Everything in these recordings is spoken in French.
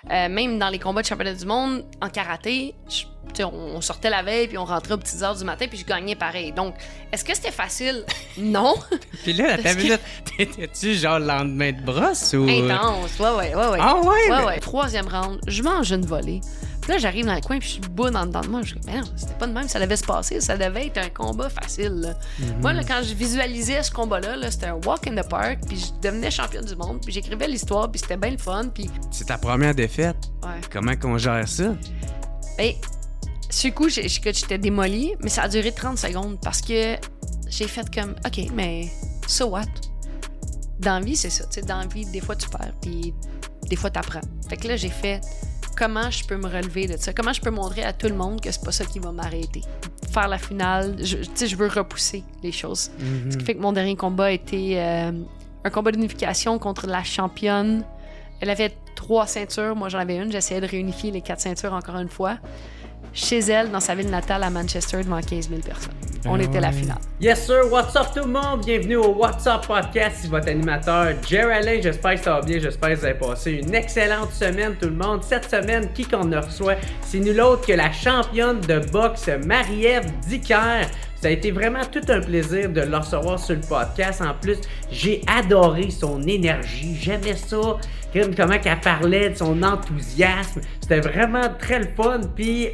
Même dans les combats de championnat du monde, en karaté, on sortait la veille, puis on rentrait aux petites heures du matin, puis je gagnais pareil. Donc, est-ce que c'était facile? Non. Puis là, ta minute, t'étais-tu genre le lendemain de brosse ou... Intense, ouais. Ah ouais? Ouais. Troisième round, je mange une volée. Puis là, j'arrive dans le coin, puis je suis debout dans de moi. Je dis, mais non, c'était pas de même, ça devait se passer. Ça devait être un combat facile, là. Moi, là, quand je visualisais ce combat-là, c'était un walk in the park, puis je devenais championne du monde, puis j'écrivais l'histoire, puis c'était bien le fun, puis... C'est ta première défaite. Ouais. Comment qu'on gère ça? Ben, sur le coup, j'étais démolie, mais ça a duré 30 secondes, parce que j'ai fait comme, OK, mais so what? Dans la vie, c'est ça. Tu sais, dans la vie, des fois, tu perds, puis des fois, t'apprends. Fait que là, j'ai fait... Comment je peux me relever de ça? Comment je peux montrer à tout le monde que c'est pas ça qui va m'arrêter? Faire la finale, je veux repousser les choses. Ce qui fait que mon dernier combat a été un combat d'unification contre la championne. Elle avait 3 ceintures, moi j'en avais une. J'essayais de réunifier les 4 ceintures encore une fois. Chez elle, dans sa ville natale à Manchester, devant 15 000 personnes. On était la finale. Yes sir, what's up tout le monde? Bienvenue au What's Up Podcast, c'est votre animateur Jerry Alain. J'espère que ça va bien, j'espère que vous avez passé une excellente semaine tout le monde. Cette semaine, qui qu'on reçoit, c'est nul autre que la championne de boxe Marie-Ève Dicker. Ça a été vraiment tout un plaisir de le recevoir sur le podcast. En plus, j'ai adoré son énergie. J'aimais ça. Comment qu'elle parlait de son enthousiasme. C'était vraiment très le fun. Puis,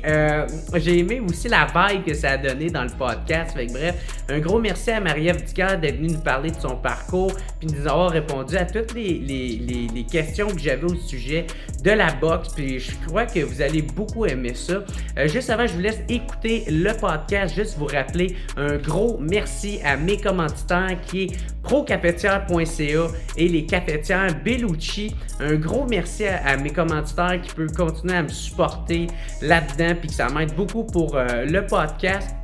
j'ai aimé aussi la vibe que ça a donné dans le podcast. Fait que bref, un gros merci à Marie-Ève Dicker d'être venue nous parler de son parcours puis de nous avoir répondu à toutes les questions que j'avais au sujet de la boxe. Puis, je crois que vous allez beaucoup aimer ça. Juste avant, je vous laisse écouter le podcast. Juste vous rappeler un gros merci à mes commanditaires qui est procafetière.ca et les cafetières Bellucci. Un gros merci à mes commanditaires qui peuvent continuer à me supporter là-dedans puis que ça m'aide beaucoup pour le podcast.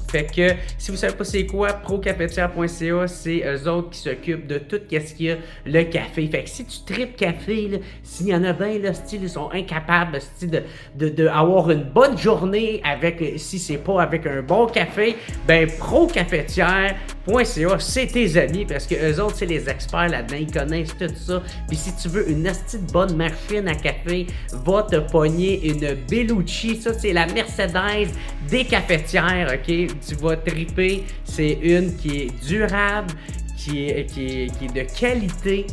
Fait que si vous savez pas c'est quoi, procafetière.ca, c'est eux autres qui s'occupent de tout ce qu'il y a le café. Fait que si tu tripes café, là, s'il y en a bien, là, style, ils sont incapables style, de avoir une bonne journée avec, si c'est pas avec un bon café, ben procafetière.ca, c'est tes amis parce que eux autres, c'est les experts là-dedans, ils connaissent tout ça. Puis si tu veux une petite bonne machine à café, va te pogner une Bellucci. Ça, c'est la Mercedes des cafetières, ok? Tu vas triper, c'est une qui est durable, qui est de qualité.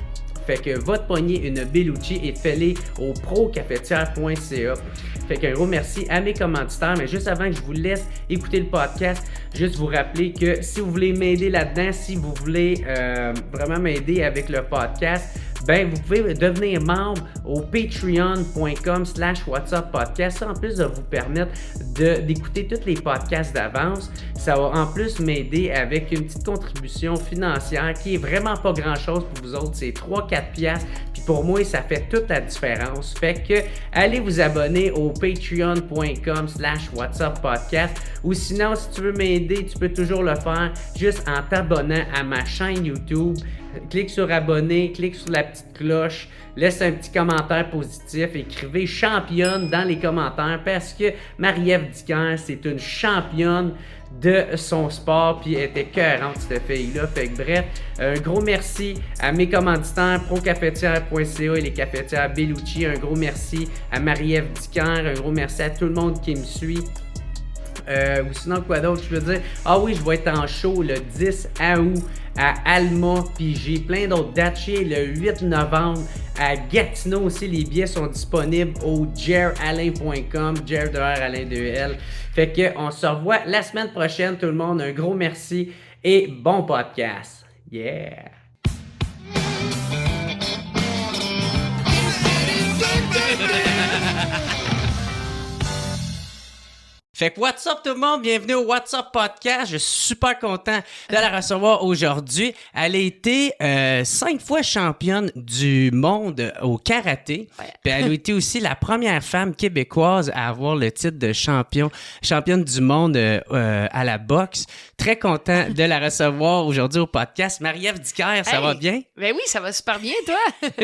Fait que va te pogner une Bellucci et fais-les au procafetière.ca. Fait qu'un gros merci à mes commanditaires. Mais juste avant que je vous laisse écouter le podcast, juste vous rappeler que si vous voulez m'aider là-dedans, si vous voulez vraiment m'aider avec le podcast, ben vous pouvez devenir membre au patreon.com/whatsuppodcast. Ça, en plus de vous permettre d'écouter tous les podcasts d'avance, ça va en plus m'aider avec une petite contribution financière qui est vraiment pas grand-chose pour vous autres. C'est 3-4 piastres. Puis pour moi, ça fait toute la différence. Fait que allez vous abonner au patreon.com/whatsuppodcast. Ou sinon, si tu veux m'aider, tu peux toujours le faire juste en t'abonnant à ma chaîne YouTube. Clique sur abonner, clique sur la petite cloche, laisse un petit commentaire positif, écrivez championne dans les commentaires parce que Marie-Ève Dicker, c'est une championne de son sport puis elle était écœurante cette fille-là. Fait que bref, un gros merci à mes commanditaires procafetière.ca et les cafetières Bellucci. Un gros merci à Marie-Ève Dicker, un gros merci à tout le monde qui me suit. Ou sinon quoi d'autre je veux dire, ah oui, je vais être en show le 10 août à Alma, puis j'ai plein d'autres dates chez le 8 novembre à Gatineau aussi. Les billets sont disponibles au jeralain.com, jer de r alain 2l. Fait que on se revoit la semaine prochaine tout le monde. Un gros merci et bon podcast. Yeah. Fait que what's up tout le monde, bienvenue au What's Up Podcast. Je suis super content de la recevoir aujourd'hui. Elle a été 5 fois championne du monde au karaté. Ouais. Puis elle a été aussi la première femme québécoise à avoir le titre de championne du monde à la boxe. Très content de la recevoir aujourd'hui au podcast. Marie-Ève Dicker, ça va bien? Ben oui, ça va super bien, toi.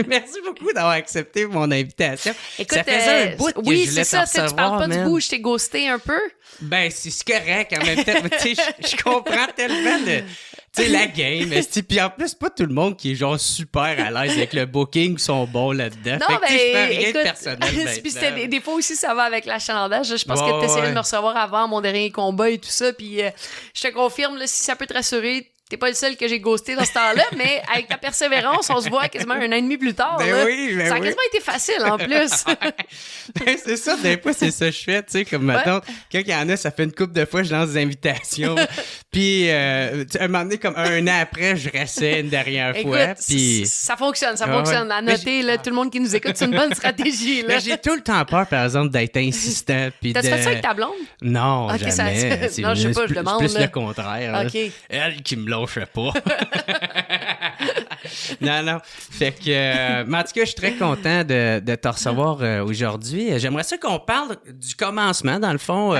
Merci beaucoup d'avoir accepté mon invitation. Écoute, ça faisait un bout que oui, je voulais c'est ça, te recevoir, tu parles pas man. du bout, je t'ai ghosté un peu. Ben, c'est correct en même temps. Tu sais, je comprends tellement sais, la game. Puis en plus, pas tout le monde qui est genre super à l'aise avec le booking sont bons là-dedans. Non, fait que, je fais rien écoute, de personnel. puis des fois aussi, ça va avec l'achalandage. Je pense que tu essayais ouais. de me recevoir avant mon dernier combat et tout ça. Puis je te confirme, là, si ça peut te rassurer, t'es pas le seul que j'ai ghosté dans ce temps-là, mais avec ta persévérance, on se voit quasiment un an et demi plus tard. Ben là. oui, ben ça a oui. quasiment été facile en plus. Ben, c'est ça, des fois, c'est ça que je fais, tu sais, comme maintenant, quand il y en a, ça fait une couple de fois, je lance des invitations, puis un moment donné, comme un an après, je réessaie une dernière Écoute, fois, puis... ça fonctionne, ça Ah fonctionne. ouais. À Mais noter, là, tout le monde qui nous écoute, c'est une bonne stratégie. Là. Mais j'ai tout le temps peur, par exemple, d'être insistant, puis T'as-tu fait ça avec ta blonde? Non, Ok, jamais. non, je sais pas, je plus, demande, plus là. le contraire. là. Ok. Elle qui me lâchait pas. Non. Fait que, mais en tout cas, je suis très content de te recevoir aujourd'hui. J'aimerais ça qu'on parle du commencement, dans le fond,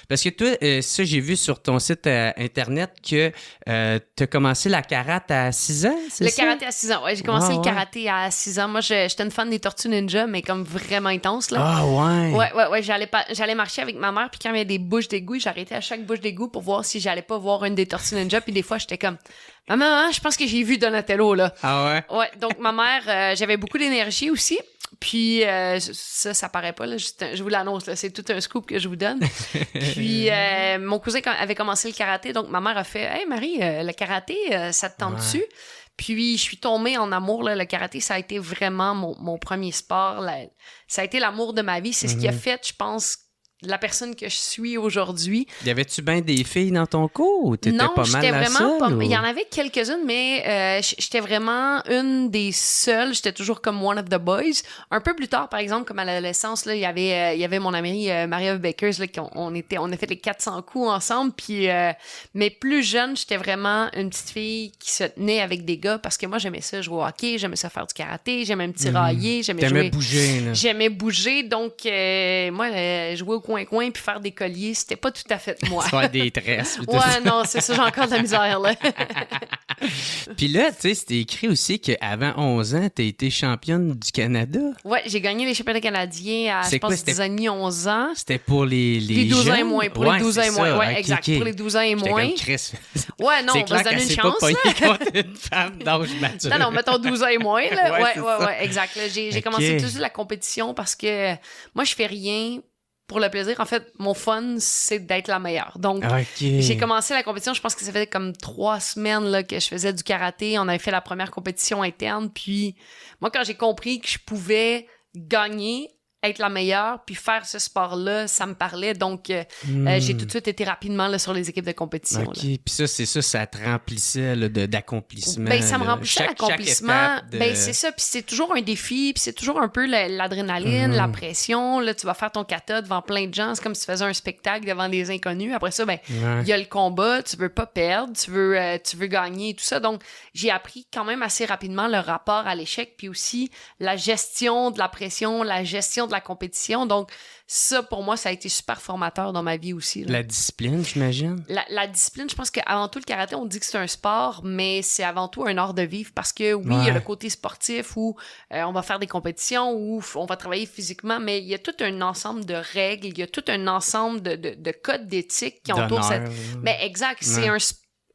parce que toi, ça, j'ai vu sur ton site Internet que tu as commencé la karaté à 6 ans, c'est Le ça? karaté à 6 ans, ouais. J'ai commencé Ouais, le karaté à 6 ans. Moi, j'étais une fan des Tortues Ninja, mais comme vraiment intense, là. Ah, ouais. Ouais, j'allais marcher avec ma mère, puis quand il y avait des bouches d'égout, j'arrêtais à chaque bouche d'égout pour voir si j'allais pas voir une des Tortues Ninja, puis des fois, j'étais comme... Maman, je pense que j'ai vu Donatello, là. Ah, ouais? Ouais, donc ma mère, j'avais beaucoup d'énergie aussi. Puis ça paraît pas, là. Je vous l'annonce, là. C'est tout un scoop que je vous donne. Puis mon cousin avait commencé le karaté, donc ma mère a fait « Hey Marie, le karaté, ça te tente-tu? Ouais. » Puis je suis tombée en amour, là. Le karaté, ça a été vraiment mon premier sport. Ça a été l'amour de ma vie. C'est ce qui a fait, je pense, la personne que je suis aujourd'hui. Y avait-tu bien des filles dans ton cours ou t'étais pas mal la seule? Non, il y en avait quelques-unes, mais j'étais vraiment une des seules. J'étais toujours comme one of the boys. Un peu plus tard, par exemple, comme à l'adolescence, là, il y avait mon amie Marie-Ève Bakers, là, on a fait les 400 coups ensemble. Puis, mais plus jeune, j'étais vraiment une petite fille qui se tenait avec des gars parce que moi, j'aimais ça jouer au hockey, j'aimais ça faire du karaté, j'aimais me tirailler, T'aimais bouger, là. J'aimais bouger, donc moi, jouer au coin-coin puis faire des colliers, c'était pas tout à fait moi. Faire des tresses. Ouais, non, c'est ça, j'ai encore de la misère, là. Puis là, tu sais, c'était écrit aussi qu'avant 11 ans, t'as été championne du Canada. Ouais, j'ai gagné les championnats canadiens à, je pense, 10 ans et demi, 11 ans. C'était pour les 12 jeunes? ans et moins. Pour les 12 ans et moins, ouais, exact. Okay. Pour les 12 ans et moins. Comme Chris. Ouais, non, on va se donner une chance, là. Contre une femme d'âge mature. Non, mettons 12 ans et moins, là. Ouais, exact. Là, j'ai commencé tout de suite la compétition parce que moi, je fais rien pour le plaisir. En fait, mon fun, c'est d'être la meilleure. Donc, j'ai commencé la compétition, je pense que ça fait comme 3 semaines là, que je faisais du karaté. On avait fait la première compétition interne. Puis, moi, quand j'ai compris que je pouvais gagner, être la meilleure, puis faire ce sport-là, ça me parlait. Donc, j'ai tout de suite été rapidement là, sur les équipes de compétition. OK. Puis ça te remplissait là, d'accomplissement. Ben, ça me remplissait l'accomplissement. Ben, c'est ça. Puis c'est toujours un défi. Puis c'est toujours un peu l'adrénaline, la pression. Là, tu vas faire ton kata devant plein de gens. C'est comme si tu faisais un spectacle devant des inconnus. Après ça, ben, il y a le combat. Tu veux pas perdre. Tu veux gagner et tout ça. Donc, j'ai appris quand même assez rapidement le rapport à l'échec. Puis aussi la gestion de la pression, la gestion de la compétition. Donc, ça, pour moi, ça a été super formateur dans ma vie aussi. Là. La discipline, j'imagine? La discipline, je pense qu'avant tout, le karaté, on dit que c'est un sport, mais c'est avant tout un art de vivre parce que, oui, il y a le côté sportif où on va faire des compétitions, où on va travailler physiquement, mais il y a tout un ensemble de règles, il y a tout un ensemble de codes d'éthique qui entourent cette... Mais exact, c'est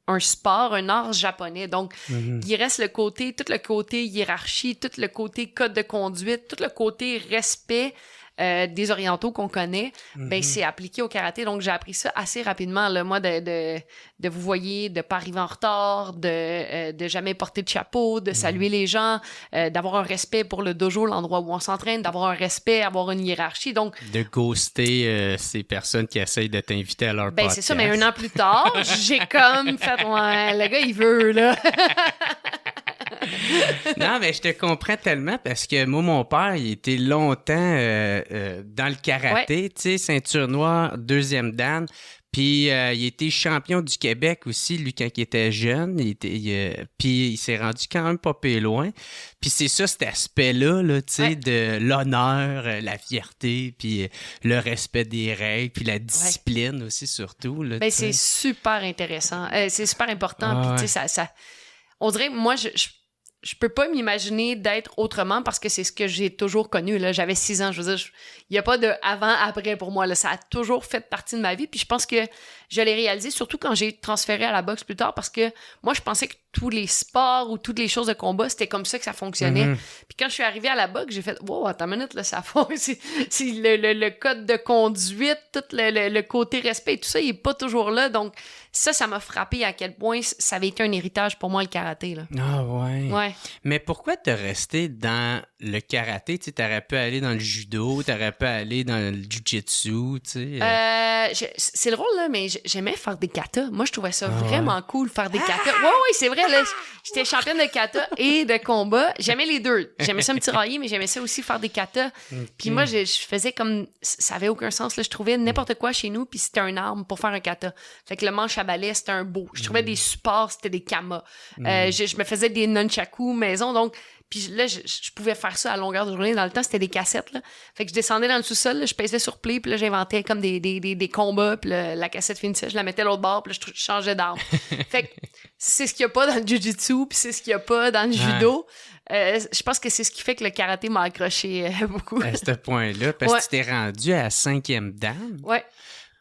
un sport, un art japonais. Donc, il reste tout le côté hiérarchie, tout le côté code de conduite, tout le côté respect des orientaux qu'on connaît, ben c'est appliqué au karaté. Donc, j'ai appris ça assez rapidement. Là, moi, de vous voyez, de pas arriver en retard, de jamais porter de chapeau, de saluer les gens, d'avoir un respect pour le dojo, l'endroit où on s'entraîne, d'avoir un respect, avoir une hiérarchie. Donc, de ghoster ces personnes qui essayent de t'inviter à leur podcast. C'est ça, mais 1 an plus tard, j'ai comme fait, ouais, le gars, il veut, là. Non, mais je te comprends tellement parce que moi, mon père, il était longtemps dans le karaté, tu sais, ceinture noire, 2e dan. Puis il était champion du Québec aussi, lui, quand il était jeune. Puis il s'est rendu quand même pas peu loin. Puis c'est ça, cet aspect-là, là, tu sais, de l'honneur, la fierté, puis le respect des règles, puis la discipline aussi, surtout. Là, ben, c'est super intéressant. C'est super important. Puis, tu sais, ça... On dirait, moi, je peux pas m'imaginer d'être autrement parce que c'est ce que j'ai toujours connu. Là. J'avais 6 ans, je veux dire, il n'y a pas de avant-après pour moi. Là. Ça a toujours fait partie de ma vie. Puis je pense que je l'ai réalisé, surtout quand j'ai transféré à la boxe plus tard, parce que moi, je pensais que tous les sports ou toutes les choses de combat, c'était comme ça que ça fonctionnait. Puis quand je suis arrivée à la boxe, j'ai fait « Wow, attends une minute, là, ça c'est le code de conduite, tout le côté respect, tout ça, il est pas toujours là. » Donc ça m'a frappé à quel point ça avait été un héritage pour moi, le karaté. Là. Ah ouais. Ouais. Mais pourquoi t'es resté dans le karaté? Tu sais, t'aurais pu aller dans le judo, t'aurais pu aller dans le jujitsu, tu sais. C'est drôle, là, mais j'aimais faire des katas. Moi, je trouvais ça vraiment cool, faire des katas. Ouais, c'est vrai, là. J'étais championne de kata et de combat. J'aimais les deux. J'aimais ça me tirailler, mais j'aimais ça aussi faire des katas. Puis moi, je faisais comme... Ça avait aucun sens, là. Je trouvais n'importe quoi chez nous, puis c'était une arme pour faire un kata. Fait que le manche à balai, c'était un beau. Je trouvais des supports, c'était des kamas. Je me faisais des nunchakus maison, donc... Puis là, je pouvais faire ça à longueur de journée. Dans le temps, c'était des cassettes, là. Fait que je descendais dans le sous-sol, là, je pesais sur play, puis là, j'inventais comme des combats, puis la cassette finissait, je la mettais à l'autre bord, puis là, je changeais d'arme. Fait que c'est ce qu'il n'y a pas dans le jujitsu, puis c'est ce qu'il n'y a pas dans le judo. Je pense que c'est ce qui fait que le karaté m'a accroché beaucoup. À ce point-là, parce que tu t'es rendu à la 5e dan. Ouais.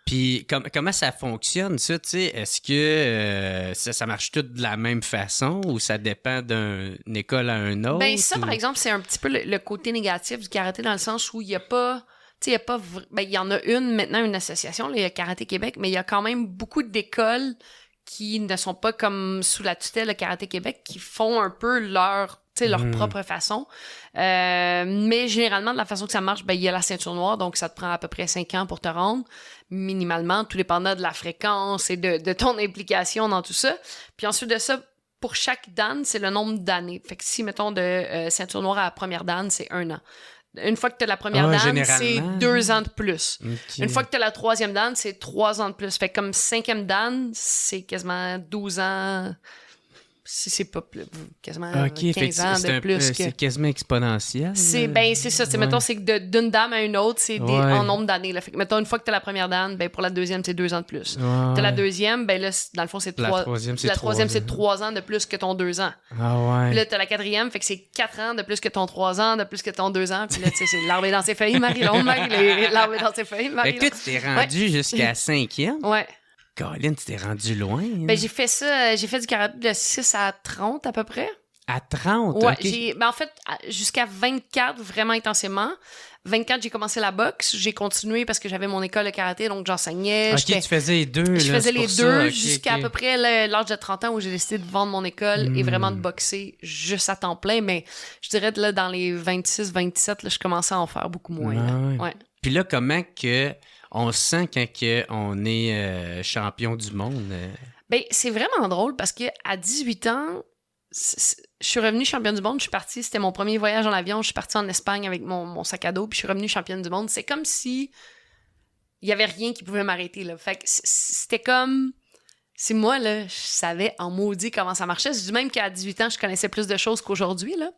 Puis comment ça fonctionne, ça, tu sais? Est-ce que ça marche tout de la même façon ou ça dépend d'une école à une autre? Ben ça, par exemple, c'est un petit peu le côté négatif du karaté dans le sens où il n'y a pas... Tu sais, il y a pas... Ben, il y en a maintenant, une association, là, il y a Karaté Québec, mais il y a quand même beaucoup d'écoles qui ne sont pas comme sous la tutelle de Karaté Québec, qui font un peu leur propre façon. Mais généralement, de la façon que ça marche, ben, il y a la ceinture noire, donc ça te prend à peu près 5 ans pour te rendre, minimalement, tout dépendant de la fréquence et de ton implication dans tout ça. Puis ensuite de ça, pour chaque dan, c'est le nombre d'années. Fait que si, mettons, de ceinture noire à la première dan, c'est 1 an. Une fois que tu as la première dan, c'est 2 ans de plus. Okay. Une fois que tu as la 3e dan, c'est 3 ans de plus. Fait que comme 5e dan, c'est quasiment 12 ans... Si c'est pas plus, quasiment 15 ans de plus. C'est quasiment exponentiel. C'est ça. Mettons, c'est que d'une dame à une autre, c'est en nombre d'années. Là. Fait que, mettons, une fois que t'as la première dame, ben, pour la deuxième, c'est 2 ans de plus. T'as la deuxième, ben là, dans le fond, c'est 3 La troisième, c'est 3 ans de plus que ton 2 ans. Ah ouais. Puis là, t'as la 4e, fait que c'est 4 ans de plus que ton 3 ans, de plus que ton 2 ans. Puis là, tu sais, c'est l'arbre est dans ses feuilles, Marie-Londe, l'arbre est dans ses feuilles, Marie-Londe. Fait que tu t'es rendu jusqu'à 5e? Ouais. Colin, tu t'es rendu loin. Hein? Ben, j'ai fait du karaté de 6 à 30 à peu près. À 30? Ouais, okay. En fait, jusqu'à 24, vraiment intensément. 24, j'ai commencé la boxe. J'ai continué parce que j'avais mon école de karaté, donc j'enseignais. Ok, tu faisais les deux. Je faisais les deux jusqu'à à peu près l'âge de 30 ans où j'ai décidé de vendre mon école et vraiment de boxer juste à temps plein. Mais je dirais que là, dans les 26, 27, là, je commençais à en faire beaucoup moins. Là. Ouais. Puis là, comment que on se sent quand on est champion du monde? Ben, c'est vraiment drôle parce que à 18 ans, je suis revenue championne du monde. Je suis partie, c'était mon premier voyage en avion. Je suis partie en Espagne avec mon sac à dos, puis je suis revenue championne du monde. C'est comme si il y avait rien qui pouvait m'arrêter, là. Fait que c'était comme... Si moi, là, je savais en maudit comment ça marchait. Je dis même qu'à 18 ans, je connaissais plus de choses qu'aujourd'hui, là.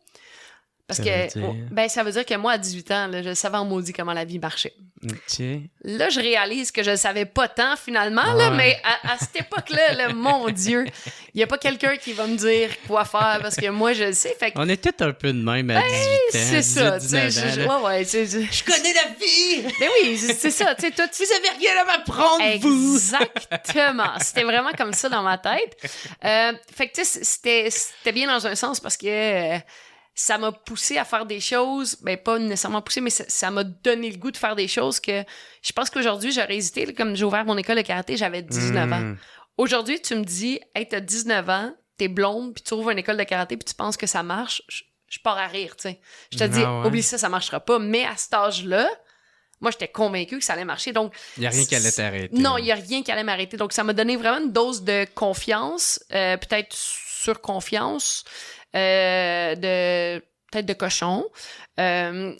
Parce que, ça veut dire que moi, à 18 ans, là, je savais en maudit comment la vie marchait. Okay. Là, je réalise que je ne savais pas tant, finalement, là, mais à cette époque-là, là, mon Dieu, il n'y a pas quelqu'un qui va me dire quoi faire, parce que moi, je le sais. Fait que... On est tous un peu de même à 18 ans. C'est ça, tu sais. Je connais la vie! Mais oui, c'est ça, tu sais, toi, vous avez rien à m'apprendre, vous! Exactement. C'était vraiment comme ça dans ma tête. Fait que, tu sais, c'était bien dans un sens, parce que... ça m'a poussé à faire des choses, ben pas nécessairement poussé, mais ça m'a donné le goût de faire des choses que je pense qu'aujourd'hui, j'aurais hésité. Là, comme j'ai ouvert mon école de karaté, j'avais 19 ans. Aujourd'hui, tu me dis, hey, t'as 19 ans, t'es blonde, puis tu ouvres une école de karaté, puis tu penses que ça marche, je pars à rire, tu sais. Je te dis, oublie ça marchera pas. Mais à cet âge-là, moi, j'étais convaincue que ça allait marcher. Donc, il n'y a rien qui allait t'arrêter. Non, il n'y a rien qui allait m'arrêter. Donc, ça m'a donné vraiment une dose de confiance, peut-être surconfiance, peut-être de cochon, un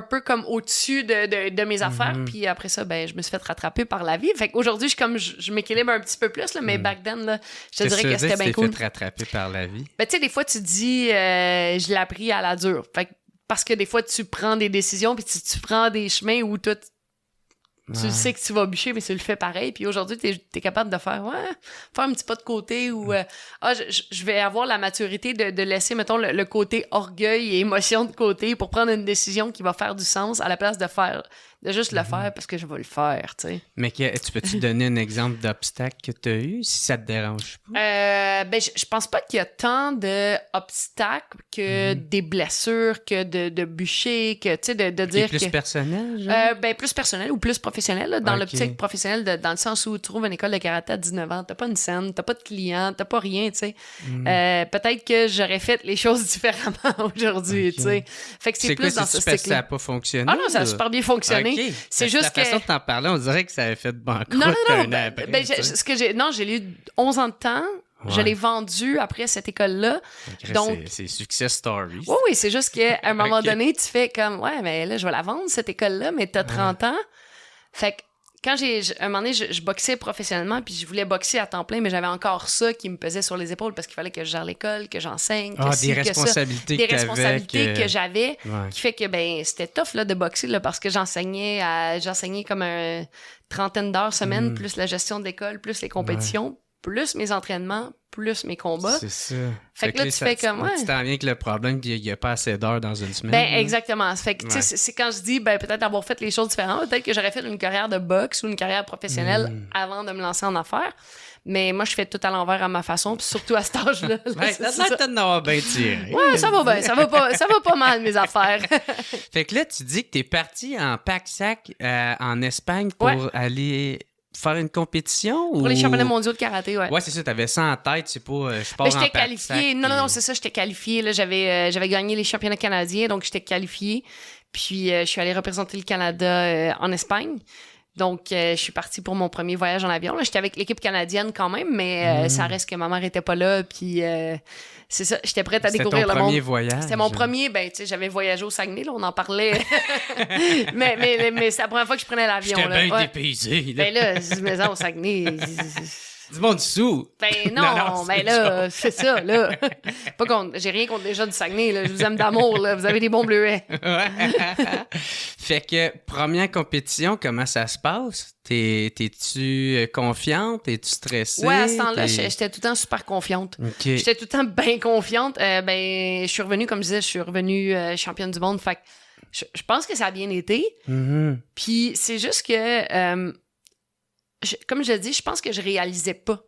peu comme au-dessus de mes affaires. Puis après ça, ben, je me suis fait rattraper par la vie. Fait qu'aujourd'hui, je m'équilibre un petit peu plus, là, mais back then, là, je te dirais que c'était bien cool. Tu t'es fait rattraper par la vie? Ben, tu sais, des fois, tu dis, je l'ai appris à la dure. Fait que, parce que des fois, tu prends des décisions, puis tu prends des chemins où tout... Tu le sais que tu vas bûcher, mais tu le fais pareil. Puis aujourd'hui, t'es capable de faire un petit pas de côté ou je vais avoir la maturité de laisser, mettons, le côté orgueil et émotion de côté pour prendre une décision qui va faire du sens à la place de juste le faire parce que je vais le faire, tu sais. Mais tu peux-tu donner un exemple d'obstacle que tu as eu, si ça te dérange pas? Je pense pas qu'il y a tant d'obstacles que des blessures, que de bûcher, que, tu sais, de dire plus que... personnel, genre? Plus personnel ou plus professionnel, là, dans l'optique professionnelle, dans le sens où tu trouves une école de karaté à 19 ans, t'as pas une scène, t'as pas de clients, t'as pas rien, tu sais. Peut-être que j'aurais fait les choses différemment aujourd'hui, tu sais. Fait que c'est plus quoi, dans ce style-là. style-là. Ça a pas fonctionné? Ah non, ça a super bien fonctionné. Okay. C'est juste que... La façon de t'en parler, on dirait que ça avait fait banqueroute Non. un an après. J'ai eu 11 ans de temps. Ouais. Je l'ai vendu après cette école-là. Okay, donc c'est success story. Oui, c'est juste qu'à un moment donné, tu fais comme, ouais, mais là, je vais la vendre, cette école-là, mais t'as 30 ans. Fait que quand un moment donné, je boxais professionnellement, puis je voulais boxer à temps plein, mais j'avais encore ça qui me pesait sur les épaules parce qu'il fallait que je gère l'école, que j'enseigne, des responsabilités que j'avais, qui fait que, c'était tough, là, de boxer, là, parce que j'enseignais comme une trentaine d'heures semaine, plus la gestion de l'école, plus les compétitions, plus mes entraînements, plus mes combats. C'est ça. Fait que là, tu fais comme, Tu t'en viens que le problème, il n'y a pas assez d'heures dans une semaine. Exactement. Fait que, tu sais, c'est quand je dis, peut-être avoir fait les choses différemment, peut-être que j'aurais fait une carrière de boxe ou une carrière professionnelle avant de me lancer en affaires. Mais moi, je fais tout à l'envers à ma façon, puis surtout à cet âge-là. Ça peut-être d'avoir bien tiré. Ouais, ça va bien. Ça va pas mal, mes affaires. Fait que là, tu dis que t'es parti en pack-sac en Espagne pour aller... faire une compétition ou... Pour les championnats mondiaux de karaté, ouais. Ouais, c'est ça, t'avais ça en tête, c'est pas... je pars en j'étais qualifiée. Non, c'est ça, j'étais qualifiée. Là, j'avais gagné les championnats canadiens, donc j'étais qualifiée. Puis je suis allée représenter le Canada en Espagne. Donc, je suis partie pour mon premier voyage en avion. Là, j'étais avec l'équipe canadienne quand même, mais ça reste que ma mère était pas là. Puis c'est ça, j'étais prête à découvrir le monde. C'était ton premier voyage? C'était mon premier. Tu sais, j'avais voyagé au Saguenay, là, on en parlait. mais c'est la première fois que je prenais l'avion. J'étais bien dépaysé. Là, mais ça, au Saguenay... Du monde dessous. Non, là, c'est ça, là. J'ai rien contre les gens du Saguenay, là. Je vous aime d'amour, là. Vous avez des bons bleuets. Fait que, première compétition, comment ça se passe? T'es-tu confiante? T'es-tu stressée? Ouais, à ce temps-là, j'étais tout le temps super confiante. Okay. J'étais tout le temps bien confiante. Je suis revenue, comme je disais, championne du monde. Fait que je pense que ça a bien été. Puis c'est juste que... comme je l'ai dit, je pense que je réalisais pas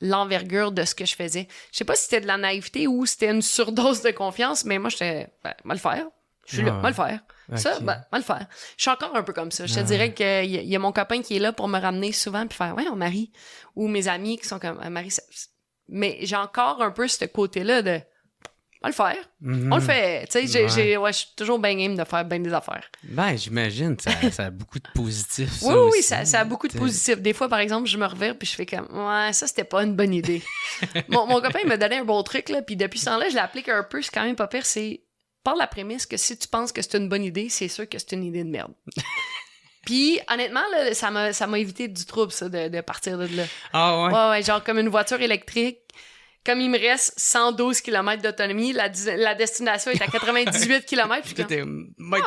l'envergure de ce que je faisais. Je sais pas si c'était de la naïveté ou c'était une surdose de confiance, mais moi, j'étais, moi le faire. Je suis là, moi le faire. Okay. Ça, moi le faire. Je suis encore un peu comme ça. Je te dirais qu'il y a mon copain qui est là pour me ramener souvent puis faire, ouais, on Marie. Ou mes amis qui sont comme, Marie, ça... Mais j'ai encore un peu ce côté-là de, on va le faire. On le fait. Tu sais, je suis toujours bien game de faire bien des affaires. J'imagine. Ça a beaucoup de positifs. Oui, ça a beaucoup de positifs. Des fois, par exemple, je me revire puis je fais comme, ouais, ça, c'était pas une bonne idée. mon copain, il m'a donné un bon truc, là, puis depuis ce temps-là, je l'applique un peu. C'est quand même pas pire. C'est, par la prémisse que si tu penses que c'est une bonne idée, c'est sûr que c'est une idée de merde. Puis, honnêtement, là, ça m'a évité du trouble, ça, de partir de là. Ah ouais? Ouais, genre comme une voiture électrique. Comme il me reste 112 km d'autonomie, la destination est à 98 km. Puis t'es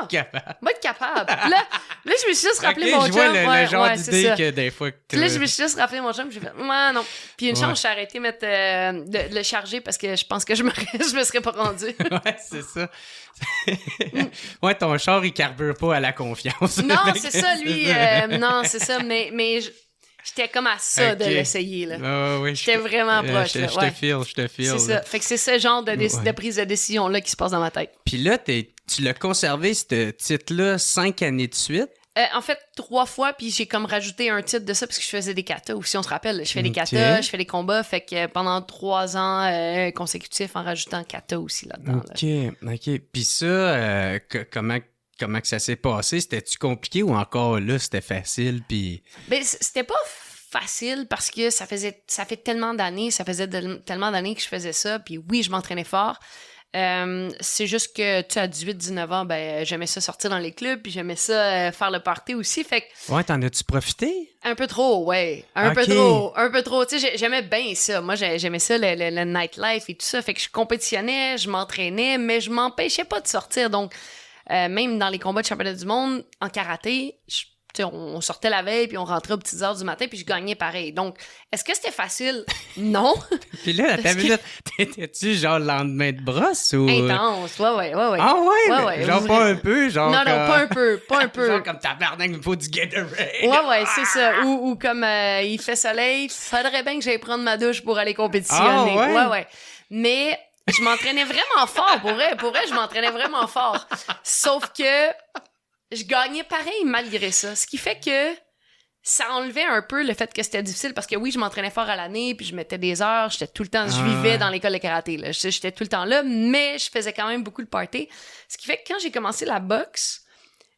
capable. Moi être capable. Là, je me suis juste rappelé mon chum. Je vois le genre d'idée que des fois... Puis là, je me suis juste rappelé mon chum, j'ai fait, non. Puis une chance, je suis arrêté de le charger parce que je pense que je me serais pas rendu. Ouais, c'est ça. Ouais, ton char, il carbure pas à la confiance. Non, c'est ça, lui. Non, c'est ça, mais j'étais comme à ça de l'essayer, là. Oui, j'étais vraiment proche, là. Je te file. C'est ça. Fait que c'est ce genre de prise de décision-là qui se passe dans ma tête. Puis là, tu l'as conservé, ce titre-là, 5 années de suite? En fait, 3 fois, puis j'ai comme rajouté un titre de ça parce que je faisais des katas aussi, on se rappelle. Je fais des katas, je fais des combats, fait que pendant 3 ans consécutifs en rajoutant kata aussi là-dedans. OK. Puis ça, comment que ça s'est passé? C'était-tu compliqué ou encore là, c'était facile? Puis... c'était pas facile parce que ça fait tellement d'années, tellement d'années que je faisais ça, puis oui, je m'entraînais fort. C'est juste que, tu sais, à 18-19 ans, j'aimais ça sortir dans les clubs, puis j'aimais ça faire le party aussi, fait que... Ouais, t'en as-tu profité? Un peu trop, ouais. Un peu trop. Tu sais, j'aimais bien ça. Moi, j'aimais ça, le nightlife et tout ça, fait que je compétitionnais, je m'entraînais, mais je m'empêchais pas de sortir, donc... même dans les combats de championnat du monde, en karaté, on sortait la veille, puis on rentrait aux petites heures du matin, puis je gagnais pareil. Donc, est-ce que c'était facile? Non. Puis là, à ta minute, t'étais-tu genre le lendemain de brosse ou... Intense, ouais. Ah ouais? Ouais, genre pas un peu, genre... Non, pas un peu. Genre comme tabarnak, il me faut du Gatorade. Ouais, c'est ça. Ou comme il fait soleil, faudrait bien que j'aille prendre ma douche pour aller compétitionner. Ouais. Mais je m'entraînais vraiment fort, pour vrai, je m'entraînais vraiment fort. Sauf que je gagnais pareil malgré ça. Ce qui fait que ça enlevait un peu le fait que c'était difficile parce que oui, je m'entraînais fort à l'année, puis je mettais des heures, j'étais tout le temps, je vivais dans l'école de karaté, là. J'étais tout le temps là, mais je faisais quand même beaucoup de party. Ce qui fait que quand j'ai commencé la boxe,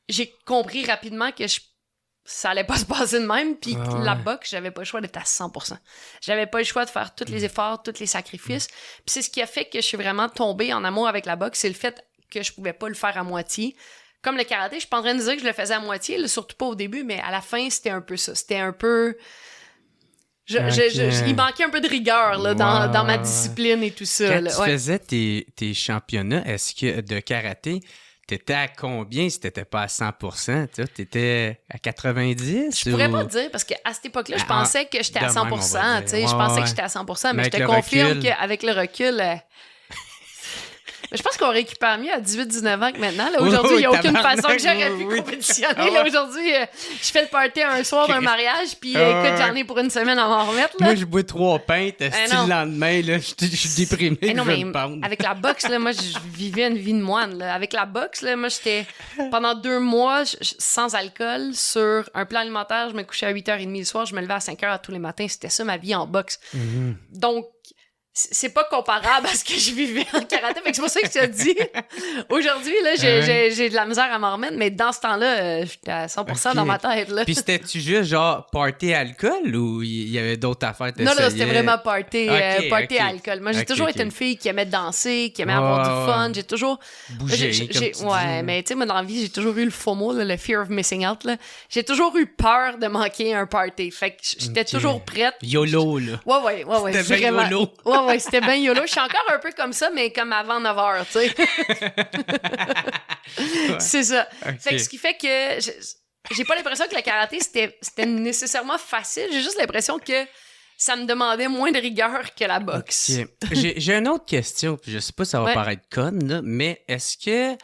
j'ai compris rapidement que ça allait pas se passer de même, puis la boxe, j'avais pas le choix d'être à 100%. J'avais pas le choix de faire tous les efforts, tous les sacrifices. Puis c'est ce qui a fait que je suis vraiment tombée en amour avec la boxe, c'est le fait que je pouvais pas le faire à moitié. Comme le karaté, je suis pas en train de dire que je le faisais à moitié, là, surtout pas au début, mais à la fin, c'était un peu ça. C'était un peu... il manquait un peu de rigueur là, dans ma discipline et tout ça. Quand là, tu faisais tes championnats, est-ce que de karaté... T'étais à combien si t'étais pas à 100%? T'étais à 90%? Je pourrais pas te dire, parce qu'à cette époque-là, je pensais que j'étais à 100%. Je pensais que j'étais à 100%, mais je te confirme qu'avec le recul... je pense qu'on récupère mieux à 18-19 ans que maintenant. Là, aujourd'hui, il n'y a aucune façon que j'aurais pu compétitionner. Là, aujourd'hui, je fais le party un soir d'un mariage, puis écoute, j'en ai pour une semaine à m'en remettre. Là. Moi, je bois 3 pintes, le lendemain, là, je suis déprimé, je vais me pendre. Avec la boxe, là, moi, je vivais une vie de moine. Là. Avec la boxe, là, moi, j'étais pendant 2 mois sans alcool sur un plan alimentaire. Je me couchais à 8h30 le soir, je me levais à 5h tous les matins. C'était ça ma vie en boxe. Donc, c'est pas comparable à ce que je vivais en karaté. Fait que c'est pour ça que je te dis, aujourd'hui, là, j'ai de la misère à m'en remettre, mais dans ce temps-là, j'étais à 100% dans ma tête, là. Puis c'était-tu juste genre party alcool ou il y avait d'autres affaires que Non, c'était vraiment party alcool. Moi, j'ai toujours été une fille qui aimait danser, qui aimait avoir du fun. J'ai toujours... Bouger, mais tu sais, moi, dans la vie, j'ai toujours eu le FOMO, là, le fear of missing out, là. J'ai toujours eu peur de manquer un party. Fait que j'étais toujours prête. YOLO, là. Ouais. C'était bien YOLO. Ouais, c'était bien YOLO. Je suis encore un peu comme ça, mais comme avant 9h, tu sais. C'est ça. Okay. Fait que ce qui fait que j'ai pas l'impression que le karaté, c'était nécessairement facile. J'ai juste l'impression que ça me demandait moins de rigueur que la boxe. Okay. J'ai une autre question, puis je sais pas si ça va paraître conne, là, mais est-ce que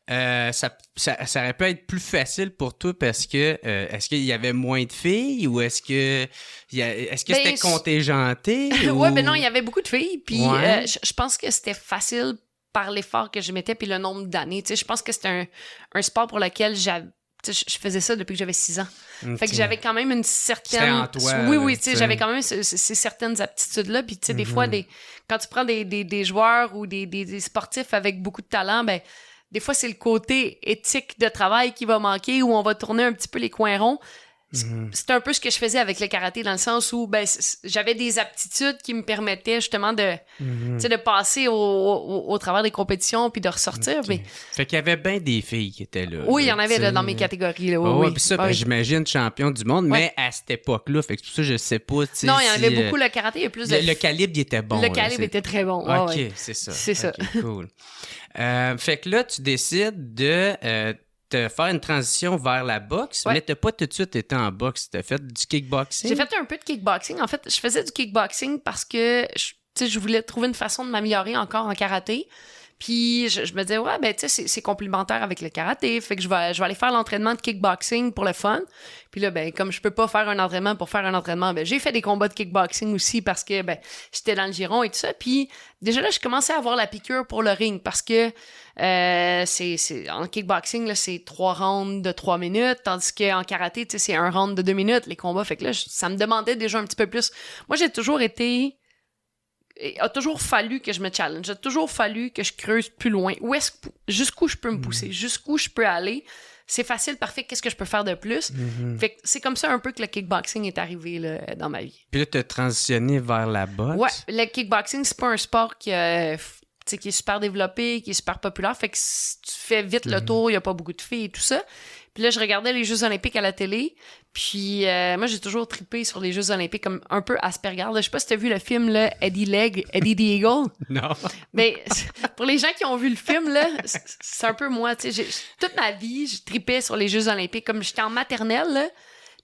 ça aurait pu être plus facile pour toi parce que est-ce qu'il y avait moins de filles ou est-ce que c'était contingenté? Ouais, ben non, il y avait beaucoup de filles. Puis je pense que c'était facile par l'effort que je mettais puis le nombre d'années. Tu sais, je pense que c'était un sport pour lequel je faisais ça depuis que j'avais 6 ans. Okay. Fait que j'avais quand même une certaine... En toi, oui, tu sais, j'avais quand même ces certaines aptitudes-là. Puis tu sais, des fois, quand tu prends des joueurs ou des sportifs avec beaucoup de talent, ben des fois, c'est le côté éthique de travail qui va manquer où on va tourner un petit peu les coins ronds. C'est un peu ce que je faisais avec le karaté dans le sens où j'avais des aptitudes qui me permettaient justement de passer au travers des compétitions puis de ressortir. Okay. Mais... Fait qu'il y avait bien des filles qui étaient là. Oui, il y en avait là, dans mes catégories. Là, oui. Puis ça, j'imagine champion du monde, mais à cette époque-là, fait que pour ça, je sais pas. Non, il y en avait beaucoup. Le karaté, il y a plus de... Le calibre, il était bon. Le calibre était très bon. OK, c'est ça. C'est ça. Cool. Fait que là, tu décides de... te faire une transition vers la boxe, mais t'as pas tout de suite été en boxe. T'as fait du kickboxing? J'ai fait un peu de kickboxing. En fait, je faisais du kickboxing parce que je voulais trouver une façon de m'améliorer encore en karaté. Puis je me disais, ouais, ben tu sais, c'est complémentaire avec le karaté. Fait que je vais aller faire l'entraînement de kickboxing pour le fun. Puis là, ben comme je peux pas faire un entraînement pour faire un entraînement, ben j'ai fait des combats de kickboxing aussi parce que ben j'étais dans le giron et tout ça. Puis déjà là, je commençais à avoir la piqûre pour le ring parce que c'est en kickboxing là, c'est 3 rounds de 3 minutes, tandis qu'en karaté, tu sais, c'est 1 round de 2 minutes les combats. Fait que là, ça me demandait déjà un petit peu plus. Moi, j'ai toujours été... Il a toujours fallu que je me challenge. Il a toujours fallu que je creuse plus loin. Jusqu'où je peux me pousser, jusqu'où je peux aller. C'est facile, parfait. Qu'est-ce que je peux faire de plus? Fait que c'est comme ça un peu que le kickboxing est arrivé là, dans ma vie. Puis là, tu as transitionné vers la boxe? Ouais, le kickboxing, c'est pas un sport qui sais, qui est super développé, qui est super populaire. Fait que tu fais vite le tour, il n'y a pas beaucoup de filles et tout ça. Puis là, je regardais les Jeux olympiques à la télé. Puis moi, j'ai toujours trippé sur les Jeux olympiques comme un peu Asperger. Je sais pas si t'as vu le film, là, Eddie the Eagle. Non. Mais pour les gens qui ont vu le film, là, c'est un peu moi. Tu sais, toute ma vie, je tripais sur les Jeux olympiques. Comme j'étais en maternelle, là,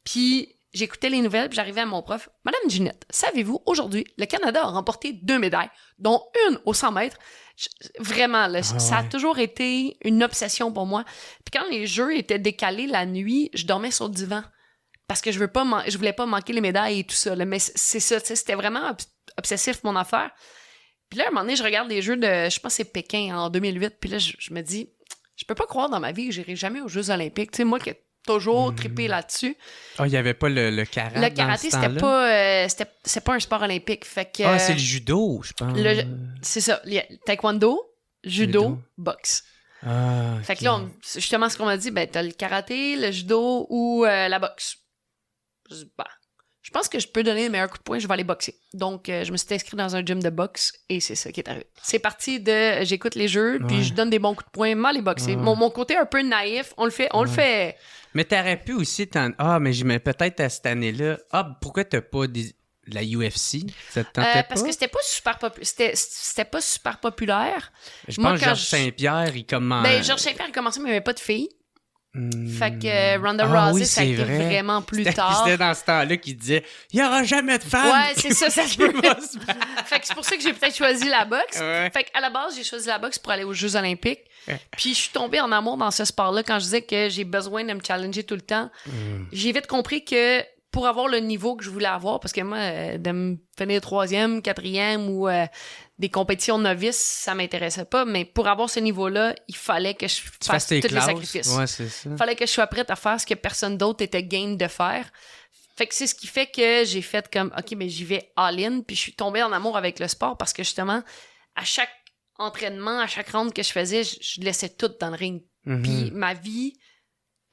puis j'écoutais les nouvelles, puis j'arrivais à mon prof. « Madame Ginette, savez-vous, aujourd'hui, le Canada a remporté 2 médailles, dont une au 100 mètres. » Vraiment, là, ça a toujours été une obsession pour moi. Puis quand les jeux étaient décalés la nuit, je dormais sur le divan. Parce que je voulais pas manquer les médailles et tout ça. Là. Mais c'est ça, c'était vraiment obsessif, mon affaire. Puis là, à un moment donné, je regarde les jeux de, je pense que c'est Pékin en 2008. Puis là, je me dis, je peux pas croire dans ma vie que j'irai jamais aux Jeux olympiques. Tu sais, moi qui ai toujours trippé là-dessus. Ah, il y avait pas le karaté. Le karaté, c'était pas un sport olympique. Fait que, c'est le judo, je pense. C'est ça. Taekwondo, judo, boxe. Ah, fait que là, justement, ce qu'on m'a dit, ben, t'as le karaté, le judo ou la boxe. Je pense que je peux donner le meilleur coup de poing, je vais aller boxer. Donc, je me suis inscrite dans un gym de boxe et c'est ça qui est arrivé. C'est parti de j'écoute les jeux, puis je donne des bons coups de poing, m'aller boxer. Mon côté un peu naïf, on le fait. Mais t'aurais pu aussi mais peut-être à cette année-là. Ah, pourquoi t'as pas la UFC? Ça te tentait parce pas? que c'était pas super c'était pas super populaire. Je pense que Georges Saint-Pierre, il commence. Ben, Georges Saint-Pierre, il commençait, mais il n'y avait pas de filles. Fait que Ronda Rousey, ça a été vraiment plus tard. C'était dans ce temps-là qu'il disait « Il n'y aura jamais de femmes! » Ouais, c'est ça se peut. Fait que c'est pour ça que j'ai peut-être choisi la boxe. Ouais. Fait qu'à la base, j'ai choisi la boxe pour aller aux Jeux olympiques. Puis je suis tombée en amour dans ce sport-là quand je disais que j'ai besoin de me challenger tout le temps. J'ai vite compris que pour avoir le niveau que je voulais avoir, parce que moi, de me finir 3e, 4e ou des compétitions novices, ça m'intéressait pas, mais pour avoir ce niveau-là, il fallait que je fasse tous les sacrifices. Ouais, c'est ça. Il fallait que je sois prête à faire ce que personne d'autre était game de faire. Fait que c'est ce qui fait que j'ai fait comme, OK, mais j'y vais all-in, puis je suis tombée en amour avec le sport parce que justement, à chaque entraînement, à chaque round que je faisais, je laissais tout dans le ring. Puis ma vie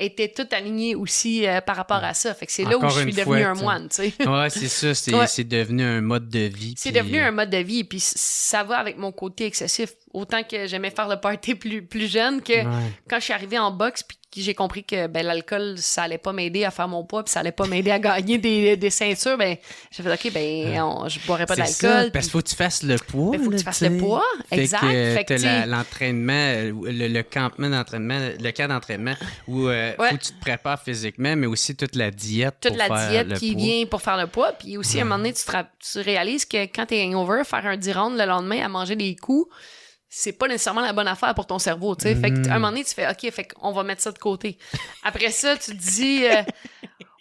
était toute alignée aussi par rapport à ça. Fait que c'est là où je suis devenue un moine, tu sais. Ouais, c'est ça. C'est devenu un mode de vie. C'est devenu un mode de vie. Puis ça va avec mon côté excessif. Autant que j'aimais faire le party plus jeune que quand je suis arrivée en boxe puis que j'ai compris que ben, l'alcool, ça allait pas m'aider à faire mon poids puis ça allait pas m'aider à gagner des ceintures, ben j'ai fait OK, ben je boirais pas d'alcool. Ça, parce qu'il faut que tu fasses le poids. Il faut que tu fasses le poids, exact. Fait que l'entraînement, le campement d'entraînement, le camp d'entraînement où faut que tu te prépares physiquement, mais aussi toute la diète toute la diète qui vient pour faire le poids. Puis aussi, à un moment donné, tu réalises que quand t'es hangover, faire un 10 rounds le lendemain à manger des coups, c'est pas nécessairement la bonne affaire pour ton cerveau, tu sais. Fait qu'à un moment donné, tu fais OK, fait qu'on va mettre ça de côté. Après ça, tu te dis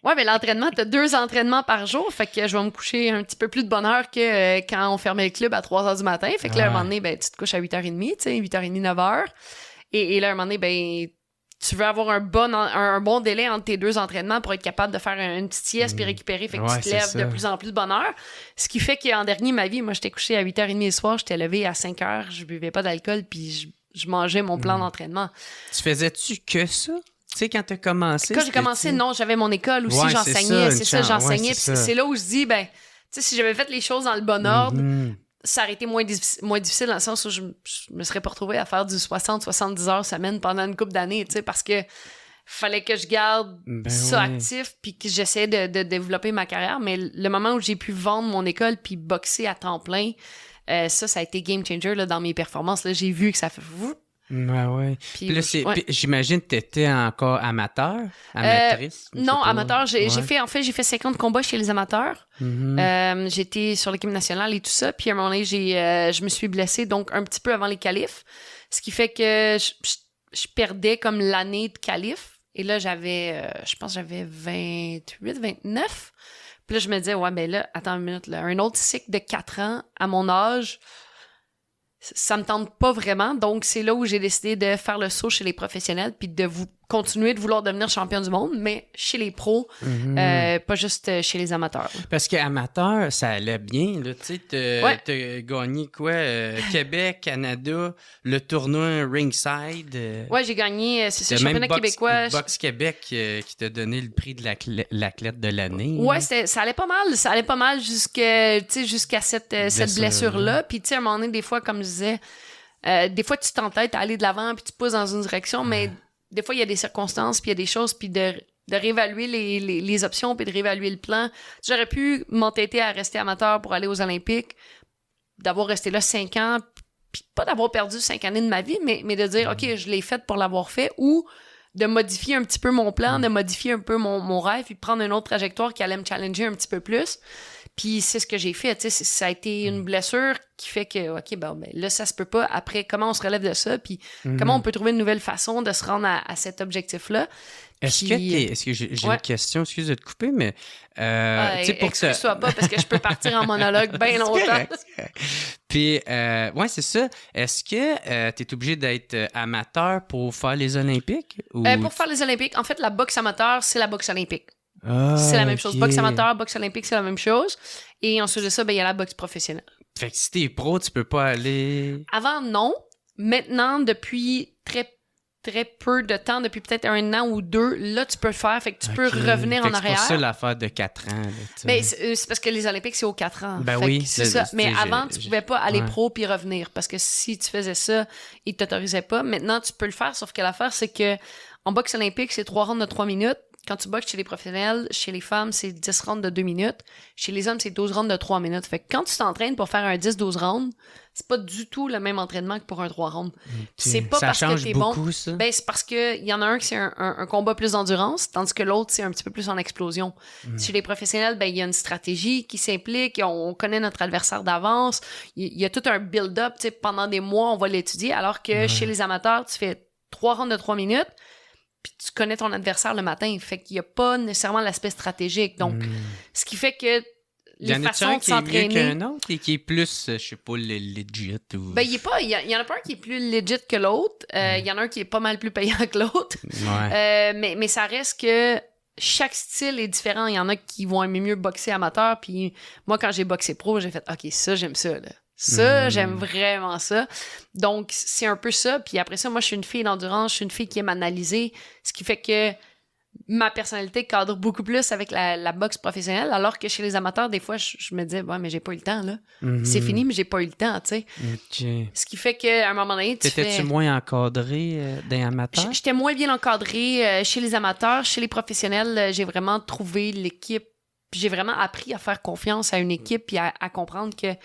ouais, mais l'entraînement, t'as 2 entraînements par jour, fait que je vais me coucher un petit peu plus de bonne heure que quand on fermait le club à 3h du matin. Fait que là, à un moment donné, ben, tu te couches à 8h30, tu sais, 8h30, 9h. Et là, à un moment donné, ben, tu veux avoir un bon délai entre tes 2 entraînements pour être capable de faire une petite sieste puis récupérer. Fait que tu te lèves de plus en plus de bonne heure. Ce qui fait qu'en dernier, ma vie, moi, j'étais couché à 8h30 le soir, j'étais levée à 5h, je buvais pas d'alcool puis je mangeais mon plan d'entraînement. Tu faisais-tu que ça? Tu sais, quand t'as commencé? Quand j'ai commencé, non, j'avais mon école aussi, j'enseignais. C'est ça, j'enseignais. Puis c'est là où je dis, ben, tu sais, si j'avais fait les choses dans le bon ordre, ça aurait été moins difficile dans le sens où je me serais pas retrouvée à faire du 60-70 heures semaine pendant une couple d'années, tu sais, parce que fallait que je garde actif puis que j'essaie de développer ma carrière. Mais le moment où j'ai pu vendre mon école puis boxer à temps plein, ça a été game changer là, dans mes performances. Là, j'ai vu que ça fait... Ouais. Puis là, j'imagine que tu étais encore amatrice. Non, amateur. J'ai fait 50 combats chez les amateurs. J'étais sur l'équipe nationale et tout ça. Puis à un moment donné, je me suis blessée, donc un petit peu avant les qualifs. Ce qui fait que je perdais comme l'année de qualif. Et là, je pense que j'avais 28, 29. Puis là, je me disais, ouais, ben là, attends une minute, là, un autre cycle de 4 ans à mon âge... Ça me tente pas vraiment, donc c'est là où j'ai décidé de faire le saut chez les professionnels puis de continuer de vouloir devenir champion du monde, mais chez les pros, pas juste chez les amateurs. Parce qu'amateur, ça allait bien, là, tu sais, t'as gagné quoi? Québec, Canada, le tournoi Ringside. Ouais, j'ai gagné, c'est le championnat québécois. Boxe Québec qui t'a donné le prix de l'athlète de l'année. Ouais, ça allait pas mal jusqu'à cette blessure-là. Puis tu sais, à un moment donné, des fois, comme je disais, Des fois, tu t'entêtes à aller de l'avant puis tu pousses dans une direction, mais des fois, il y a des circonstances puis il y a des choses, puis de réévaluer les options puis de réévaluer le plan. J'aurais pu m'entêter à rester amateur pour aller aux Olympiques, d'avoir resté là 5 ans, puis pas d'avoir perdu 5 années de ma vie, mais de dire, OK, je l'ai fait pour l'avoir fait, ou de modifier un petit peu mon plan, de modifier un peu mon rêve, puis prendre une autre trajectoire qui allait me challenger un petit peu plus. Puis c'est ce que j'ai fait, tu sais, ça a été une blessure qui fait que, OK, ben là, ça se peut pas. Après, comment on se relève de ça, puis comment on peut trouver une nouvelle façon de se rendre à cet objectif-là. Est-ce que j'ai une question, excuse de te couper, mais... excuse-toi pas, parce que je peux partir en monologue bien longtemps. Puis, c'est ça. Est-ce que tu es obligé d'être amateur pour faire les Olympiques? Ou... pour faire les Olympiques, en fait, la boxe amateur, c'est la boxe olympique. C'est la même chose. Boxe amateur, boxe olympique, c'est la même chose. Et ensuite de ça, il y a la boxe professionnelle. Fait que si t'es pro, tu peux pas aller... Avant, non. Maintenant, depuis très peu de temps, depuis peut-être 1 an ou 2, là, tu peux le faire. Fait que tu peux revenir en arrière. C'est pour ça l'affaire de 4 ans. Là, c'est parce que les Olympiques, c'est aux 4 ans. Ben fait oui. C'est ça. Mais avant, tu pouvais pas aller pro puis revenir. Parce que si tu faisais ça, ils t'autorisaient pas. Maintenant, tu peux le faire. Sauf que l'affaire, c'est que en boxe olympique, c'est 3 rounds de 3 minutes. Quand tu boxes chez les professionnels, chez les femmes, c'est 10 rounds de 2 minutes. Chez les hommes, c'est 12 rounds de 3 minutes. Fait que quand tu t'entraînes pour faire un 10-12 rounds, c'est pas du tout le même entraînement que pour un 3 rounds. C'est pas parce que t'es bon. Ça. Ben, c'est parce qu'il y en a un qui c'est un combat plus d'endurance, tandis que l'autre, c'est un petit peu plus en explosion. Chez les professionnels, il y a une stratégie qui s'implique, on connaît notre adversaire d'avance, il y a tout un build-up, pendant des mois, on va l'étudier, alors que chez les amateurs, tu fais 3 rounds de 3 minutes, puis tu connais ton adversaire le matin. Fait qu'il n'y a pas nécessairement l'aspect stratégique. Donc, ce qui fait que les façons de s'entraîner... Il y en a un qui est mieux qu'un autre et qui est plus, je sais pas, legit ou... Ben, il y en a pas un qui est plus legit que l'autre. Il y en a un qui est pas mal plus payant que l'autre. Ouais. Mais ça reste que chaque style est différent. Il y en a qui vont aimer mieux boxer amateur. Puis moi, quand j'ai boxé pro, j'ai fait « OK, ça, j'aime ça, là. » Ça, j'aime vraiment ça. Donc, c'est un peu ça. Puis après ça, moi, je suis une fille d'endurance, je suis une fille qui aime analyser, ce qui fait que ma personnalité cadre beaucoup plus avec la boxe professionnelle, alors que chez les amateurs, des fois, je me disais, ouais, mais j'ai pas eu le temps, là. C'est fini, mais j'ai pas eu le temps, tu sais. Okay. Ce qui fait qu'à un moment donné, T'étais-tu moins encadré d'un amateur? J'étais moins bien encadrée chez les amateurs. Chez les professionnels, j'ai vraiment trouvé l'équipe. Puis j'ai vraiment appris à faire confiance à une équipe puis à comprendre que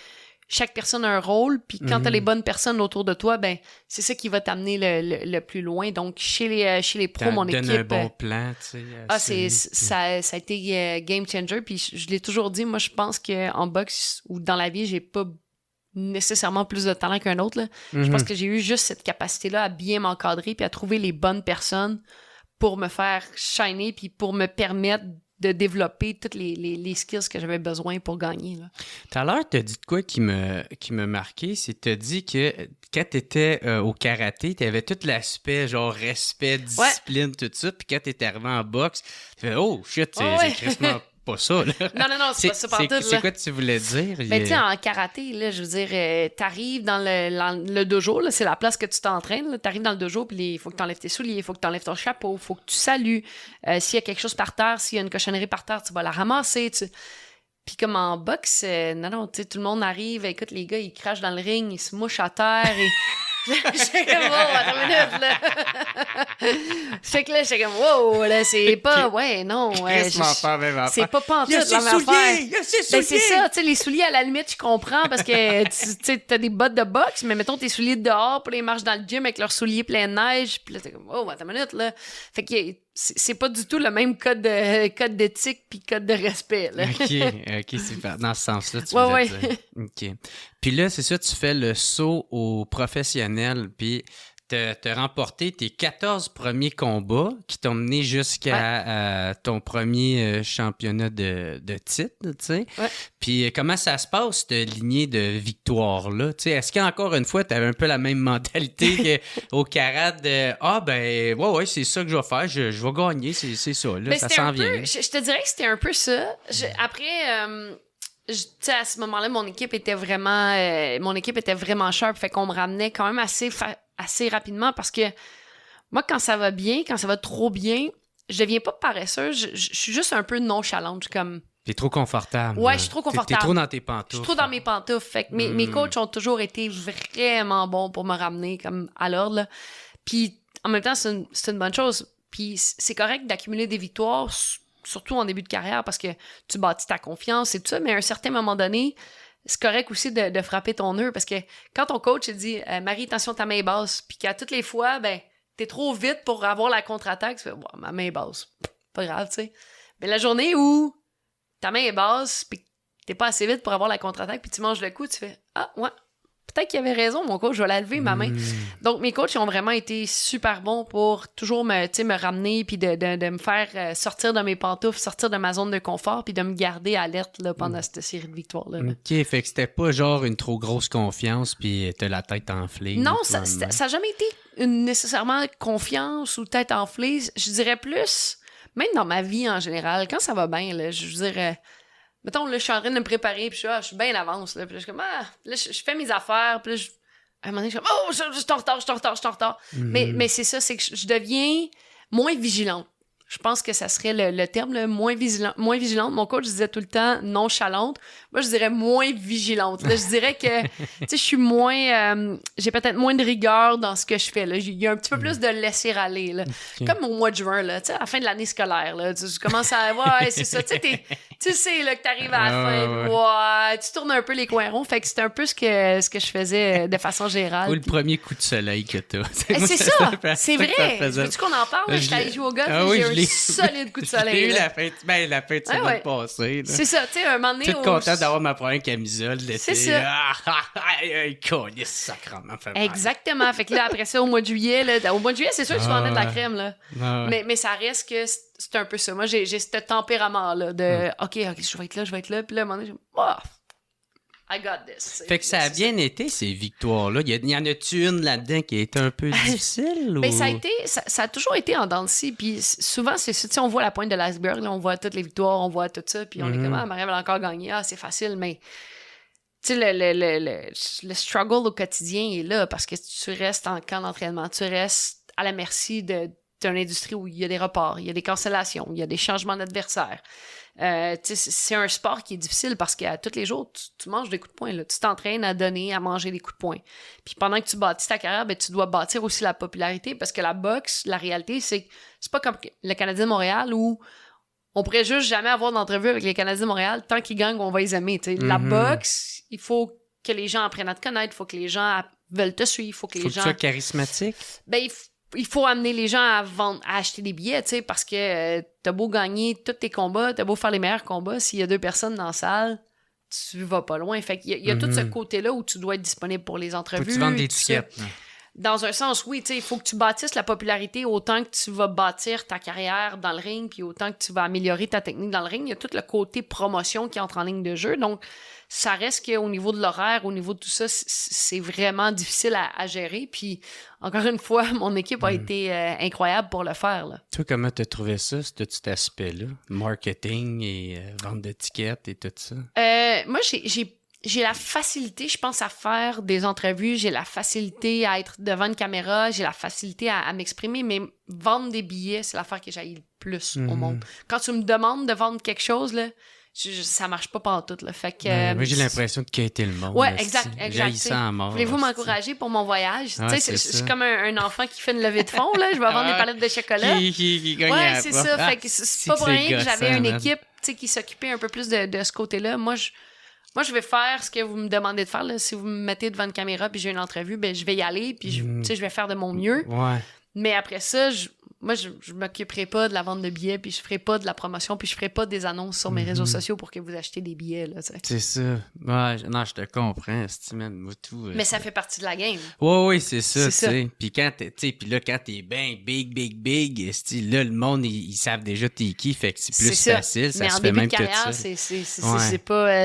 chaque personne a un rôle, puis quand t'as les bonnes personnes autour de toi, ben c'est ça qui va t'amener le plus loin. Donc, chez les pros, mon équipe... un bon plan, tu sais. Ça a été game changer, puis je l'ai toujours dit, moi, je pense qu'en boxe ou dans la vie, j'ai pas nécessairement plus de talent qu'un autre, là. Je pense que j'ai eu juste cette capacité-là à bien m'encadrer, puis à trouver les bonnes personnes pour me faire shiner, puis pour me permettre de développer toutes les skills que j'avais besoin pour gagner. Là. Tout à l'heure, tu as dit de quoi qui m'a marqué, c'est que tu as dit que quand tu étais au karaté, tu avais tout l'aspect genre respect, discipline, tout ça, puis quand tu étais arrivé en boxe, tu fais « Oh, shit, c'est crissement pas ça. » Non, c'est pas ça partout. C'est quoi tu voulais dire? Ben, tu sais, en karaté, là, je veux dire, t'arrives dans le dojo, là, c'est la place que tu t'entraînes. T'arrives dans le dojo, puis il faut que t'enlèves tes souliers, il faut que t'enlèves ton chapeau, il faut que tu salues. S'il y a quelque chose par terre, s'il y a une cochonnerie par terre, tu vas la ramasser. Puis comme en boxe, non, tu sais, tout le monde arrive, écoute, les gars, ils crachent dans le ring, ils se mouchent à terre et... J'étais comme, wow, attends une minute, là. Fait que là, j'étais comme, wow, là, c'est pas, c'est pas pantoute, la même affaire. C'est ça, tu sais, les souliers, à la limite, je comprends parce que, tu sais, t'as des bottes de boxe, mais mettons tes souliers dehors pour les marches dans le gym avec leurs souliers pleins de neige, puis là, t'es comme, oh, attends une minute, là. Fait que c'est pas du tout le même code d'éthique puis code de respect, là. OK, super. Dans ce sens-là, tu veux dire. OK. Puis là, c'est ça, tu fais le saut au professionnel, puis t'as remporté tes 14 premiers combats qui t'ont mené jusqu'à ton premier championnat de titre, tu sais. Ouais. Puis comment ça se passe, cette lignée de victoires-là? Tu sais, est-ce qu'encore une fois, t'avais un peu la même mentalité qu'au karaté de « ouais, c'est ça que je vais faire, je vais gagner, c'est ça, là, ben, ça s'en vient. » Je te dirais que c'était un peu ça. Après... tu sais, à ce moment-là, mon équipe était vraiment sharp, fait qu'on me ramenait quand même assez rapidement parce que moi, quand ça va bien, quand ça va trop bien, je deviens pas paresseuse, je suis juste un peu nonchalante, comme T'es trop confortable. Ouais, là. je suis trop T'es confortable. trop dans tes pantoufles. Je suis trop dans mes pantoufles. Fait que mes coachs ont toujours été vraiment bons pour me ramener comme à l'ordre, là. Puis, en même temps, c'est une bonne chose. Puis, c'est correct d'accumuler des victoires, surtout en début de carrière, parce que tu bâtis ta confiance et tout ça. Mais à un certain moment donné, c'est correct aussi de frapper ton nœud, parce que quand ton coach il dit Marie, attention, ta main est basse, puis qu'à toutes les fois, ben, t'es trop vite pour avoir la contre-attaque, tu fais ma main est basse. Pas grave, tu sais. Mais la journée où ta main est basse, puis t'es pas assez vite pour avoir la contre-attaque, puis tu manges le coup, tu fais ah, ouais, peut-être qu'il avait raison, mon coach, je vais la lever, ma main. Donc, mes coachs, ils ont vraiment été super bons pour toujours me ramener, puis de me faire sortir de mes pantoufles, sortir de ma zone de confort, puis de me garder alerte là, pendant cette série de victoires-là. OK, fait que c'était pas genre une trop grosse confiance, puis t'as la tête enflée. Non, ça a jamais été nécessairement confiance ou tête enflée. Je dirais plus, même dans ma vie en général, quand ça va bien, là, je veux dire... mettons, là, je suis en train de me préparer, puis je suis bien en avance, là, puis là, je suis comme, là, je fais mes affaires, puis là, à un moment donné, je suis comme, oh, je suis en retard. Mais c'est ça, c'est que je deviens moins vigilante. Je pense que ça serait le terme, là, moins vigilante. Mon coach disait tout le temps nonchalante. Moi, je dirais moins vigilante. Là, je dirais que, tu sais, je suis moins... j'ai peut-être moins de rigueur dans ce que je fais. Là. Il y a un petit peu plus de laisser aller. Là. Okay. Comme au mois de juin, là, tu sais, à la fin de l'année scolaire. Là, tu commences à... Ouais, c'est ça. Tu sais là, que t'arrives à la fin. Ouais, tu tournes un peu les coins ronds. Fait que c'était un peu ce que je faisais de façon générale. Ou le premier coup de soleil que t'as. C'est ça! C'est vrai! Veux-tu qu'on en parle? Je suis allée jouer au golf et j'ai eu un solide coup de soleil. J'ai eu la fin de semaine passée. Là. C'est ça, tu sais, un moment donné... Tout content d'avoir ma première camisole d'été. C'est ça. Sacrement fait mal. Exactement. Fait que là, après ça, au mois de juillet, c'est sûr que tu vas en mettre de la crème, là. Mais ça reste que c'est un peu ça. Moi, j'ai ce tempérament-là de OK, je vais être là. Puis là, à un moment donné, I got this. Fait que ça a bien été, ces victoires-là. Il y en a-tu une là-dedans qui a été un peu difficile? Ben, ça a toujours été en dents de scie. Puis souvent, c'est ça. Tu sais, on voit la pointe de l'iceberg. Là, on voit toutes les victoires, on voit tout ça. Puis on est comme, Marie-Ève a encore gagné. Ah, c'est facile. Mais tu sais, le struggle au quotidien est là parce que tu restes en camp d'entraînement. Tu restes à la merci d'une industrie où il y a des reports, il y a des cancellations, il y a des changements d'adversaires. C'est un sport qui est difficile parce qu'à tous les jours, tu manges des coups de poing. Là. Tu t'entraînes à donner, à manger des coups de poing. Puis pendant que tu bâtis ta carrière, ben, tu dois bâtir aussi la popularité parce que la boxe, la réalité, c'est pas comme le Canadien de Montréal où on pourrait juste jamais avoir d'entrevue avec les Canadiens de Montréal. Tant qu'ils gagnent, on va les aimer. La boxe, il faut que les gens apprennent à te connaître, il faut que les gens veulent te suivre, il faut que les gens... Faut que tu sois charismatique. Ben, il faut amener les gens à acheter des billets, tu sais, parce que t'as beau gagner tous tes combats, t'as beau faire les meilleurs combats, s'il y a 2 personnes dans la salle, tu vas pas loin. Fait qu'il y a tout ce côté-là où tu dois être disponible pour les entrevues. Faut que tu vendes des tickets. Dans un sens, oui, tu sais, il faut que tu bâtisses la popularité autant que tu vas bâtir ta carrière dans le ring, puis autant que tu vas améliorer ta technique dans le ring. Il y a tout le côté promotion qui entre en ligne de jeu. Donc, ça reste qu'au niveau de l'horaire, au niveau de tout ça, c'est vraiment difficile à gérer. Puis, encore une fois, mon équipe a été incroyable pour le faire. Là. Toi, comment t'as trouvé ça, cet aspect-là? Marketing et vente d'étiquettes et tout ça? Moi, j'ai la facilité, je pense, à faire des entrevues. J'ai la facilité à être devant une caméra. J'ai la facilité à m'exprimer. Mais vendre des billets, c'est l'affaire que j'haïs le plus au monde. Quand tu me demandes de vendre quelque chose, là, ça marche pas pantoute, là. Fait que, moi, j'ai l'impression de quitter le monde. Ouais, exact. J'haïs ça à mort. Voulez-vous m'encourager pour mon voyage? Ouais, je suis comme un enfant qui fait une levée de ffonds, là. Je vais vendre des palettes de chocolat. Qui gagne ouais, c'est ça. Fait que c'est pas pour rien que j'avais une équipe, qui s'occupait un peu plus de ce côté-là. Moi, je vais faire ce que vous me demandez de faire. Là. Si vous me mettez devant une caméra puis j'ai une entrevue, ben je vais y aller puis je vais faire de mon mieux. Ouais. Mais après ça, je m'occuperai pas de la vente de billets puis je ferai pas de la promotion puis je ferai pas des annonces sur mes réseaux sociaux pour que vous achetiez des billets. Là, c'est ça. Ouais, non, je te comprends. Moi, tout, mais ça fait partie de la game. Oui, c'est ça. Puis quand t'es bien big, là, le monde, ils savent déjà t'es qui, fait que c'est plus facile. Ça mais se en fait début même de carrière, que ça.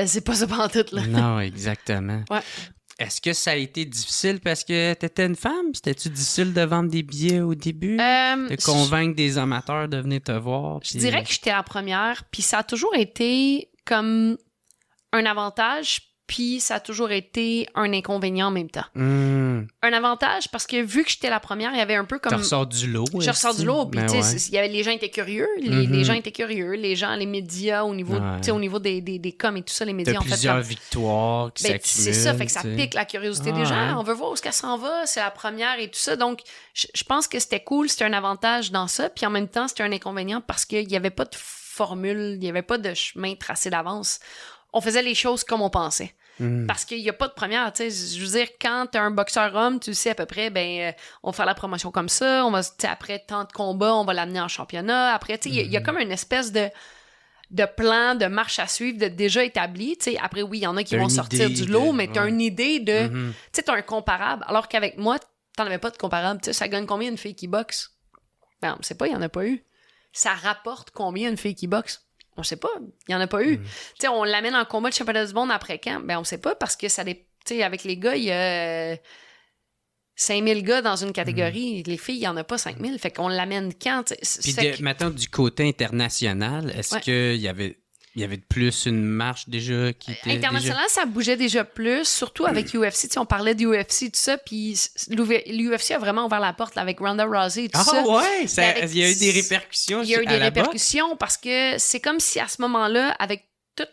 c'est pas ça pantoute, là. Non, exactement. Ouais. Est-ce que ça a été difficile parce que t'étais une femme? C'était-tu difficile de vendre des billets au début? De convaincre des amateurs de venir te voir? Je dirais que j'étais la première, puis ça a toujours été comme un avantage, puis ça a toujours été un inconvénient en même temps. Hmm. Un avantage, parce que vu que j'étais la première, il y avait un peu comme... Tu ressors du lot. Je ressors du lot, puis Ben tu sais, ouais. il y avait, les gens étaient curieux, les gens étaient curieux, les gens, les médias, au niveau, Ouais. tu sais, au niveau des coms et tout ça, les médias T'as ont fait plusieurs comme... victoires qui Ben, s'accumulent. c'est ça, fait que ça tu sais. pique la curiosité Ah, des gens. ouais. On veut voir où est-ce qu'elle s'en va, c'est la première et tout ça. Donc, je pense que c'était cool, c'était un avantage dans ça. Puis en même temps, c'était un inconvénient parce qu'il n'y avait pas de formule, il n'y avait pas de chemin tracé d'avance. On faisait les choses comme on pensait. Hmm. Parce qu'il n'y a pas de première, tu sais. Je veux dire, quand t'es un boxeur homme, tu sais à peu près, on va faire la promotion comme ça, on va, tu sais, après tant de combats, on va l'amener en championnat. Après, tu sais, il y a comme une espèce de plan, de marche à suivre, de déjà établi. Tu sais, après, oui, il y en a qui T'as vont une sortir idée du lot, de- mais t'as ouais. une idée de... Mhm. Tu sais, t'as un comparable. Alors qu'avec moi, t'en avais pas de comparable. Tu sais, ça gagne combien une fille qui boxe? Ben, on sait pas, il y en a pas eu. Ça rapporte combien une fille qui boxe? On sait pas, il y en a pas eu. Tu sais, on l'amène en combat de championnat du monde après quand? Ben, on sait pas parce que ça... Tu sais, avec les gars, il y a 5000 gars dans une catégorie. Les filles, il y en a pas 5000. Fait qu'on l'amène quand? Tu sais, Puis fait que- maintenant, du côté international, est-ce Ouais. qu'il y avait de plus une marche déjà qui était International, ça bougeait déjà plus, surtout avec UFC. Tu sais, on parlait de UFC, tout ça, puis l'UFC a vraiment ouvert la porte là, avec Ronda Rousey et tout Ah ça. ouais, Avec- il y a eu des répercussions Il y a eu à des la boxe? répercussions parce que c'est comme si à ce moment-là, avec tout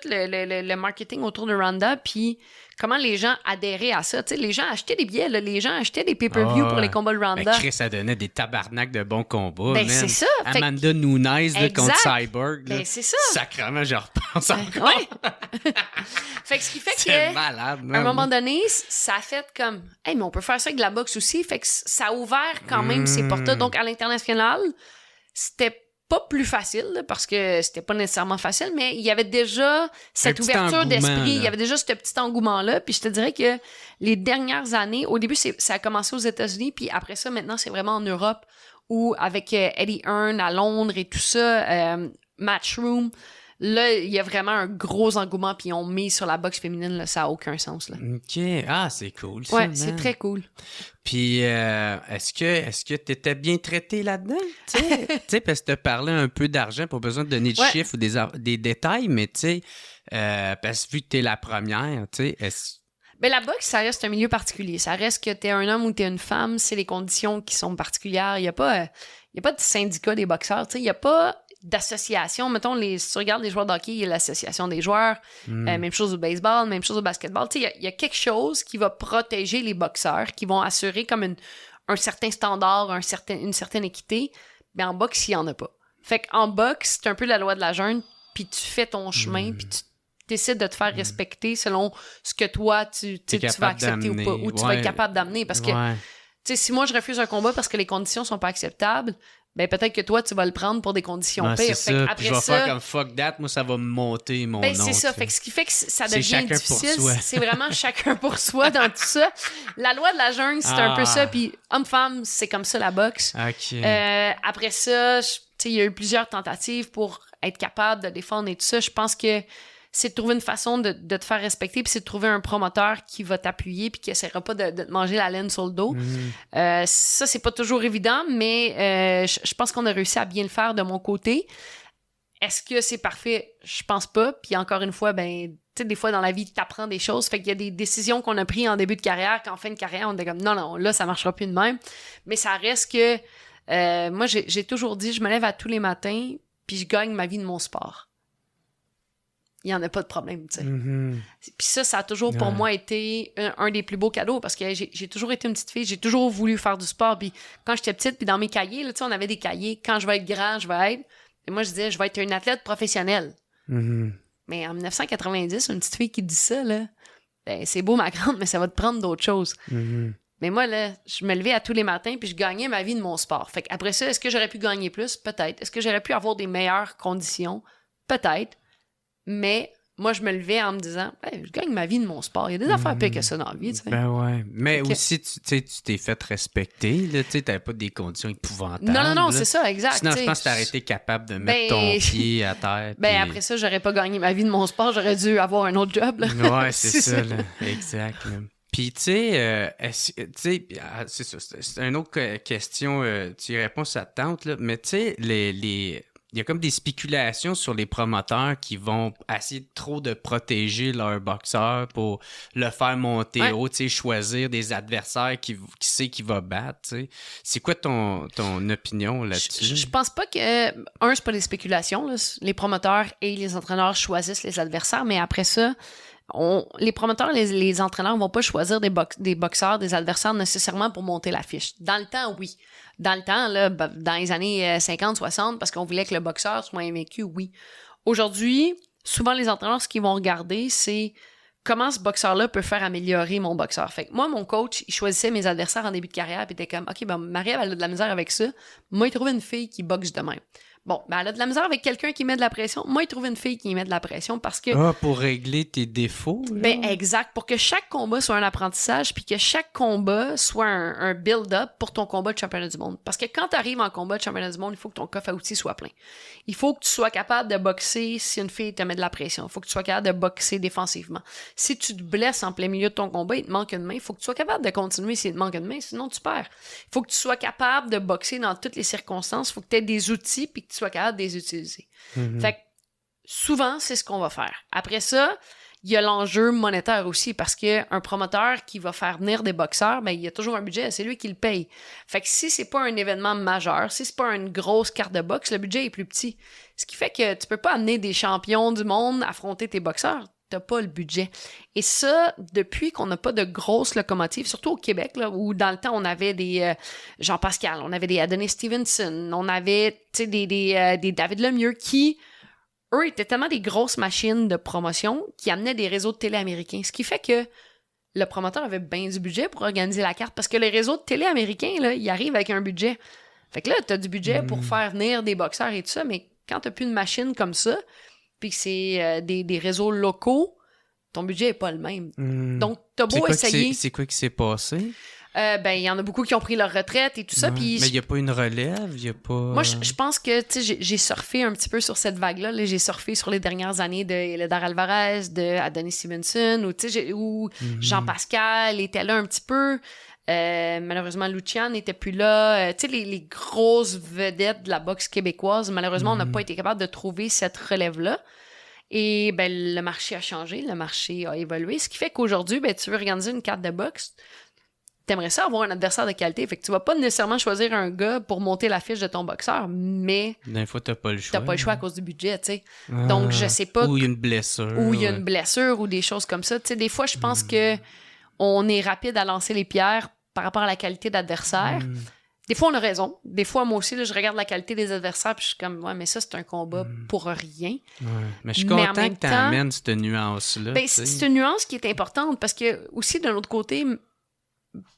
le marketing autour de Ronda, puis comment les gens adhéraient à ça. Tu sais, les gens achetaient des billets, là, les gens achetaient des pay-per-view Ah pour les ouais. combats de Ben, Ronda. Chris, ça donnait des tabarnaks de bons combats, Ben, man. c'est ça. Fait que- Amanda Nunes là, contre Exact. Cyborg. Là. Ben, c'est ça. Sacrément, je repense encore. Ouais. Fait que ce qui fait C'est que... malade, À un man. moment donné, ça a fait comme, hey, mais on peut faire ça avec de la boxe aussi. Fait que ça a ouvert quand même ses portes-là. Donc, à l'international, c'était pas plus facile, là, parce que c'était pas nécessairement facile, mais il y avait déjà cette petit ouverture engouement, d'esprit. là. Il y avait déjà ce petit engouement-là. Puis je te dirais que les dernières années, au début, ça a commencé aux États-Unis, puis après ça, maintenant, c'est vraiment en Europe, où avec Eddie Hearn à Londres et tout ça, Matchroom, là, il y a vraiment un gros engouement, puis on met sur la boxe féminine, là, ça a aucun sens, là. OK. Ah, c'est cool, ça, Ouais, man. c'est très cool. Puis, est-ce que t'étais bien traité là-dedans? Tu sais, parce que t'as parlé un peu d'argent, pas besoin de donner de Ouais. chiffres ou des détails, mais tu sais, parce que vu que t'es la première, tu sais, Ben, la boxe, ça reste un milieu particulier. Ça reste que t'es un homme ou t'es une femme, c'est les conditions qui sont particulières. Il y a pas de syndicat des boxeurs, tu sais. Il y a pas d'association. Mettons, si tu regardes les joueurs de hockey, il y a l'association des joueurs. Même chose au baseball, même chose au basketball. Tu sais, il y a quelque chose qui va protéger les boxeurs, qui vont assurer comme un certain standard, une certaine équité. Mais en boxe, il y en a pas. Fait qu'en boxe, c'est un peu la loi de la jungle, puis tu fais ton chemin, puis tu décides de te faire respecter selon ce que toi, tu vas accepter ou pas, ou tu vas être capable d'amener. Parce que, ouais. tu sais, si moi, je refuse un combat parce que les conditions sont pas acceptables, ben peut-être que toi, tu vas le prendre pour des conditions Ouais, pires. c'est Fait ça. qu'après Puis je vais ça, faire comme fuck that, moi ça va me monter mon ben nom. c'est ça. tu sais. Fait que ce qui fait que ça C'est devient chacun pour difficile, soi. c'est vraiment chacun pour soi dans tout ça. La loi de la jungle, c'est un peu ça. Puis homme-femme, c'est comme ça la boxe. OK. Après ça, tu sais, il y a eu plusieurs tentatives pour être capable de défendre et tout ça. Je pense que c'est de trouver une façon de te faire respecter, puis c'est de trouver un promoteur qui va t'appuyer puis qui essaiera pas de te manger la laine sur le dos. Ça, c'est pas toujours évident, mais je pense qu'on a réussi à bien le faire de mon côté. Est-ce que c'est parfait? Je pense pas. Puis encore une fois, ben, tu sais, des fois dans la vie, t'apprends des choses. Fait qu'il y a des décisions qu'on a prises en début de carrière, qu'en fin de carrière, on était comme non, là, ça marchera plus de même. Mais ça reste que moi, j'ai toujours dit, je me lève à tous les matins, puis je gagne ma vie de mon sport. Il n'y en a pas de problème, tu sais. Puis ça a toujours pour Ouais. moi été un des plus beaux cadeaux parce que j'ai toujours été une petite fille, j'ai toujours voulu faire du sport. Puis quand j'étais petite, puis dans mes cahiers, là, tu sais, on avait des cahiers, quand je vais être grand, je vais être. Et moi, je disais, je vais être une athlète professionnelle. Mais en 1990, une petite fille qui dit ça, là, ben, c'est beau, ma grande, mais ça va te prendre d'autres choses. Mais moi, là, je me levais à tous les matins puis je gagnais ma vie de mon sport. Fait qu'après ça, est-ce que j'aurais pu gagner plus? Peut-être. Est-ce que j'aurais pu avoir des meilleures conditions? Peut-être. Mais moi, je me levais en me disant, hey, je gagne ma vie de mon sport. Il y a des affaires pires que ça dans la vie, tu sais. Ben ouais. Mais Fait que- aussi, tu sais, tu t'es fait respecter, là, tu sais, t'avais pas des conditions épouvantables. Non, là. c'est ça, exact. Sinon, je tu sais. pense que t'aurais été capable de mettre Ben- ton pied à terre. Ben, puis- après ça, j'aurais pas gagné ma vie de mon sport. J'aurais dû avoir un autre job, là. Ouais, c'est ça, là. Exact, là. Puis, tu sais, c'est ça, c'est une autre question, tu y réponds, ça te tente, là, mais tu sais, il y a comme des spéculations sur les promoteurs qui vont essayer trop de protéger leur boxeur pour le faire monter haut, tu sais, choisir des adversaires qui sait qui va battre, tu sais. C'est quoi ton opinion là-dessus? Je pense pas que... c'est pas des spéculations, là. Les promoteurs et les entraîneurs choisissent les adversaires, mais après ça, les promoteurs et les entraîneurs vont pas choisir des boxeurs, des adversaires nécessairement pour monter la fiche. Dans le temps, oui. Dans le temps, là, dans les années 50-60, parce qu'on voulait que le boxeur soit invaincu, oui. Aujourd'hui, souvent les entraîneurs, ce qu'ils vont regarder, c'est comment ce boxeur-là peut faire améliorer mon boxeur. Fait que moi, mon coach, il choisissait mes adversaires en début de carrière, puis il était comme, OK, ben Marie-Ève, elle a de la misère avec ça. Moi, il trouvait une fille qui boxe de même. Bon, ben elle a de la misère avec quelqu'un qui met de la pression. Moi, il trouve une fille qui met de la pression parce que... Ah, pour régler tes défauts, là? Ben, exact. Pour que chaque combat soit un apprentissage puis que chaque combat soit un build-up pour ton combat de championnat du monde. Parce que quand tu arrives en combat de championnat du monde, il faut que ton coffre à outils soit plein. Il faut que tu sois capable de boxer si une fille te met de la pression. Il faut que tu sois capable de boxer défensivement. Si tu te blesses en plein milieu de ton combat, il te manque une main, il faut que tu sois capable de continuer s'il te manque une main, sinon tu perds. Il faut que tu sois capable de boxer dans toutes les circonstances. Il faut que tu aies des outils puis que tu sois capable de les utiliser. Fait que souvent, c'est ce qu'on va faire. Après ça, il y a l'enjeu monétaire aussi parce qu'un promoteur qui va faire venir des boxeurs, ben, il y a toujours un budget, c'est lui qui le paye. Fait que si c'est pas un événement majeur, si c'est pas une grosse carte de boxe, le budget est plus petit. Ce qui fait que tu peux pas amener des champions du monde affronter tes boxeurs. T'as pas le budget. Et ça, depuis qu'on n'a pas de grosses locomotives, surtout au Québec, là, où dans le temps, on avait des Jean-Pascal, on avait des Adonis Stevenson, on avait des David Lemieux qui, eux, étaient tellement des grosses machines de promotion qui amenaient des réseaux de télé américains. Ce qui fait que le promoteur avait bien du budget pour organiser la carte parce que les réseaux de télé américains, là, ils arrivent avec un budget. Fait que là, t'as du budget pour faire venir des boxeurs et tout ça, mais quand t'as plus une machine comme ça, puis que c'est des réseaux locaux, ton budget n'est pas le même. Donc, t'as beau essayer... C'est quoi qui s'est passé? Ben, il y en a beaucoup qui ont pris leur retraite et tout ça. Puis mais il n'y a pas une relève, il n'y a pas... Moi, je pense que, tu sais, j'ai surfé un petit peu sur cette vague-là. Là. J'ai surfé sur les dernières années de Eledar Alvarez, de Adonis Stevenson, où Jean-Pascal était là un petit peu. Malheureusement, Lucian n'était plus là. Tu sais, les grosses vedettes de la boxe québécoise, malheureusement, on n'a pas été capable de trouver cette relève-là. Et ben, le marché a changé, le marché a évolué, ce qui fait qu'aujourd'hui, ben, tu veux organiser une carte de boxe, t'aimerais ça avoir un adversaire de qualité. Fait que tu vas pas nécessairement choisir un gars pour monter la fiche de ton boxeur, mais... Des fois, t'as pas le choix. T'as pas le choix à cause du budget, tu sais. Donc, je sais pas... Ou il y a une blessure. Ou il y a une blessure ou des choses comme ça. Tu sais, des fois, je pense que on est rapide à lancer les pierres par rapport à la qualité d'adversaire. Des fois, on a raison. Des fois, moi aussi, là, je regarde la qualité des adversaires puis je suis comme, ouais, mais ça, c'est un combat pour rien. Ouais. Mais je suis content que tu amènes cette nuance-là. Ben, c'est une nuance qui est importante parce que, aussi, d'un autre côté,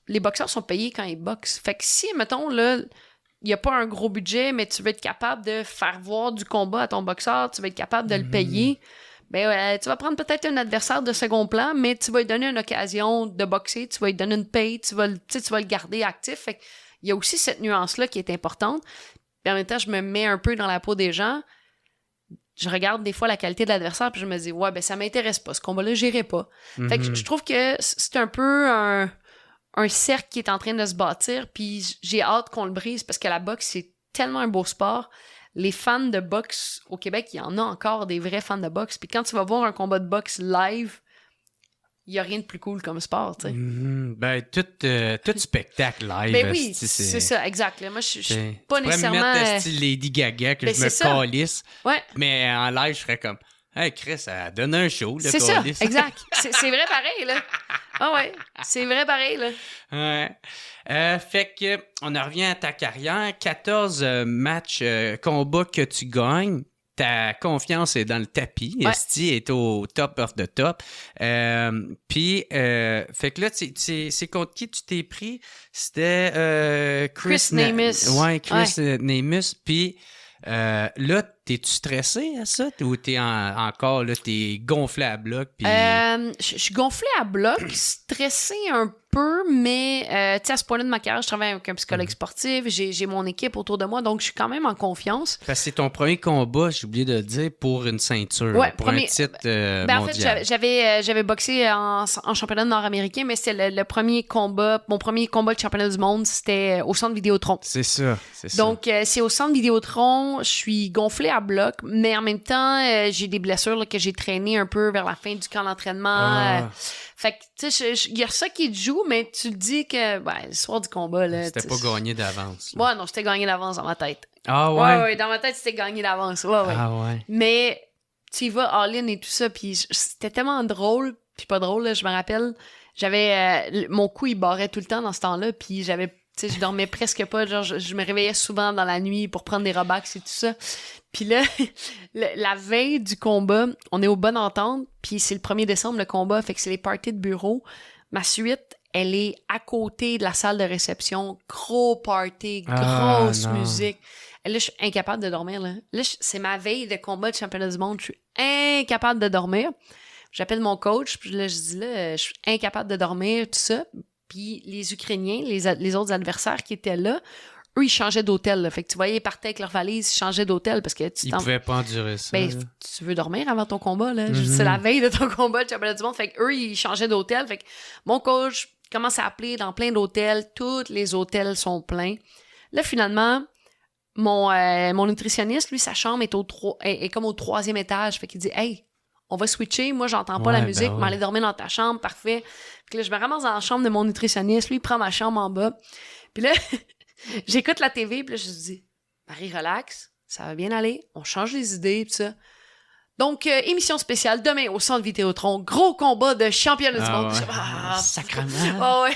les boxeurs sont payés quand ils boxent. Fait que si, mettons, là, il n'y a pas un gros budget, mais tu veux être capable de faire voir du combat à ton boxeur, tu vas être capable de le payer, ben, tu vas prendre peut-être un adversaire de second plan, mais tu vas lui donner une occasion de boxer, tu vas lui donner une paye, tu vas le garder actif. Fait il y a aussi cette nuance-là qui est importante. Puis en même temps, je me mets un peu dans la peau des gens. Je regarde des fois la qualité de l'adversaire puis je me dis, ouais, ben ça m'intéresse pas. Ce combat-là, j'irai pas. Fait que je trouve que c'est un peu un cercle qui est en train de se bâtir, puis j'ai hâte qu'on le brise parce que la boxe, c'est tellement un beau sport. Les fans de boxe au Québec, il y en a encore des vrais fans de boxe. Puis quand tu vas voir un combat de boxe live, il n'y a rien de plus cool comme sport, tu sais. Ben, tout spectacle live. Ben oui, c'est ça, exact. Là. Moi, je suis pas nécessairement... Je pourrais me mettre style Lady Gaga, que je me calisse. Ouais. Mais en live, je ferais comme... Hey, Chris, ça donne un show, le c'est calisse. Ça, exact. C'est vrai pareil, là. Ah ouais, c'est vrai pareil, là. Ouais. Fait que, on en revient à ta carrière. 14 matchs, combats que tu gagnes. Ta confiance est dans le tapis. Ouais. Esti est au top of the top. Puis, fait que là, c'est contre qui tu t'es pris? C'était Chris Namus. Ouais, Chris Namus. Puis, là, t'es-tu stressé à ça? Ou t'es encore, là, t'es gonflé à bloc? Puis... Je suis gonflé à bloc, stressé peu, mais tu sais, à ce point-là de ma carrière, je travaille avec un psychologue sportif, j'ai mon équipe autour de moi, donc je suis quand même en confiance. Parce que c'est ton premier combat, j'ai oublié de le dire, pour une ceinture, Ouais, pour un titre mondial. En fait, j'avais boxé en championnat nord-américain, mais c'était le premier combat, mon premier combat de championnat du monde, c'était au centre Vidéotron. C'est ça. Donc, c'est au centre Vidéotron, je suis gonflée à bloc, mais en même temps, j'ai des blessures là, que j'ai traînées un peu vers la fin du camp d'entraînement. Fait que, tu sais, il y a ça qui te joue, mais tu te dis que, le soir du combat, là... C'était pas gagné d'avance. Ouais, non, c'était gagné d'avance dans ma tête. Ah ouais? Ouais, dans ma tête, c'était gagné d'avance. Ouais. Ah ouais. Mais, tu y vas all-in et tout ça, puis c'était tellement drôle, puis pas drôle, là, je me rappelle, j'avais... mon cou, il barrait tout le temps dans ce temps-là, puis j'avais... Tu sais, je dormais presque pas, genre, je me réveillais souvent dans la nuit pour prendre des Robax et tout ça. Puis là, la veille du combat, on est au Bonne Entente, puis c'est le 1er décembre, le combat, fait que c'est les parties de bureau. Ma suite, elle est à côté de la salle de réception. Gros party, grosse musique. Et là, je suis incapable de dormir, là. Là, c'est ma veille de combat de championnat du monde. Je suis incapable de dormir. J'appelle mon coach, puis là, je dis, là, je suis incapable de dormir, tout ça. Puis les Ukrainiens, les autres adversaires qui étaient là, eux, ils changeaient d'hôtel. Là. Fait que tu voyais, ils partaient avec leur valise, ils changeaient d'hôtel parce que ils pouvaient pas endurer ça. Ben, tu veux dormir avant ton combat, là. C'est la veille de ton combat, le championnat du monde. Fait qu'eux, ils changeaient d'hôtel. Fait que mon coach commence à appeler dans plein d'hôtels. Tous les hôtels sont pleins. Là, finalement, mon nutritionniste, lui, sa chambre est comme au 3e étage. Fait qu'il dit, hey, on va switcher. Moi, j'entends pas la musique. On va aller dormir dans ta chambre. Parfait. Puis là, je me ramasse dans la chambre de mon nutritionniste. Lui, il prend ma chambre en bas. Puis là, j'écoute la TV. Puis là, je me dis, Marie, relax. Ça va bien aller. On change les idées. Puis ça. Donc, émission spéciale demain au Centre Vidéotron. Gros combat de championnat du monde. Ouais. Sacrément. Ouais.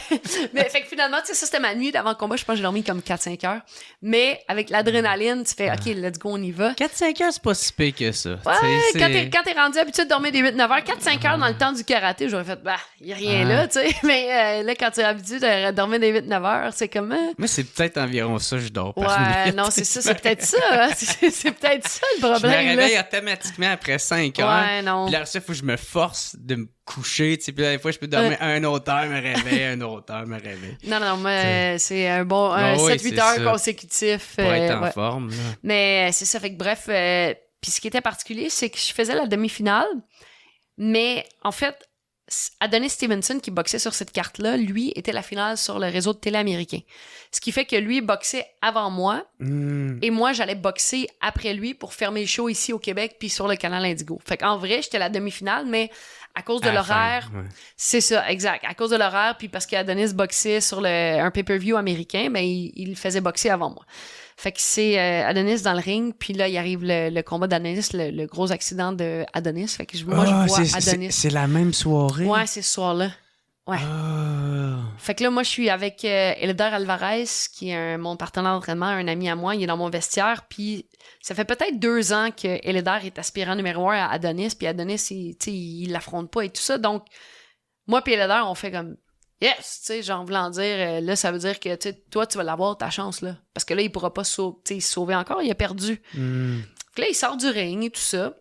Mais fait que finalement, tu sais, ça, c'était ma nuit d'avant le combat. Je pense que j'ai dormi comme 4-5 heures. Mais avec l'adrénaline, tu fais, OK, let's go, on y va. 4-5 heures, c'est pas si pire que ça. Ouais, quand t'es rendu habitué de dormir des 8-9 heures, 4-5 heures dans le temps du karaté, j'aurais fait, y a rien là, tu sais. Mais là, quand tu es habitué de dormir des 8-9 heures, c'est comme... Mais c'est peut-être environ ça, je dors par nuit. Non, c'est ça, c'est peut-être ça. C'est peut-être ça le problème. Je me réveille automatiquement après 5 heures. Ouais, non. Puis là, il faut que je me force de me coucher, tu sais. Puis là, des fois, je peux dormir un autre heure, me réveiller, un autre heure, me réveiller. Non, moi, c'est un bon 7-8 heures consécutifs. Pour être en forme. Là. Mais c'est ça, fait que bref... puis ce qui était particulier, c'est que je faisais la demi-finale, mais en fait, Adonis Stevenson, qui boxait sur cette carte-là, lui, était la finale sur le réseau de télé américain. Ce qui fait que lui boxait avant moi, et moi, j'allais boxer après lui pour fermer le show ici au Québec, puis sur le canal Indigo. Fait qu'en vrai, j'étais la demi-finale, mais à cause de l'horaire, c'est ça, exact. À cause de l'horaire, puis parce qu'Adonis boxait sur un pay-per-view américain, ben il faisait boxer avant moi. Fait que c'est Adonis dans le ring, puis là, il arrive le combat d'Adonis, le gros accident de Adonis. Fait que moi, je vois Adonis. C'est la même soirée? Ouais, c'est ce soir-là. Ouais. Fait que là, moi, je suis avec Eleider Alvarez, qui est mon partenaire d'entraînement, un ami à moi. Il est dans mon vestiaire, puis ça fait peut-être 2 ans que Eleider est aspirant numéro 1 à Adonis, puis Adonis, il l'affronte pas et tout ça. Donc, moi puis Eleider, on fait comme... Yes, tu sais, genre, voulant dire, là, ça veut dire que, toi, tu vas l'avoir, ta chance, là. Parce que là, il pourra pas se sauver encore, il a perdu. Fait que là, il sort du ring et tout ça.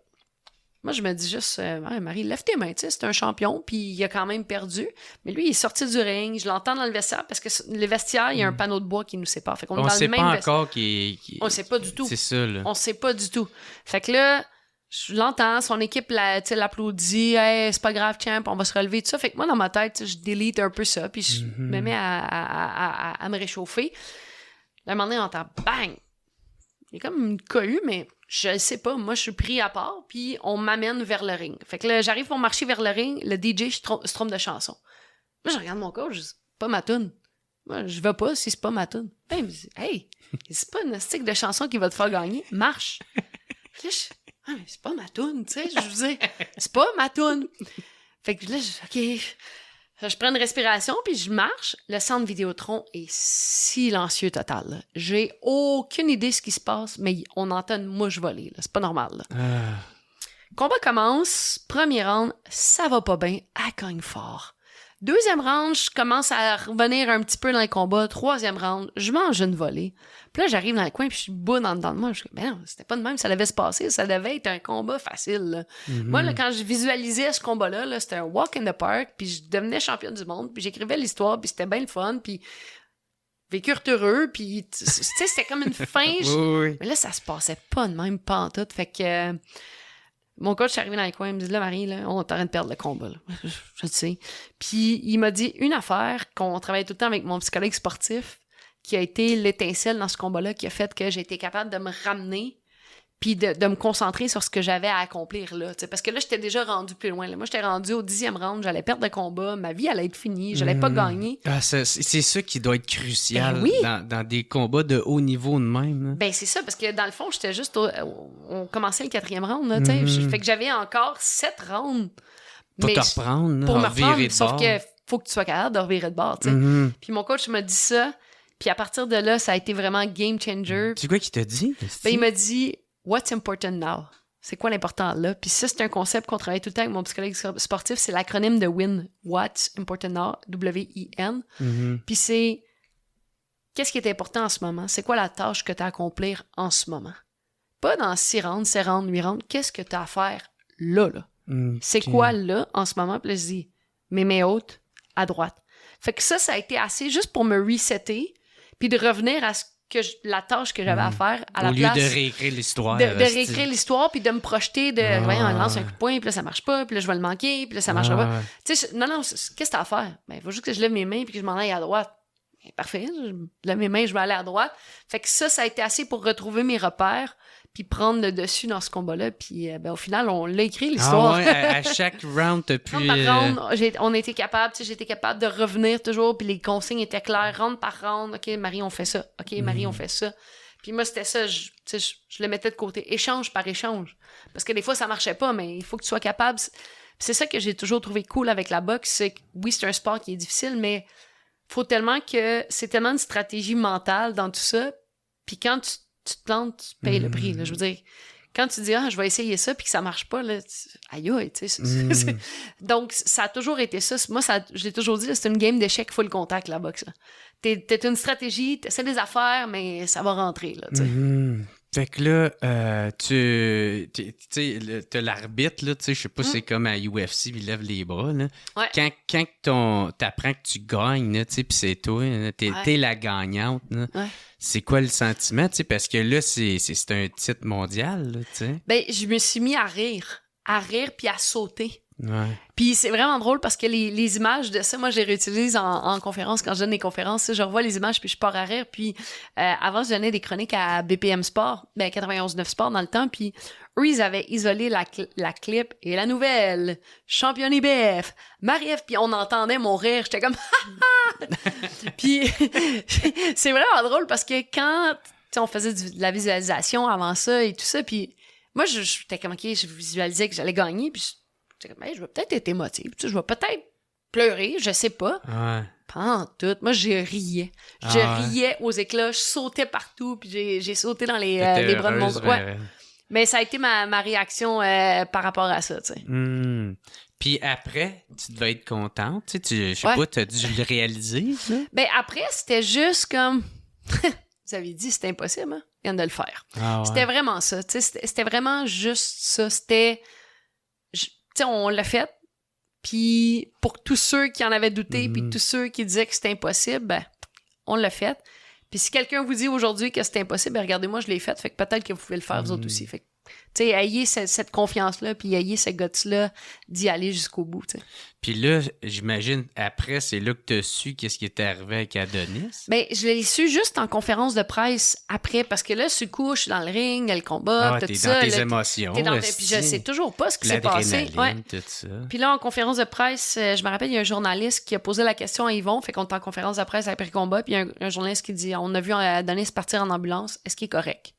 Moi, je me dis juste, Marie, lève tes mains, tu sais, c'est un champion, puis il a quand même perdu. Mais lui, il est sorti du ring, je l'entends dans le vestiaire, parce que le vestiaire, il y a un panneau de bois qui nous sépare. Fait qu'on est dans le même vestiaire. On sait pas encore On sait pas du tout. C'est ça, là. On sait pas du tout. Fait que là... Je l'entends, son équipe l'applaudit, hey, c'est pas grave, champ, on va se relever, tout ça. Fait que moi, dans ma tête, je délite un peu ça, puis je me mets à me réchauffer. Là, un moment donné, on entend bang! Il y a comme une cohue, mais je sais pas. Moi, je suis pris à part, puis on m'amène vers le ring. Fait que là, j'arrive pour marcher vers le ring, le DJ se trompe de chanson. Là, je regarde mon coach, je dis, pas ma toune. Moi, je vais pas si c'est pas ma toune. Ben, il me dit, hey, c'est pas une stick de chanson qui va te faire gagner, marche. Puis là, mais c'est pas ma toune, tu sais, je vous dis, c'est pas ma toune. Fait que là, OK, je prends une respiration, puis je marche. Le centre Vidéotron est silencieux total. Là. J'ai aucune idée de ce qui se passe, mais on entend une mouche voler. Là. C'est pas normal. Là. Combat commence, premier round, ça va pas bien, elle cogne fort. Deuxième round, je commence à revenir un petit peu dans le combat. Troisième round, je mange une volée. Puis là, j'arrive dans le coin, puis je suis bout dans de moi. Je dis, ben non, c'était pas de même, ça devait se passer. Ça devait être un combat facile, là. Moi, là, quand je visualisais ce combat-là, là, c'était un walk in the park, puis je devenais championne du monde, puis j'écrivais l'histoire, puis c'était bien le fun, puis vécurent heureux, puis tu sais, c'était comme une fin. Oui. Mais là, ça se passait pas de même pantoute. Fait que mon coach est arrivé dans le coin, il me dit, là, Marie, là, on est en train de perdre le combat, là. Je le sais. Puis il m'a dit une affaire qu'on travaillait tout le temps avec mon psychologue sportif, qui a été l'étincelle dans ce combat-là, qui a fait que j'ai été capable de me ramener puis de me concentrer sur ce que j'avais à accomplir là. T'sais, parce que là, j'étais déjà rendu plus loin. Là. Moi, j'étais rendu au 10e round, j'allais perdre le combat, ma vie allait être finie, j'allais pas gagner. Ah, c'est ça qui doit être crucial Ben oui. dans des combats de haut niveau de même. Là. Ben c'est ça, parce que dans le fond, j'étais juste... on commençait le 4e round, là, fait que j'avais encore 7 rounds. Pour mais te reprendre, pour me revirer reprendre, de sauf bord. que faut que tu sois capable de revirer de bord, tu sais. Puis mon coach m'a dit ça, puis à partir de là, ça a été vraiment game changer. C'est quoi qu'il t'a dit? Ben, il m'a dit « What's important now? » C'est quoi l'important là? Puis ça, c'est un concept qu'on travaille tout le temps avec mon psychologue sportif. C'est l'acronyme de WIN. What's important now? W-I-N. Puis c'est qu'est-ce qui est important en ce moment? C'est quoi la tâche que tu as à accomplir en ce moment? Pas dans 6 rounds, 7 rounds, 8 rounds. Qu'est-ce que tu as à faire là? C'est quoi là en ce moment? Puis là, je dis mes mains hautes à droite. Fait que ça a été assez juste pour me resetter puis de revenir à la tâche que j'avais à faire à la place. Au lieu de réécrire l'histoire. De réécrire l'histoire, puis de me projeter de voyons, on lance un coup de poing, puis là, ça marche pas, puis là, je vais le manquer, puis là, ça marchera pas. Tu sais, non, qu'est-ce que t'as à faire? Ben, il faut juste que je lève mes mains, puis que je m'en aille à droite. Ben, parfait, je lève mes mains, je vais aller à droite. Fait que ça a été assez pour retrouver mes repères, puis prendre le dessus dans ce combat-là, puis ben, au final, on l'a écrit, l'histoire. Ah ouais, à chaque round, t'as pu... Round par round, on était capable, tu sais, j'étais capable de revenir toujours, puis les consignes étaient claires, round par round. OK, Marie, on fait ça. OK, Marie, on fait ça. Puis moi, c'était ça, je le mettais de côté, échange par échange. Parce que des fois, ça marchait pas, mais il faut que tu sois capable. C'est ça que j'ai toujours trouvé cool avec la boxe, c'est que oui, c'est un sport qui est difficile, mais c'est tellement une stratégie mentale dans tout ça, puis quand tu te plantes, tu payes le prix, là, je veux dire. Quand tu dis, je vais essayer ça, puis que ça marche pas, là, aïe, tu sais. Donc, ça a toujours été ça. Moi, j'ai toujours dit, là, c'est une game d'échecs full contact, la boxe. T'es une stratégie, t'essaies des affaires, mais ça va rentrer, là, tu sais. Fait que là, tu sais, t'as l'arbitre, là, tu sais, je sais pas, c'est comme à UFC, il lève les bras, là. Ouais. Quand t'apprends que tu gagnes, là, tu sais, pis c'est toi, là, t'es la gagnante, là. Ouais. C'est quoi le sentiment, tu sais, parce que là, c'est un titre mondial, là, tu sais. Ben, je me suis mis à rire puis à sauter. Ouais. Puis c'est vraiment drôle parce que les images de ça, moi, je les réutilise en conférence. Quand je donne des conférences, je revois les images puis je pars à rire. Puis avant, je donnais des chroniques à BPM Sport, 91.9 Sport dans le temps. Puis eux, ils avaient isolé la clip et la nouvelle championne IBF, Marie-Ève. Puis on entendait mon rire. J'étais comme Puis c'est vraiment drôle parce que quand on faisait de la visualisation avant ça et tout ça, puis moi, j'étais comme, OK, je visualisais que j'allais gagner, puis j'étais comme, je vais peut-être être émotive, je vais peut-être pleurer, je sais pas. Ouais. Pas en tout. Moi, je riais. Riais aux éclats, je sautais partout, puis j'ai sauté dans les bras de mon... Ouais. Mais ça a été ma réaction par rapport à ça, tu sais. Puis après, tu devais être contente, tu sais, je sais pas, t'as dû le réaliser, là? Ben après, c'était juste comme... Vous avez dit, c'était impossible, hein? Il vient de le faire. Ah ouais. C'était vraiment ça, tu sais, c'était vraiment juste ça. C'était... Tu sais, on l'a fait, puis pour tous ceux qui en avaient douté, puis tous ceux qui disaient que c'était impossible, ben, on l'a fait. Puis si quelqu'un vous dit aujourd'hui que c'est impossible, ben regardez-moi, je l'ai fait, fait que peut-être que vous pouvez le faire vous autres aussi. Fait que, tu sais, ayez cette confiance-là, puis ayez ce guts-là d'y aller jusqu'au bout, tu sais. Puis là, j'imagine, après, c'est là que t'as su qu'est-ce qui était arrivé avec Adonis. Ben, je l'ai su juste en conférence de presse après, parce que là, sur le coup, je suis dans le ring, le combat, tout t'es ça. dans tes là, émotions. Puis je sais toujours pas ce qui s'est passé. Ouais. Tout ça. Puis là, en conférence de presse, je me rappelle, il y a un journaliste qui a posé la question à Yvon, fait qu'on est en conférence de presse après le combat, puis il y a un journaliste qui dit, on a vu Adonis partir en ambulance, est-ce qu'il est correct?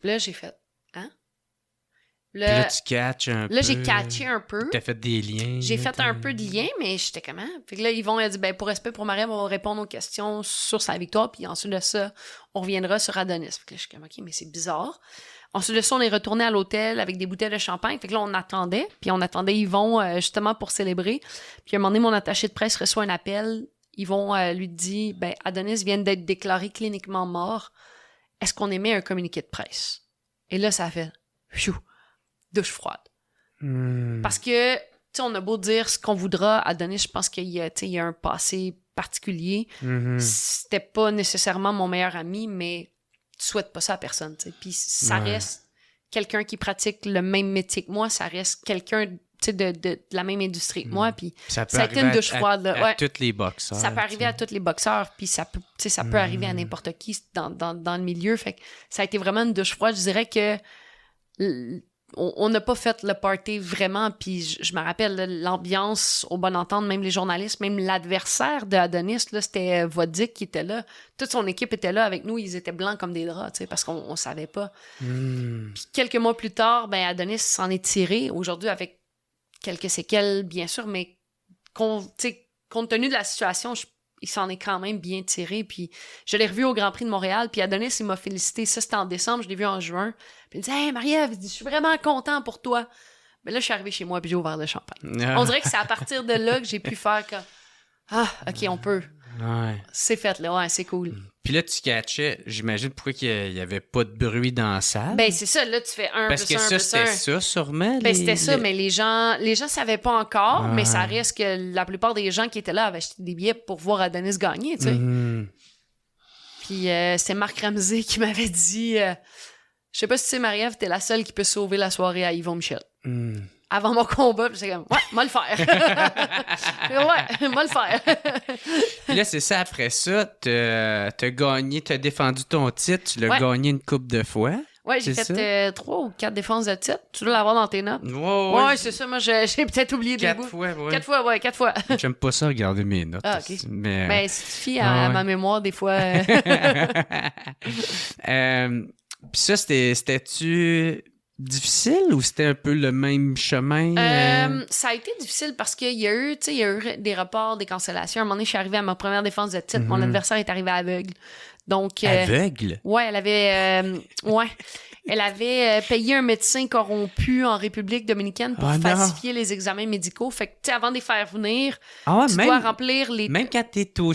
Puis là, j'ai fait, hein? Puis là, tu catches un peu. Là, j'ai catché un peu. T'as fait des liens. J'ai fait un peu de liens, mais j'étais comment? Fait que là, Yvon a dit, ben, pour respect pour Marie, on va répondre aux questions sur sa victoire, puis ensuite de ça, on reviendra sur Adonis. Fait que là, je suis comme, OK, mais c'est bizarre. Ensuite de ça, on est retourné à l'hôtel avec des bouteilles de champagne. Fait que là, on attendait. Puis on attendait Yvon justement pour célébrer. Puis à un moment donné, mon attaché de presse reçoit un appel. Yvon lui dit, Adonis vient d'être déclaré cliniquement mort. Est-ce qu'on émet un communiqué de presse? Et là, ça a fait, douche froide. Parce que, tu sais, on a beau dire ce qu'on voudra, Adonis, je pense qu'il y a un passé particulier. C'était pas nécessairement mon meilleur ami, mais tu souhaites pas ça à personne, tu sais. Puis ça reste quelqu'un qui pratique le même métier que moi, ça reste quelqu'un, tu sais, de la même industrie que moi, puis ça a été une douche froide, là. À tous les boxeurs. Ça peut arriver à tous les boxeurs, puis ça peut arriver à n'importe qui dans le milieu, fait que ça a été vraiment une douche froide. Je dirais que on n'a pas fait le party vraiment, puis je me rappelle l'ambiance au bon entente, même les journalistes, même l'adversaire de Adonis, là, c'était Vodic qui était là. Toute son équipe était là avec nous, ils étaient blancs comme des draps, tu sais, parce qu'on savait pas. Puis quelques mois plus tard, Adonis s'en est tiré, aujourd'hui avec quelques séquelles, bien sûr, mais compte tenu de la situation, il s'en est quand même bien tiré. Puis je l'ai revu au Grand Prix de Montréal, puis Adonis, il m'a félicité. Ça, c'était en décembre, je l'ai vu en juin. Puis il me dit « Hey, Marie-Ève, je suis vraiment content pour toi. » Mais là, je suis arrivée chez moi, puis j'ai ouvert le champagne. On dirait que c'est à partir de là que j'ai pu faire comme « Ah, OK, on peut. » C'est fait, là. Ouais, c'est cool. Puis là, tu catchais, j'imagine, pourquoi il n'y avait pas de bruit dans la salle. C'est ça. Là, tu fais un Parce plus que un ça, plus c'était un. ça, sûrement. C'était ça, mais les gens savaient pas encore, mais ça reste que la plupart des gens qui étaient là avaient acheté des billets pour voir Adonis gagner, tu sais. Puis c'est Marc Ramsey qui m'avait dit je sais pas si tu sais, Marie-Ève, t'es la seule qui peut sauver la soirée à Yvon Michel. Avant mon combat, puis j'étais comme, moi le faire. Moi le faire. Puis là, c'est ça, après ça, t'as gagné, t'as défendu ton titre, tu l'as gagné une couple de fois. Ouais, j'ai fait 3 ou 4 défenses de titre. Tu dois l'avoir dans tes notes. Ouais, c'est ça. Moi, j'ai peut-être oublié des bouts. 4 fois, 4 fois. J'aime pas ça, regarder mes notes. Ah, OK. Mais si tu fies à ma mémoire, des fois... Puis ça, c'était-tu difficile ou c'était un peu le même chemin? Ça a été difficile parce qu'il y a eu des reports, des cancellations. À un moment donné, je suis arrivée à ma première défense de titre. Mon adversaire est arrivé aveugle. Donc, aveugle? Ouais, elle avait payé un médecin corrompu en République dominicaine pour falsifier les examens médicaux. Fait que, tu sais, avant de les faire venir, tu dois remplir les... Même quand t'es au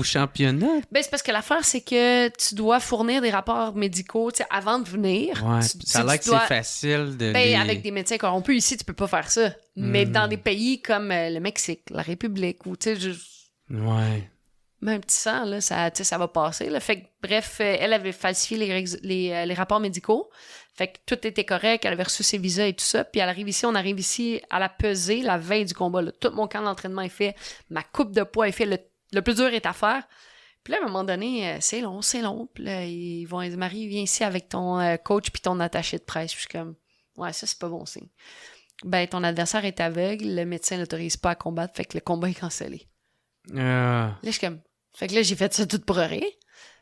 championnat? C'est parce que l'affaire, c'est que tu dois fournir des rapports médicaux, tu sais, avant de venir. Ouais, ça a l'air que c'est facile de... Avec des médecins corrompus, ici, tu peux pas faire ça. Mais dans des pays comme le Mexique, la République, ou, tu sais, un petit sang, là, ça va passer. Là. Fait que, bref, elle avait falsifié les rapports médicaux. Fait que tout était correct. Elle avait reçu ses visas et tout ça. Puis elle arrive ici, on arrive ici à la pesée la veille du combat. Là. Tout mon camp d'entraînement est fait. Ma coupe de poids est fait. Le plus dur est à faire. Puis là, à un moment donné, c'est long. Puis là, ils vont dire, Marie, viens ici avec ton coach puis ton attaché de presse. Puis je suis comme, ça, c'est pas bon signe. Ton adversaire est aveugle. Le médecin l'autorise pas à combattre. Fait que le combat est cancellé. Là, je suis comme... Fait que là, j'ai fait ça tout pour rien.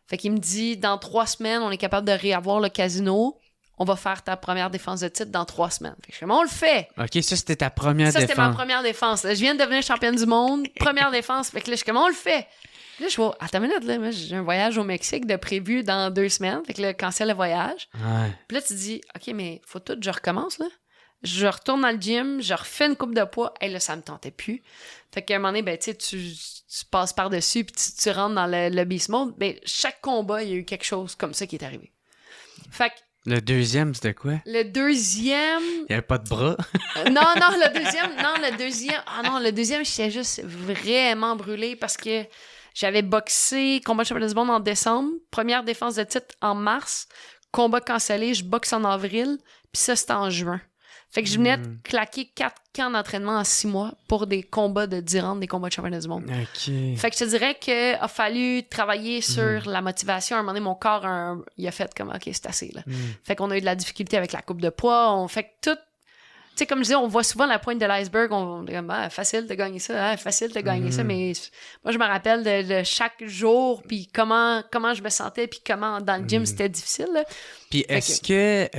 Fait qu'il me dit, dans 3 semaines, on est capable de réavoir le casino. On va faire ta première défense de titre dans 3 semaines. Fait que je fais, on le fait. OK, ça, c'était ta première défense. Ça, c'était ma première défense. Là, je viens de devenir championne du monde. Première défense. Fait que là, je suis comme, on le fait. Là, je vois, attends une minute, là, moi, j'ai un voyage au Mexique de prévu dans 2 semaines. Fait que là, cancelle le voyage. Puis là, tu te dis, OK, mais faut tout, je recommence, là. Je retourne dans le gym, je refais une coupe de poids. Et là, ça me tentait plus. Fait qu'à un moment donné, tu sais, tu passes par-dessus puis tu rentres dans le beast mode. Chaque combat, il y a eu quelque chose comme ça qui est arrivé. Fait que... Le deuxième, c'était quoi? Le deuxième... Il n'y avait pas de bras? Le deuxième, j'étais juste vraiment brûlée parce que j'avais boxé combat de championnat du monde en décembre, première défense de titre en mars, combat cancellé, je boxe en avril, puis ça, c'était en juin. Fait que je venais de claquer 4 camps d'entraînement en 6 mois pour des combats de 10 rounds, des combats de championnat du monde. OK. Fait que je te dirais qu'il a fallu travailler sur la motivation. À un moment donné, mon corps, il a fait comme, OK, c'est assez, là. Fait qu'on a eu de la difficulté avec la coupe de poids. Fait que sais, comme je disais, on voit souvent la pointe de l'iceberg, on dit comme, facile de gagner ça, facile de gagner ça, mais moi, je me rappelle de chaque jour, puis comment je me sentais, puis comment dans le gym, c'était difficile, là. Puis est-ce que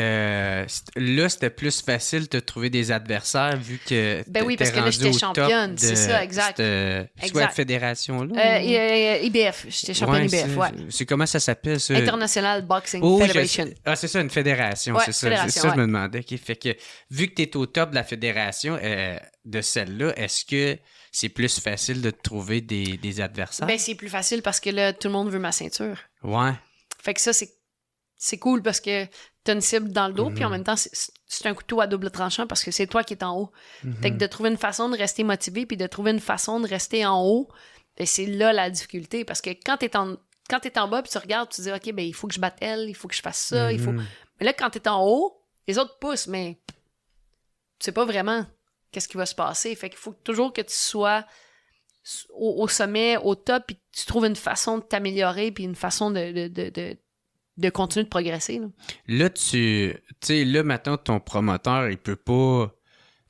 là, c'était plus facile de trouver des adversaires vu que ben oui, parce que là, j'étais championne, c'est ça, exact. C'est quoi la fédération-là? IBF, j'étais championne IBF, ouais. C'est comment ça s'appelle, ça? International Boxing Federation. C'est ça, une fédération, c'est ça. C'est ça, je me demandais. Okay. Fait que, vu que tu es au top de la fédération, de celle-là, est-ce que c'est plus facile de trouver des adversaires? Ben, c'est plus facile parce que là, tout le monde veut ma ceinture. Ouais. Fait que ça, c'est cool parce que t'as une cible dans le dos, puis en même temps, c'est un couteau à double tranchant parce que c'est toi qui es en haut. Fait que de trouver une façon de rester motivé, puis de trouver une façon de rester en haut, ben c'est là la difficulté. Parce que quand t'es en bas, puis tu regardes, tu te dis, OK, ben il faut que je batte elle, il faut que je fasse ça, il faut... Mais là, quand t'es en haut, les autres poussent, mais tu sais pas vraiment qu'est-ce qui va se passer. Fait qu'il faut toujours que tu sois au sommet, au top, puis tu trouves une façon de t'améliorer, puis une façon de continuer de progresser. Là, tu sais, là, maintenant, ton promoteur, il peut pas...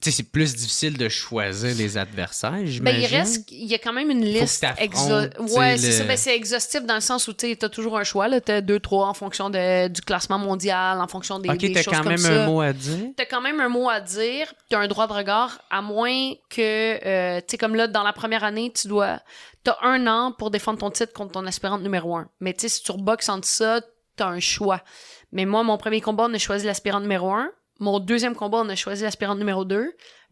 Tu sais, c'est plus difficile de choisir les adversaires, j'imagine. Ben, il y a quand même une liste ouais, c'est ça. Ben, c'est exhaustif dans le sens où tu as toujours un choix. Tu as 2-3 en fonction du classement mondial, en fonction des choses comme ça. OK, t'as quand même un mot à dire. T'as quand même un mot à dire. T'as un droit de regard, à moins que, tu sais, comme là, dans la première année, t'as 1 an pour défendre ton titre contre ton aspirante numéro 1. Mais tu sais, si tu reboxes entre ça, t'as un choix. Mais moi, mon premier combat, on a choisi l'aspirante numéro 1. Mon deuxième combat, on a choisi l'aspirante numéro 2. Là,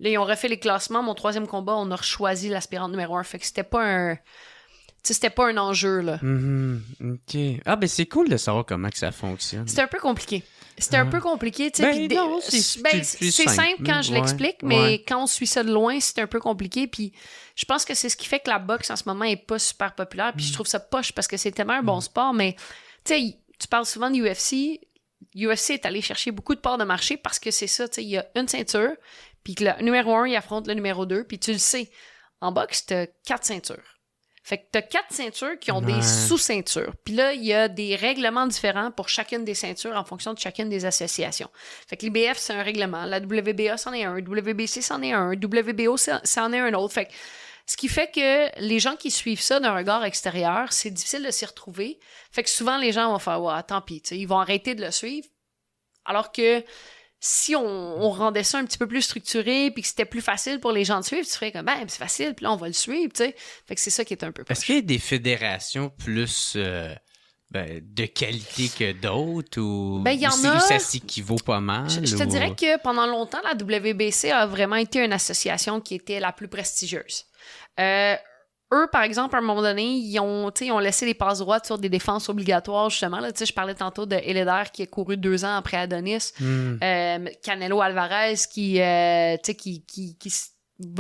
ils ont refait les classements. Mon troisième combat, on a choisi l'aspirante numéro 1. Fait que c'était pas un enjeu, là. OK. Ah, ben c'est cool de savoir comment que ça fonctionne. C'était un peu compliqué. Tu sais. C'est simple quand je l'explique, mais quand on suit ça de loin, c'est un peu compliqué. Puis je pense que c'est ce qui fait que la boxe, en ce moment, est pas super populaire. Puis je trouve ça poche parce que c'est tellement un bon sport. Mais, tu sais, tu parles souvent de UFC. UFC est allé chercher beaucoup de parts de marché parce que c'est ça, tu sais, il y a une ceinture, puis que le numéro 1, il affronte le numéro 2, puis tu le sais, en boxe, t'as 4 ceintures. Fait que t'as 4 ceintures qui ont des sous-ceintures. Puis là, il y a des règlements différents pour chacune des ceintures en fonction de chacune des associations. Fait que l'IBF, c'est un règlement, la WBA, c'en est un, WBC, c'en est un, WBO, c'en est un autre. Fait que ce qui fait que les gens qui suivent ça d'un regard extérieur, c'est difficile de s'y retrouver. Fait que souvent, les gens vont faire « Ouais, tant pis », ils vont arrêter de le suivre. Alors que si on rendait ça un petit peu plus structuré puis que c'était plus facile pour les gens de suivre, tu ferais comme « Ben, c'est facile, puis là, on va le suivre », tu sais. Fait que c'est ça qui est un peu proche. Est-ce qu'il y a des fédérations plus de qualité que d'autres ou ben, y en a... ça s'équivaut pas mal? Je te dirais que pendant longtemps, la WBC a vraiment été une association qui était la plus prestigieuse. Eux, par exemple, à un moment donné, ils ont laissé les passes droites sur des défenses obligatoires, justement. Là, je parlais tantôt de Eléder qui a couru 2 ans après Adonis. Canelo Alvarez qui va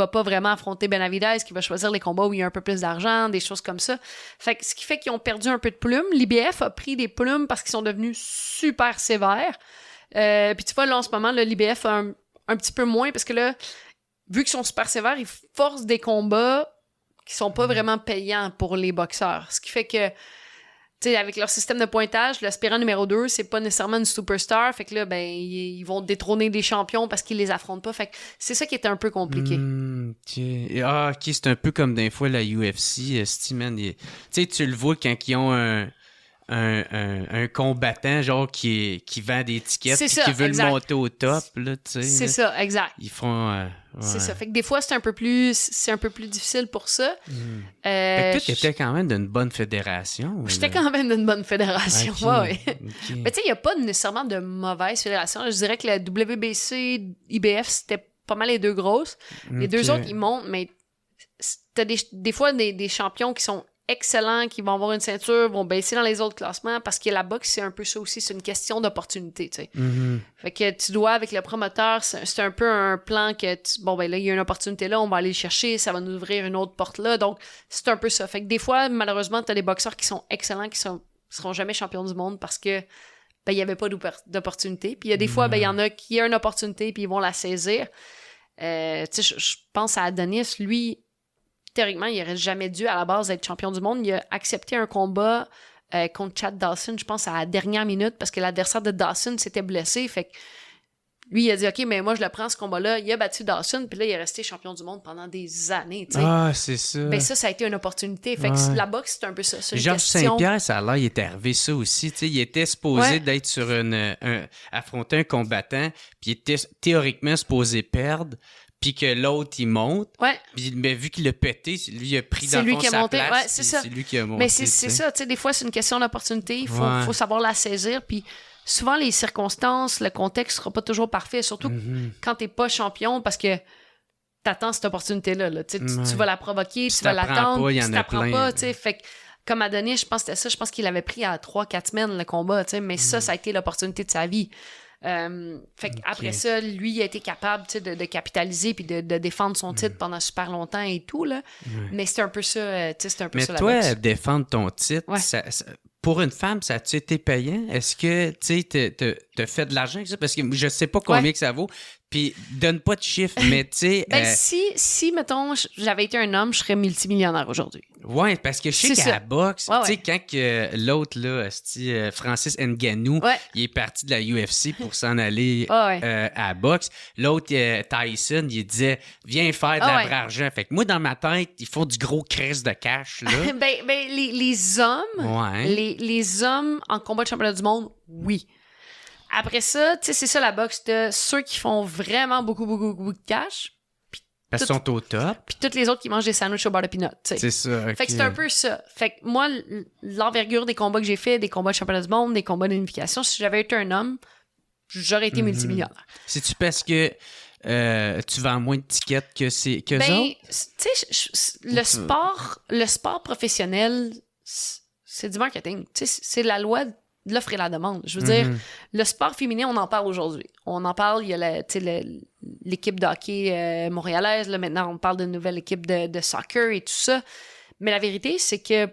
pas vraiment affronter Benavidez, qui va choisir les combats où il y a un peu plus d'argent, des choses comme ça. Fait que ce qui fait qu'ils ont perdu un peu de plumes. L'IBF a pris des plumes parce qu'ils sont devenus super sévères. Puis tu vois, là, en ce moment, l'IBF a un petit peu moins parce que là, vu qu'ils sont super sévères, ils forcent des combats qui sont pas vraiment payants pour les boxeurs. Ce qui fait que, tu sais, avec leur système de pointage, l'aspirant numéro 2, c'est pas nécessairement une superstar. Fait que là, ben, ils vont détrôner des champions parce qu'ils les affrontent pas. Fait que c'est ça qui est un peu compliqué. OK, c'est un peu comme des fois la UFC, Steven. Tu sais, tu le vois quand ils ont un combattant genre qui vend des tickets et qui veut le monter au top, là, tu sais. C'est ça, exact. Ils font... C'est ça. Fait que des fois, c'est un peu plus difficile pour ça. Fait que toi, t'étais quand même d'une bonne fédération. J'étais quand même d'une bonne fédération, okay. Ouais. Mais tu sais, il n'y a pas nécessairement de mauvaise fédération. Je dirais que la WBC, IBF, c'était pas mal les deux grosses. Les deux autres, ils montent, mais t'as des fois des champions qui sont excellents, qui vont avoir une ceinture, vont baisser dans les autres classements, parce que la boxe, c'est un peu ça aussi, c'est une question d'opportunité, tu sais. Fait que tu dois, avec le promoteur, c'est un peu un plan que, là, il y a une opportunité là, on va aller le chercher, ça va nous ouvrir une autre porte là, donc c'est un peu ça. Fait que des fois, malheureusement, t'as des boxeurs qui sont excellents, qui seront jamais champions du monde parce que, il y avait pas d'opportunité. Puis il y a des fois, il y en a qui ont une opportunité, puis ils vont la saisir. Tu sais, je pense à Adonis, lui, théoriquement, il n'aurait jamais dû, à la base, être champion du monde. Il a accepté un combat contre Chad Dawson, je pense, à la dernière minute, parce que l'adversaire de Dawson s'était blessé. Fait que Lui, il a dit, OK, mais moi, je le prends, ce combat-là. Il a battu Dawson, puis là, il est resté champion du monde pendant des années, tu sais. Ah, c'est ça. Ben ça a été une opportunité. Fait que la boxe, c'est un peu ça. C'est une Georges question... Saint-Pierre, ça a l'air, il était arrivé ça aussi. Tu sais, il était supposé d'être sur affronter un combattant, puis il était théoriquement supposé perdre, puis que l'autre, il monte. Ouais. Puis, mais vu qu'il a pété, lui, il a pris C'est dans lui le fond qui a sa monté. place. Ouais, c'est ça. C'est lui qui a monté. Mais c'est ça, tu sais, des fois, c'est une question d'opportunité. Il faut savoir la saisir, puis souvent, les circonstances, le contexte sera pas toujours parfait, surtout quand t'es pas champion, parce que t'attends cette opportunité-là. Là. Tu vas la provoquer, tu vas l'attendre, il y en tu a t'apprends plein. pas. Fait que, comme Adonis, je pense que c'était ça. Je pense qu'il avait pris à 3-4 semaines le combat, mais ça a été l'opportunité de sa vie. Fait qu'après ça, lui, il a été capable de capitaliser puis de défendre son titre pendant super longtemps et tout. Là. Mais c'est un peu ça, c'est un peu mais ça la toi, boxe. défendre ton titre, pour une femme, ça a-tu été payant? Est-ce que tu t'as fait de l'argent avec ça? Parce que je sais pas combien que ça vaut. Puis donne pas de chiffres, mais tu sais... si, mettons, j'avais été un homme, je serais multimillionnaire aujourd'hui. Ouais, parce que je sais qu'à la boxe, tu sais, quand l'autre, là, Francis Ngannou, il est parti de la UFC pour s'en aller à la boxe, l'autre, Tyson, il disait « Viens faire de la vraie argent ». Fait que moi, dans ma tête, ils font du gros crisse de cash, là. les hommes, les hommes en combat de championnat du monde, oui. Après ça, tu sais, c'est ça la boxe. T'as ceux qui font vraiment beaucoup de cash. Parce qu'ils sont au top. Puis toutes les autres qui mangent des sandwichs au beurre de peanut, tu sais. C'est ça, OK. Fait que c'est un peu ça. Fait que moi, l'envergure des combats que j'ai fait, des combats de championnat du monde, des combats d'unification, si j'avais été un homme, j'aurais été multimillionnaire. C'est-tu parce que tu vends moins de tickets que eux autres? Tu sais, le sport professionnel, c'est du marketing. Tu sais, c'est la loi de l'offre et la demande. Je veux dire, le sport féminin, on en parle aujourd'hui. On en parle, il y a l'équipe de hockey montréalaise, là, maintenant on parle d'une nouvelle équipe de soccer et tout ça. Mais la vérité, c'est que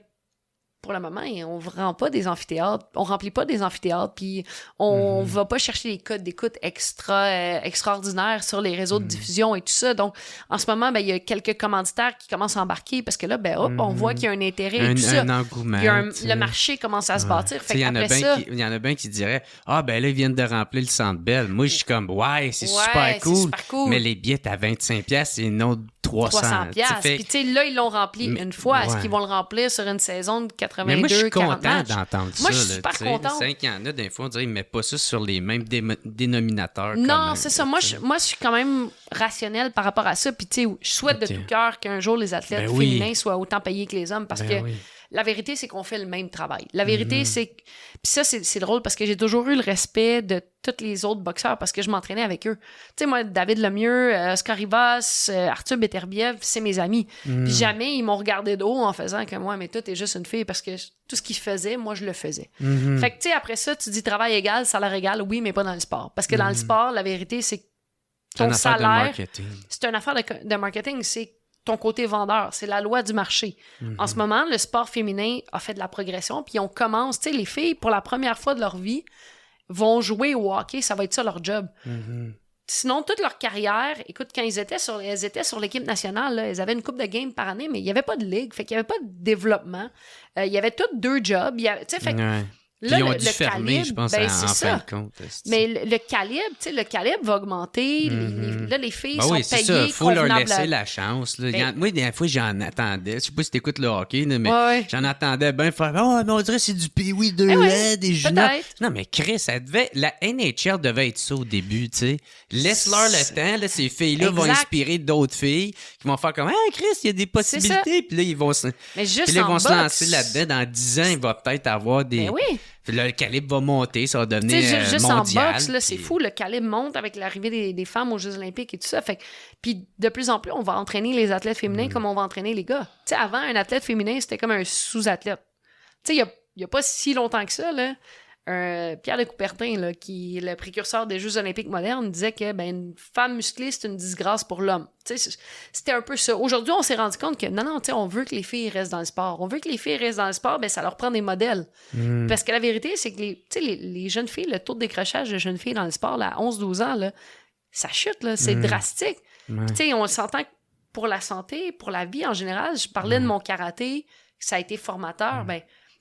pour le moment, on ne rend pas des amphithéâtres, on remplit pas des amphithéâtres, puis on va pas chercher les codes d'écoute extraordinaires sur les réseaux de diffusion et tout ça. Donc, en ce moment, il y a quelques commanditaires qui commencent à embarquer parce que là, on voit qu'il y a un intérêt et tout ça. Un engouement. Le marché commence à se bâtir. Fait il y en a bien qui diraient « Ah, ben là, ils viennent de remplir le Centre Bell. » Moi, je suis comme « Ouais, c'est super cool. » Mais les billets à 25$, c'est une autre 300$. Puis tu sais, là, ils l'ont rempli une fois. Est-ce qu'ils vont le remplir sur une saison de 82, mais moi, je suis 40 content matchs? d'entendre ça. Moi, je suis super content. C'est qu'il y en a, des fois, on dirait qu'ils ne mettent pas ça sur les mêmes dénominateurs. Non, c'est ça. Moi, je suis quand même rationnelle par rapport à ça. Puis tu sais, je souhaite de tout cœur qu'un jour, les athlètes féminins soient autant payés que les hommes parce que la vérité, c'est qu'on fait le même travail. La vérité, c'est... Puis ça, c'est drôle parce que j'ai toujours eu le respect de tous les autres boxeurs parce que je m'entraînais avec eux. Tu sais, moi, David Lemieux, Oscar Rivas, Arthur Beterbiev, c'est mes amis. Puis jamais ils m'ont regardé de haut en faisant que moi, mais toi, t'es juste une fille parce que tout ce qu'ils faisaient, moi, je le faisais. Fait que, tu sais, après ça, tu dis travail égal, salaire égal, oui, mais pas dans le sport. Parce que dans le sport, la vérité, c'est que ton salaire... C'est une affaire de marketing. C'est ton côté vendeur. C'est la loi du marché. En ce moment, le sport féminin a fait de la progression, puis on commence, tu sais, les filles, pour la première fois de leur vie, vont jouer au hockey, ça va être ça leur job. Sinon, toute leur carrière, écoute, quand elles étaient sur l'équipe nationale, là, elles avaient une coupe de games par année, mais il n'y avait pas de ligue, fait qu'il n'y avait pas de développement. Il y avait tous 2 jobs. Tu sais, fait là, ils ont dû fermer, je pense, en fin de compte. Mais le calibre va augmenter. Là, les filles sont payées il faut leur laisser la chance. Là. Moi, des fois, j'en attendais. Je sais pas si t'écoutes le hockey, là, mais j'en attendais bien faire « Oh, mais on dirait que c'est du Pee-Wee 2A, des juniors. » Non, mais Chris, la NHL devait être ça au début, tu sais. Laisse-leur le temps. Là, ces filles-là vont inspirer d'autres filles qui vont faire comme « Ah, Chris, il y a des possibilités. » Puis là, ils vont se lancer là-dedans. Dans 10 ans, il va peut-être avoir des... Puis là, le calibre va monter, ça va devenir juste mondial. En boxe, là, c'est fou, le calibre monte avec l'arrivée des femmes aux Jeux olympiques et tout ça. Fait puis de plus en plus, on va entraîner les athlètes féminins comme on va entraîner les gars. Tu sais, avant, un athlète féminin, c'était comme un sous-athlète. Tu sais, il y a pas si longtemps que ça, là, Pierre de Coubertin, là, qui est le précurseur des Jeux olympiques modernes, disait que une femme musclée, c'est une disgrâce pour l'homme. Tu sais, c'était un peu ça. Aujourd'hui, on s'est rendu compte que non, tu sais, on veut que les filles restent dans le sport. On veut que les filles restent dans le sport, ça leur prend des modèles. Parce que la vérité, c'est que les jeunes filles, le taux de décrochage de jeunes filles dans le sport, là, à 11-12 ans, là, ça chute, là, c'est drastique. Tu sais, on s'entend que pour la santé, pour la vie en général, je parlais de mon karaté, ça a été formateur,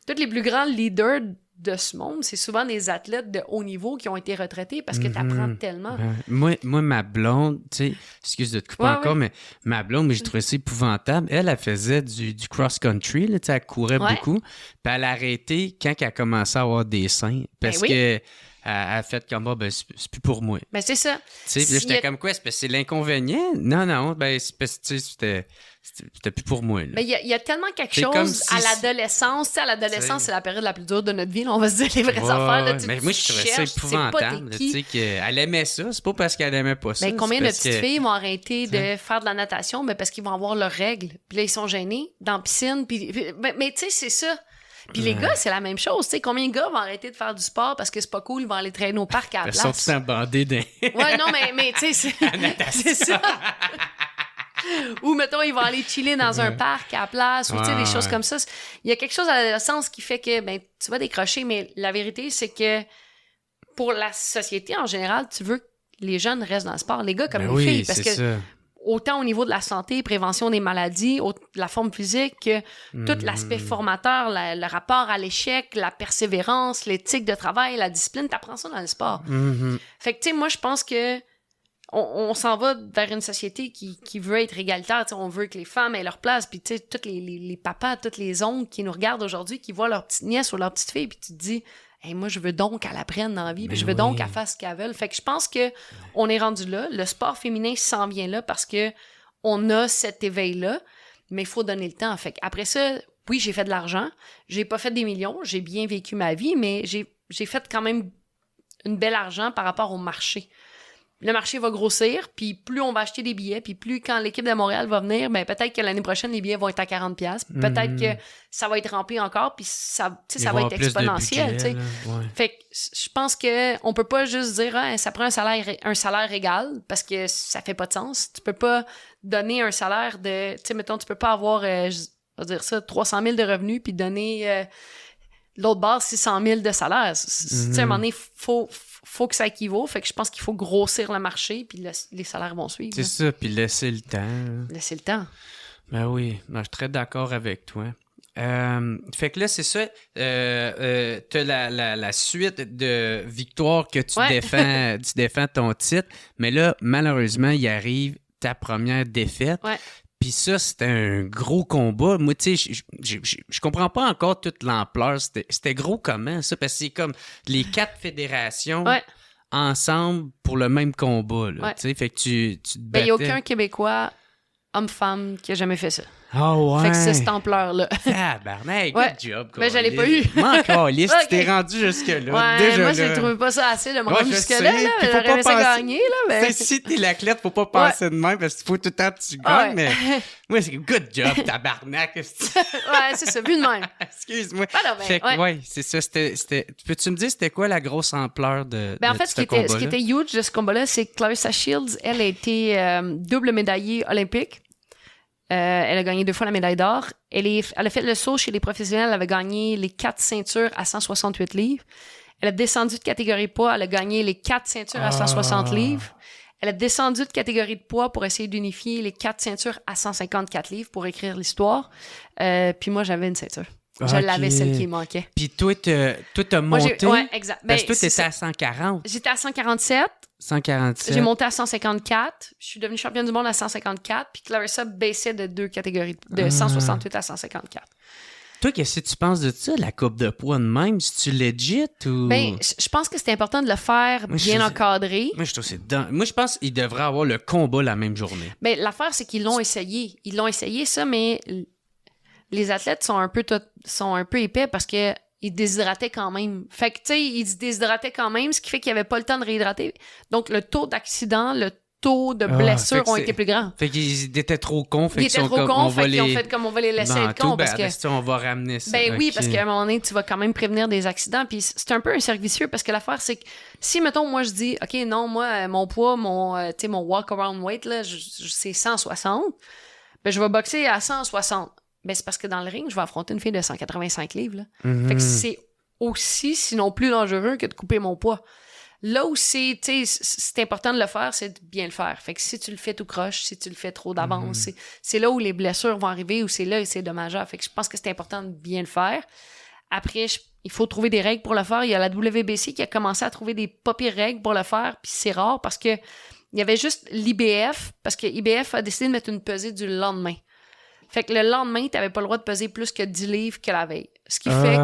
tous les plus grands leaders de ce monde, c'est souvent des athlètes de haut niveau qui ont été retraités parce que tu apprends tellement. Moi, ma blonde, tu sais, excuse de te couper encore, mais ma blonde, j'ai trouvé ça épouvantable. Elle faisait du cross-country, là, tu sais, elle courait beaucoup. Puis elle a arrêté quand elle a commencé à avoir des seins parce que elle a fait comme c'est plus pour moi. Ben, c'est ça. Tu sais, j'étais comme quoi, c'est l'inconvénient? Non, c'est parce que c'était plus pour moi. Mais il y a tellement quelque chose à l'adolescence. Tu sais, à l'adolescence, c'est la période la plus dure de notre vie. Là, on va se dire les vraies affaires. Là, mais moi, je trouvais ça épouvantable. Tu sais, qu'elle aimait ça. C'est pas parce qu'elle aimait pas ça. Mais combien de petites filles vont arrêter de faire de la natation parce qu'ils vont avoir leurs règles. Puis là, ils sont gênés dans la piscine. Mais tu sais, c'est ça. Puis les gars, c'est la même chose. Tu sais, combien de gars vont arrêter de faire du sport parce que c'est pas cool, ils vont aller traîner au parc à la place. Ils sont tout embandés d'un... Ouais, non, mais tu sais, c'est ça. Ou, mettons, ils vont aller chiller dans un parc à la place, ou, tu sais, des choses comme ça. Il y a quelque chose à l'adolescence qui fait que, tu vas décrocher, mais la vérité, c'est que pour la société en général, tu veux que les jeunes restent dans le sport, les gars comme les filles, parce que ça. Autant au niveau de la santé, prévention des maladies, la forme physique, que tout l'aspect formateur, le rapport à l'échec, la persévérance, l'éthique de travail, la discipline, t'apprends ça dans le sport. Fait que, tu sais, moi, je pense que on s'en va vers une société qui veut être égalitaire. T'sais, on veut que les femmes aient leur place. Puis, tu sais, tous les papas, toutes les oncles qui nous regardent aujourd'hui, qui voient leur petite nièce ou leur petite fille, puis tu te dis... Hey, moi, je veux donc qu'elle apprenne dans la vie, puis je veux donc qu'elle fasse ce qu'elle veut. Fait que je pense qu'on est rendu là. Le sport féminin s'en vient là parce que on a cet éveil-là, mais il faut donner le temps. Fait après ça, oui, j'ai fait de l'argent. J'ai pas fait des millions. J'ai bien vécu ma vie, mais j'ai fait quand même une belle argent par rapport au marché. Le marché va grossir, puis plus on va acheter des billets, puis plus quand l'équipe de Montréal va venir, ben peut-être que l'année prochaine, les billets vont être à 40$. Peut-être que ça va être rempli encore, puis ça va être exponentiel. Budget, fait que je pense qu'on peut pas juste dire ça prend un salaire égal, parce que ça fait pas de sens. Tu peux pas donner un salaire de... Tu sais, mettons, tu peux pas avoir, je vais dire ça, 300 000 de revenus, puis donner l'autre base 600 000 de salaire. Tu sais, à un moment donné, faut que ça équivaut. Fait que je pense qu'il faut grossir le marché, puis les salaires vont suivre. C'est ça, puis laisser le temps. Laisser le temps. Ben oui, je suis très d'accord avec toi. Fait que là, c'est ça. T'as la suite de victoires que tu défends ton titre. Mais là, malheureusement, il arrive ta première défaite. Ouais. Puis ça, c'était un gros combat. Moi, tu sais, je comprends pas encore toute l'ampleur. C'était gros comment, ça? Parce que c'est comme les 4 fédérations ensemble pour le même combat, là. Tu sais, fait que tu te battais. Il n'y a aucun Québécois, homme-femme, qui a jamais fait ça. Ah ouais. Fait que c'est cette ampleur-là. Ah, Barney, good job, quoi. Mais je l'ai pas eu. Encore liste, tu t'es rendu jusque-là. Ouais, déjà moi, là. je trouvais pas ça assez de me rendre jusque-là. Faut J'aurais aimé ça gagner, là. Mais... Si t'es l'athlète, faut pas penser de même, parce qu'il faut tout le temps que tu gagnes, mais moi, c'est good job, tabarnak. Ouais, c'est ça, vu de même. Excuse-moi. Alors, fait que, c'est ça. Peux-tu me dire, c'était quoi la grosse ampleur de en fait, ce qui était huge de ce combat-là, c'est que Clarissa Shields, elle a été double médaillée olympique. Elle a gagné 2 fois la médaille d'or. Elle a fait le saut chez les professionnels. Elle avait gagné les 4 ceintures à 168 livres. Elle a descendu de catégorie de poids. Elle a gagné les 4 ceintures à 160 livres. Elle a descendu de catégorie de poids pour essayer d'unifier les 4 ceintures à 154 livres pour écrire l'histoire. Puis moi, j'avais une ceinture. Je l'avais, celle qui manquait. Puis toi, t'as monté. Ouais, exact. Parce que toi, t'étais à 140. J'étais à 147. 147. J'ai monté à 154. Je suis devenue championne du monde à 154. Puis Clarissa baissait de 2 catégories, de 168 à 154. Toi, qu'est-ce que tu penses de ça, la coupe de poids de même? Si tu legit ou... Ben, je pense que c'est important de le faire bien encadré. Moi, je trouve que moi, je pense qu'il devrait avoir le combat la même journée. Ben, l'affaire, c'est qu'ils l'ont essayé. Ils l'ont essayé, ça, mais les athlètes sont un peu épais parce que ils déshydrataient quand même. Fait que, tu sais, ils déshydrataient quand même, ce qui fait qu'il n'y avait pas le temps de réhydrater. Donc, le taux d'accident, le taux de blessures ont été plus grands. Fait qu'ils étaient trop cons. Ils étaient trop cons, fait qu'ils ont fait comme on va les laisser être cons. Parce que on va ramener ça. Ben oui, parce qu'à un moment donné, tu vas quand même prévenir des accidents. Puis c'est un peu un cercle vicieux parce que l'affaire, c'est que si, mettons, moi, je dis, OK, non, moi, mon poids, mon walk-around weight, là, c'est 160, ben je vais boxer à 160. Ben, c'est parce que dans le ring, je vais affronter une fille de 185 livres. Là. Fait que c'est aussi, sinon plus dangereux que de couper mon poids. Là où c'est important de le faire, c'est de bien le faire. Fait que si tu le fais tout croche, si tu le fais trop d'avance, c'est là où les blessures vont arriver, ou c'est là où c'est dommageable. Fait que je pense que c'est important de bien le faire. Après, il faut trouver des règles pour le faire. Il y a la WBC qui a commencé à trouver des pas pires règles pour le faire, puis c'est rare parce que il y avait juste l'IBF, parce que l'IBF a décidé de mettre une pesée du lendemain. Fait que le lendemain, t'avais pas le droit de peser plus que 10 livres que la veille. Ce qui fait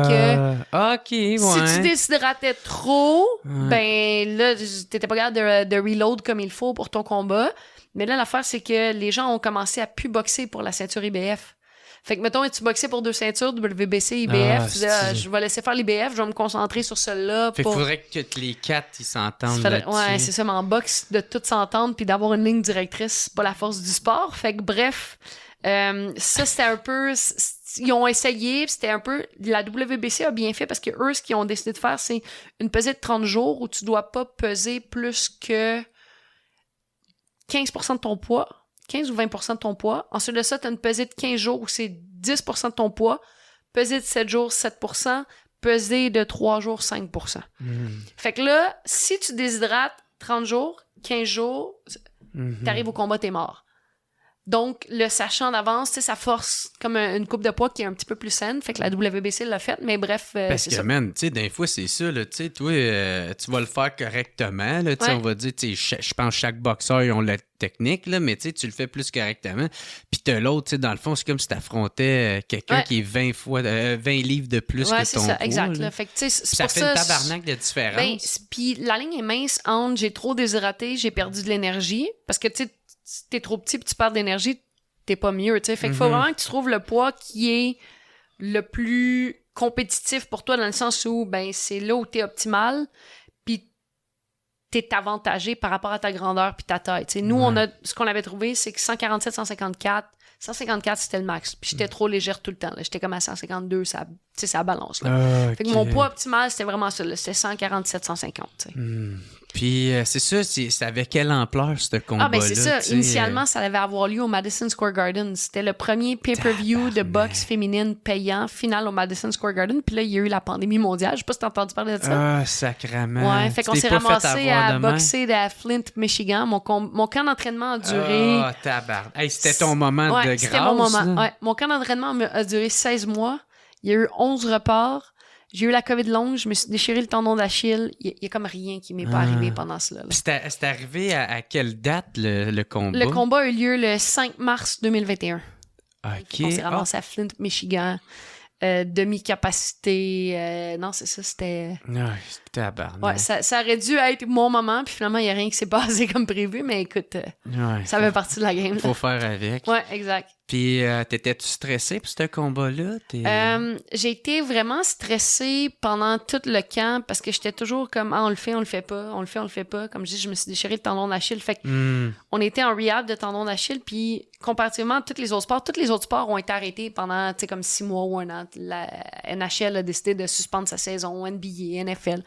que si tu déshydratais trop, ben là, t'étais pas capable de reload comme il faut pour ton combat. Mais là, l'affaire, c'est que les gens ont commencé à plus boxer pour la ceinture IBF. Fait que, mettons, tu boxais pour 2 ceintures, WBC, IBF, tu disais, je vais laisser faire l'IBF, je vais me concentrer sur celle-là. Fait qu'il faudrait que les 4, ils s'entendent là-dessus. Ouais, c'est ça, mais en boxe, de tout s'entendre puis d'avoir une ligne directrice, c'est pas la force du sport. Fait que, bref, ça, c'était un peu... Ils ont essayé, c'était un peu... La WBC a bien fait parce que eux, ce qu'ils ont décidé de faire, c'est une pesée de 30 jours où tu dois pas peser plus que 15% de ton poids. 15 ou 20% de ton poids. Ensuite de ça, tu as une pesée de 15 jours où c'est 10% de ton poids. Pesée de 7 jours, 7%. Pesée de 3 jours, 5%. Fait que là, si tu déshydrates 30 jours, 15 jours, t'arrives au combat, t'es mort. Donc, le sachant d'avance, tu sais, ça force comme une coupe de poids qui est un petit peu plus saine. Fait que la WBC l'a fait, mais bref, parce c'est que, ça. man, tu sais, des fois, c'est ça, là, tu sais, toi, tu vas le faire correctement, là, tu sais, on va dire, tu sais, je pense que chaque boxeur, ils ont la technique, là, mais tu sais, tu le fais plus correctement. Puis t'as l'autre, tu sais, dans le fond, c'est comme si t'affrontais quelqu'un qui est 20 livres de plus que ton poids. c'est ça, exact. Là. Fait que, tu sais, c'est ça pour fait ça, une tabarnak de différence. Ben, puis la ligne est mince entre j'ai trop déshydraté, j'ai perdu de l'énergie, parce que, tu sais, si t'es trop petit puis tu perds d'énergie, t'es pas mieux, tu sais. Fait qu'il faut vraiment que tu trouves le poids qui est le plus compétitif pour toi, dans le sens où, ben, c'est là où t'es optimal, puis t'es avantagé par rapport à ta grandeur puis ta taille. Tu sais, nous, ce qu'on avait trouvé, c'est que 147, 154, 154, c'était le max. Puis j'étais trop légère tout le temps. Là. J'étais comme à 152, ça balance. Là. Fait que mon poids optimal, c'était vraiment ça. Là. C'était 147, 150. Tu sais. Puis c'est ça, ça avait quelle ampleur, ce combat-là? Ah, ben c'est ça. Initialement, ça devait avoir lieu au Madison Square Garden. C'était le premier pay-per-view de boxe féminine payant, final au Madison Square Garden. Puis là, il y a eu la pandémie mondiale. Je sais pas si t'as entendu parler de ça. Ah, sacrément. Ouais, fait qu'on s'est ramassé à boxer à Flint, Michigan. Mon camp d'entraînement a duré... Ah, tabarnak. Hey, c'était ton moment de grâce. C'était mon moment. Ouais. Mon camp d'entraînement a duré 16 mois. Il y a eu 11 reports. J'ai eu la COVID longue, je me suis déchiré le tendon d'Achille. Il y a comme rien qui m'est pas arrivé pendant cela. C'est arrivé à quelle date, le combat? Le combat a eu lieu le 5 mars 2021. OK. On s'est ramassé à Flint, Michigan. Demi-capacité. Non, c'est ça, c'était... Ouais, ça aurait dû être mon moment, puis finalement, il n'y a rien qui s'est passé comme prévu, mais écoute, ça fait partie de la game. Faut faire avec. Ouais, exact. Puis, t'étais-tu stressé pour ce combat-là? J'ai été vraiment stressée pendant tout le camp parce que j'étais toujours comme, on le fait, on le fait pas, on le fait, on le fait pas. Comme je dis, je me suis déchiré le tendon d'Achille. Fait que on était en rehab de tendon d'Achille, puis comparativement à tous les autres sports ont été arrêtés pendant, tu sais, comme 6 mois ou 1 an. La NHL a décidé de suspendre sa saison, NBA, NFL.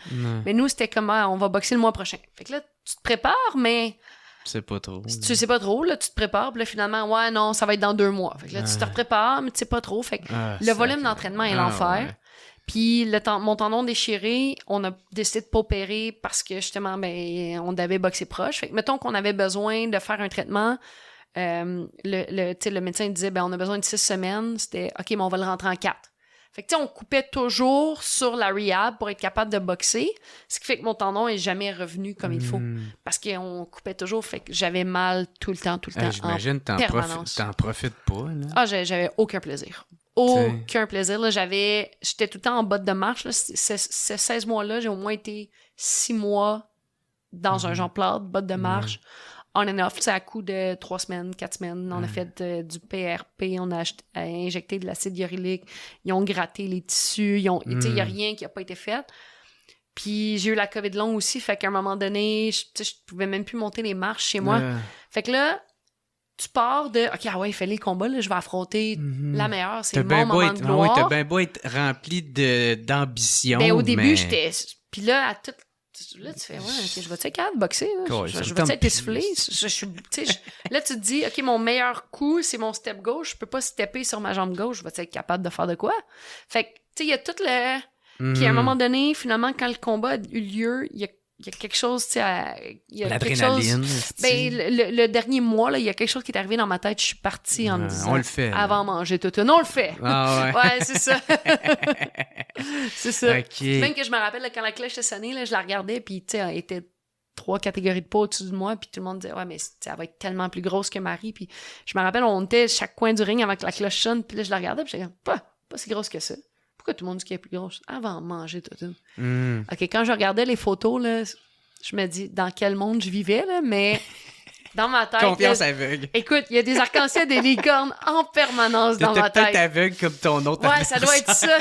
Mais nous, c'était comme, on va boxer le mois prochain. Fait que là, tu te prépares, mais... C'est pas trop. Tu sais pas trop, là, tu te prépares, puis là, finalement, ouais, non, ça va être dans 2 mois. Fait que là, tu te prépares, mais tu sais pas trop. Fait que le volume d'entraînement est l'enfer. Ouais. Puis mon tendon déchiré, on a décidé de pas opérer parce que, justement, ben, on avait boxé proche. Fait que, mettons qu'on avait besoin de faire un traitement, le médecin disait, ben, on a besoin de 6 semaines. C'était, OK, mais on va le rentrer en 4. Fait que, tu sais, on coupait toujours sur la rehab pour être capable de boxer, ce qui fait que mon tendon est jamais revenu comme il faut. Parce qu'on coupait toujours, fait que j'avais mal tout le temps. J'imagine que t'en profites pas, là. Ah, j'avais aucun plaisir. Aucun plaisir, là. J'étais tout le temps en botte de marche, là. Ces 16 mois-là, j'ai au moins été 6 mois dans un genre plat de botte de marche. On and off, à coup de 3 semaines, 4 semaines. On a fait du PRP, on a injecté de l'acide hyaluronique, ils ont gratté les tissus, il n'y a rien qui n'a pas été fait. Puis j'ai eu la COVID longue aussi, fait qu'à un moment donné, je pouvais même plus monter les marches chez moi. Fait que là, tu pars de, OK, ah ouais, fais-les combats, là, je vais affronter la meilleure, c'est mon moment de gloire. T'as bien beau être rempli d'ambition. Ben, au début, j'étais... Puis là, à tout... Là, tu fais, okay, je vais-tu être capable de boxer? Je vais-tu être essoufflé? Là, tu te dis, OK, mon meilleur coup, c'est mon step gauche. Je peux pas stepper sur ma jambe gauche. Je vais-tu être capable de faire de quoi? Fait que, tu sais, il y a tout le... Puis à un moment donné, finalement, quand le combat a eu lieu, il y a il y a quelque chose, tu sais, il y a quelque chose... L'adrénaline. Ben, le dernier mois, là, il y a quelque chose qui est arrivé dans ma tête. Je suis partie en me disant... On le fait. Là. Avant manger tout. On le fait. Ah ouais. Ouais, c'est ça. C'est ça. OK. Même que je me rappelle, là, quand la cloche était sonnée, là, je la regardais, puis, tu sais, elle était 3 catégories de poids au-dessus de moi, puis tout le monde disait, ouais, mais elle va être tellement plus grosse que Marie. Puis je me rappelle, on était chaque coin du ring avec la cloche sonne, puis là, je la regardais, puis j'étais comme, pas si grosse que ça. Pourquoi tout le monde dit qu'elle est plus grosse? Avant de manger tout. OK, quand je regardais les photos, là, je me dis, dans quel monde je vivais, là, mais dans ma tête... Confiance aveugle. Écoute, il y a des arcs-en-ciel, des licornes en permanence dans ma tête. T'étais peut-être aveugle comme ton autre. Ouais, ça doit être ça.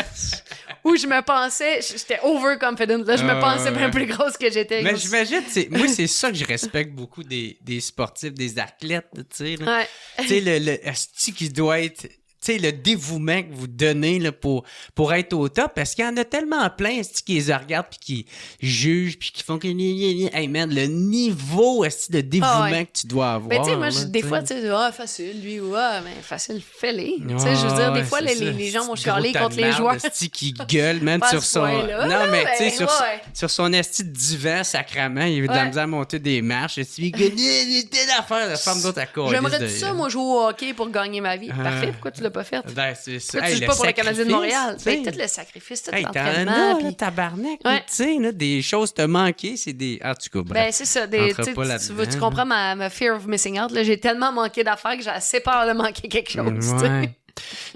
Où je me pensais, j'étais overconfident. Là, je me pensais bien plus grosse que j'étais. Mais j'imagine, moi, c'est ça que je respecte beaucoup des sportifs, des athlètes, tu sais. Ouais. Tu sais, le asti qui doit être... Tu sais, le dévouement que vous donnez là, pour être au top, parce qu'il y en a tellement plein qui les regardent puis qui jugent puis qui font que... Hey man, le niveau de dévouement que tu dois avoir. Mais tu sais, moi, là, des fois, tu sais, facile, lui, mais facile, fais-les. Tu sais, je veux dire, des fois, les gens vont chialer contre les joueurs. Qui gueule, même sur son... Non, mais tu sais, sur son esti de divan, sacrament, il a de la misère à monter des marches. Il dit, l'affaire, la femme d'autre à cause. J'aimerais tout ça, moi, jouer au hockey pour gagner ma vie. Parfait, pourquoi tu l'as pas fait? Ben, c'est ça. Pourquoi tu joues pas pour le Canadien de Montréal? Ben, tout le sacrifice, tout l'entraînement. Puis tabarnak, tu sais, là, des choses te manquer, c'est des... En tout cas, bref. Ben, c'est ça. Tu comprends ma fear of missing out. Là, j'ai tellement manqué d'affaires que j'ai assez peur de manquer quelque chose. Ouais.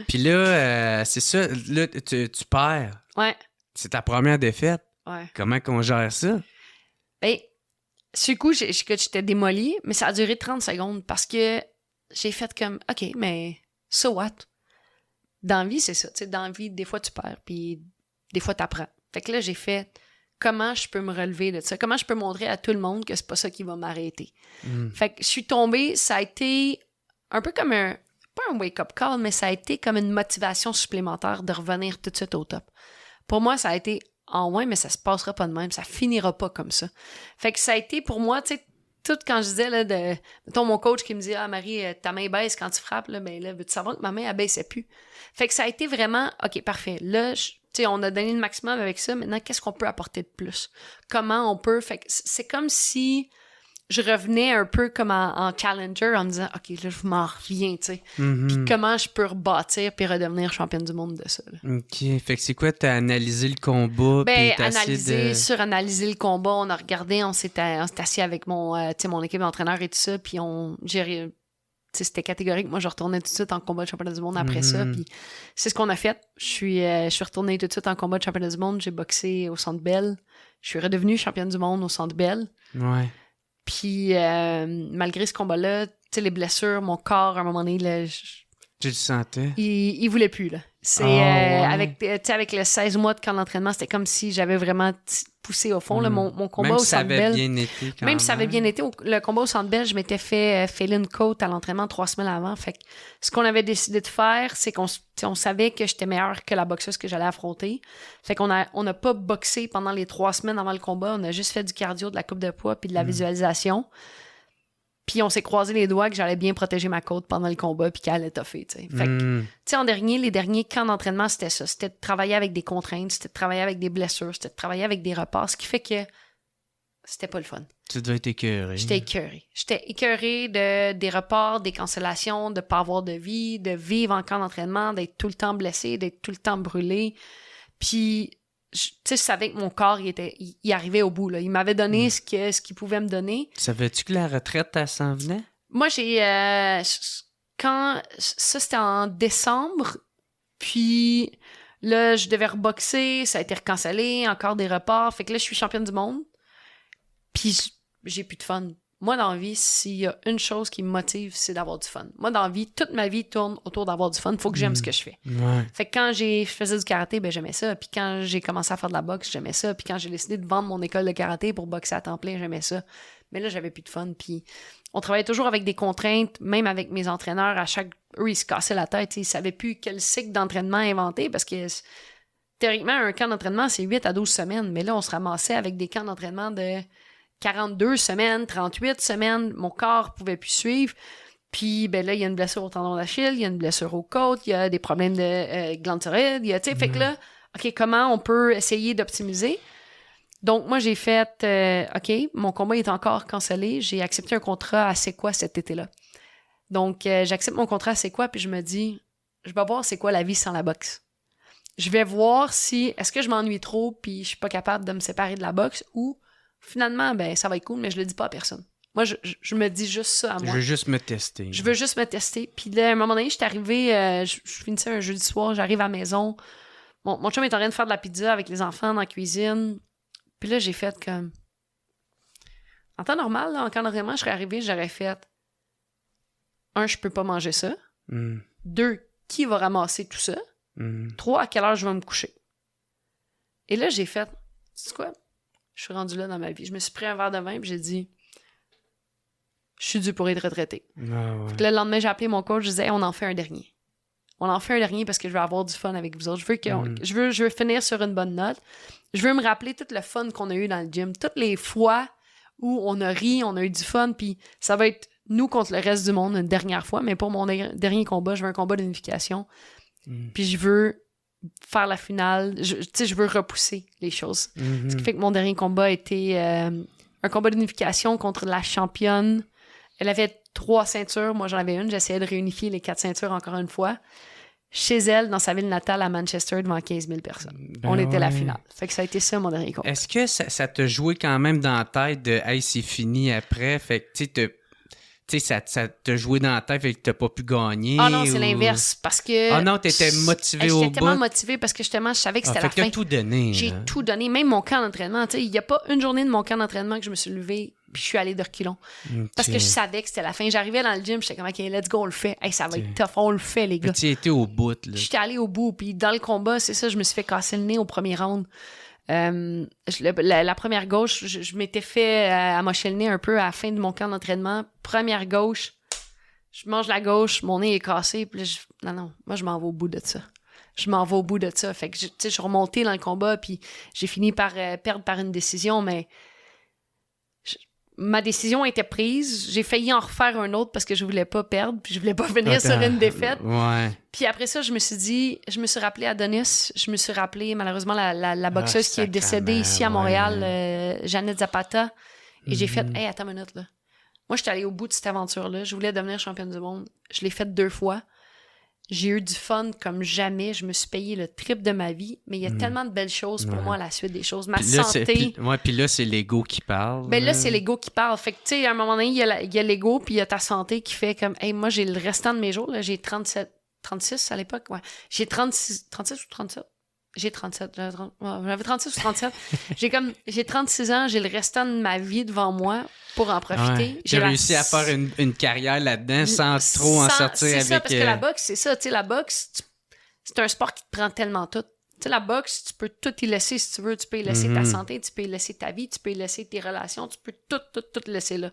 Puis là, c'est ça. Là, tu perds. Ouais. C'est ta première défaite. Ouais. Comment qu'on gère ça? Ben, sur le coup, j'étais démolie, mais ça a duré 30 secondes parce que j'ai fait comme, OK, mais so what? Dans la vie, c'est ça. Tu sais, dans la vie, des fois, tu perds, puis des fois, t'apprends. Fait que là, j'ai fait comment je peux me relever de ça? Comment je peux montrer à tout le monde que c'est pas ça qui va m'arrêter? Fait que je suis tombée, ça a été un peu comme pas un wake-up call, mais ça a été comme une motivation supplémentaire de revenir tout de suite au top. Pour moi, ça a été, ouais, mais ça se passera pas de même, ça finira pas comme ça. Fait que ça a été pour moi, tu sais, tout quand je disais, là, mettons mon coach qui me dit, Marie, ta main baisse quand tu frappes, là, ben là, veux-tu savoir que ma main, elle baissait plus? Fait que ça a été vraiment, OK, parfait, là, tu sais, on a donné le maximum avec ça, maintenant, qu'est-ce qu'on peut apporter de plus? Comment on peut? Fait que c'est comme si je revenais un peu comme en challenger en me disant, OK, là, je m'en reviens, tu sais. Puis comment je peux rebâtir puis redevenir championne du monde de ça, là. OK. Fait que c'est quoi, t'as analysé le combat? Ben, suranalyser le combat, on a regardé, on s'est assis avec mon équipe d'entraîneurs et tout ça, puis c'était catégorique. Moi, je retournais tout de suite en combat de championnat du monde après ça, puis c'est ce qu'on a fait. Je suis retournée tout de suite en combat de championnat du monde, j'ai boxé au Centre Bell. Je suis redevenue championne du monde au Centre Bell. Ouais. Puis, malgré ce combat-là, tu sais, les blessures, mon corps, à un moment donné, là, tu le sentais? Il voulait plus, là. C'est, avec le 16 mois de camp d'entraînement, c'était comme si j'avais vraiment poussé au fond, là, mon combat au Centre Bell. Même si ça avait bien été, le combat au Centre Bell, je m'étais fait fill-in côte à l'entraînement 3 semaines avant. Fait que ce qu'on avait décidé de faire, c'est qu'on savait que j'étais meilleure que la boxeuse que j'allais affronter. Fait qu'on n'a pas boxé pendant les 3 semaines avant le combat. On a juste fait du cardio, de la coupe de poids puis de la visualisation. Puis on s'est croisé les doigts que j'allais bien protéger ma côte pendant le combat puis qu'elle allait toffer, tu sais. Fait que, tu sais, les derniers camps d'entraînement, c'était ça. C'était de travailler avec des contraintes, c'était de travailler avec des blessures, c'était de travailler avec des repas, ce qui fait que c'était pas le fun. Tu devais être écœurée. J'étais écœurée. J'étais écœurée des reports, des cancellations, de pas avoir de vie, de vivre en camp d'entraînement, d'être tout le temps blessée, d'être tout le temps brûlée. Puis... tu sais, je savais que mon corps, il arrivait au bout, là. Il m'avait donné ce qu'il pouvait me donner. Savais-tu que la retraite, elle s'en venait? Moi, ça, c'était en décembre, puis là, je devais reboxer, ça a été recancellé, encore des reports. Fait que là, je suis championne du monde, puis j'ai plus de fun. Moi, dans la vie, s'il y a une chose qui me motive, c'est d'avoir du fun. Moi, dans la vie, toute ma vie tourne autour d'avoir du fun. Faut que j'aime ce que je fais. Ouais. Fait que quand je faisais du karaté, ben j'aimais ça. Puis quand j'ai commencé à faire de la boxe, j'aimais ça. Puis quand j'ai décidé de vendre mon école de karaté pour boxer à temps plein, j'aimais ça. Mais là, j'avais plus de fun. Puis on travaillait toujours avec des contraintes, même avec mes entraîneurs. Eux, ils se cassaient la tête. Ils savaient plus quel cycle d'entraînement inventer parce que théoriquement, un camp d'entraînement, c'est 8 à 12 semaines. Mais là, on se ramassait avec des camps d'entraînement de 42 semaines, 38 semaines, mon corps pouvait plus suivre. Puis, ben là, il y a une blessure au tendon d'Achille, il y a une blessure aux côtes, il y a des problèmes de glande thyroïde, tu sais, fait que là, OK, comment on peut essayer d'optimiser? Donc, moi, j'ai fait, OK, mon combat est encore cancellé. J'ai accepté un contrat à C'est quoi cet été-là. Donc, j'accepte mon contrat à C'est quoi, puis je me dis, je vais voir c'est quoi la vie sans la boxe. Je vais voir si, est-ce que je m'ennuie trop, puis je suis pas capable de me séparer de la boxe, ou finalement, ben ça va être cool, mais je le dis pas à personne. Moi, je me dis juste ça à moi. Je veux juste me tester. Je veux juste me tester. Puis là, à un moment donné, j'étais arrivée, je finissais un jeudi soir, j'arrive à la maison. Mon chum est en train de faire de la pizza avec les enfants dans la cuisine. Puis là, j'ai fait comme... En temps normal, là, en cas d'entraînement, je serais arrivée, j'aurais fait... 1, je peux pas manger ça. 2, qui va ramasser tout ça? 3, à quelle heure je vais me coucher? Et là, j'ai fait... Tu sais quoi? Je suis rendue là dans ma vie. Je me suis pris un verre de vin et j'ai dit... Je suis due pour être retraitée. Ah ouais. Le lendemain, j'ai appelé mon coach, je disais, hey, on en fait un dernier. On en fait un dernier parce que je veux avoir du fun avec vous autres. Je veux finir sur une bonne note. Je veux me rappeler tout le fun qu'on a eu dans le gym. Toutes les fois où on a ri, on a eu du fun, puis ça va être nous contre le reste du monde une dernière fois. Mais pour mon dernier combat, je veux un combat d'unification. Puis je veux faire la finale. Je veux repousser les choses. Ce qui fait que mon dernier combat a été un combat d'unification contre la championne. Elle avait 3 ceintures, moi j'en avais une. J'essayais de réunifier les 4 ceintures encore une fois. Chez elle, dans sa ville natale à Manchester, devant 15 000 personnes. Ben on était la ouais. finale. Fait que ça a été ça, mon dernier combat. Est-ce que ça t'a joué quand même dans la tête de « Hey, c'est fini après », fait que tu sais, ça t'a joué dans la tête, fait que t'as pas pu gagner? Ah non, c'est l'inverse, parce que... Ah non, t'étais motivé au bout? J'étais tellement motivée parce que justement, je savais que c'était la fait que fin. t'as tout donné. J'ai tout donné, même mon camp d'entraînement. Tu sais, il n'y a pas une journée de mon camp d'entraînement que je me suis levée puis je suis allée de reculons. Parce que je savais que c'était la fin. J'arrivais dans le gym, j'étais comme, OK, let's go, on le fait. Hey, ça va être tough, on le fait, les gars. Tu étais au bout, là. J'étais allée au bout, puis dans le combat, c'est ça, je me suis fait casser le nez au premier round. La première gauche, je m'étais fait amocher le nez un peu à la fin de mon camp d'entraînement. Première gauche, je mange la gauche, mon nez est cassé, puis là, non, moi, je m'en vais au bout de ça. Je m'en vais au bout de ça. Fait que, tu sais, je suis remontée dans le combat, puis j'ai fini par perdre par une décision, mais ma décision était prise. J'ai failli en refaire un autre parce que je voulais pas perdre, puis je voulais pas venir sur une défaite. Ouais. Puis après ça, je me suis rappelé Adonis, je me suis rappelé malheureusement la boxeuse qui est décédée ici à Montréal, Jeannette Zapata, et j'ai fait, hey, attends une minute, là. Moi, j'étais allée au bout de cette aventure-là. Je voulais devenir championne du monde. Je l'ai faite 2 fois. J'ai eu du fun comme jamais. Je me suis payé le triple de ma vie. Mais il y a tellement de belles choses pour moi à la suite des choses. Ma santé. Puis là, c'est l'ego qui parle. Ben là, c'est l'ego qui parle. Fait que, tu sais, à un moment donné, il y a l'ego, puis il y a ta santé qui fait comme, hey, moi, j'ai le restant de mes jours. Là, j'ai 36 à l'époque. Ouais. J'ai 36 ou 37. J'ai 37. J'avais 36 ou 37. J'ai 36 ans, j'ai le restant de ma vie devant moi pour en profiter. Ouais. J'ai réussi à faire une carrière là-dedans sans trop en sortir avec... C'est ça, parce que la boxe, c'est ça. Tu sais, la boxe, c'est un sport qui te prend tellement tout. Tu sais, la boxe, tu peux tout y laisser si tu veux. Tu peux y laisser ta santé, tu peux y laisser ta vie, tu peux y laisser tes relations, tu peux tout laisser là.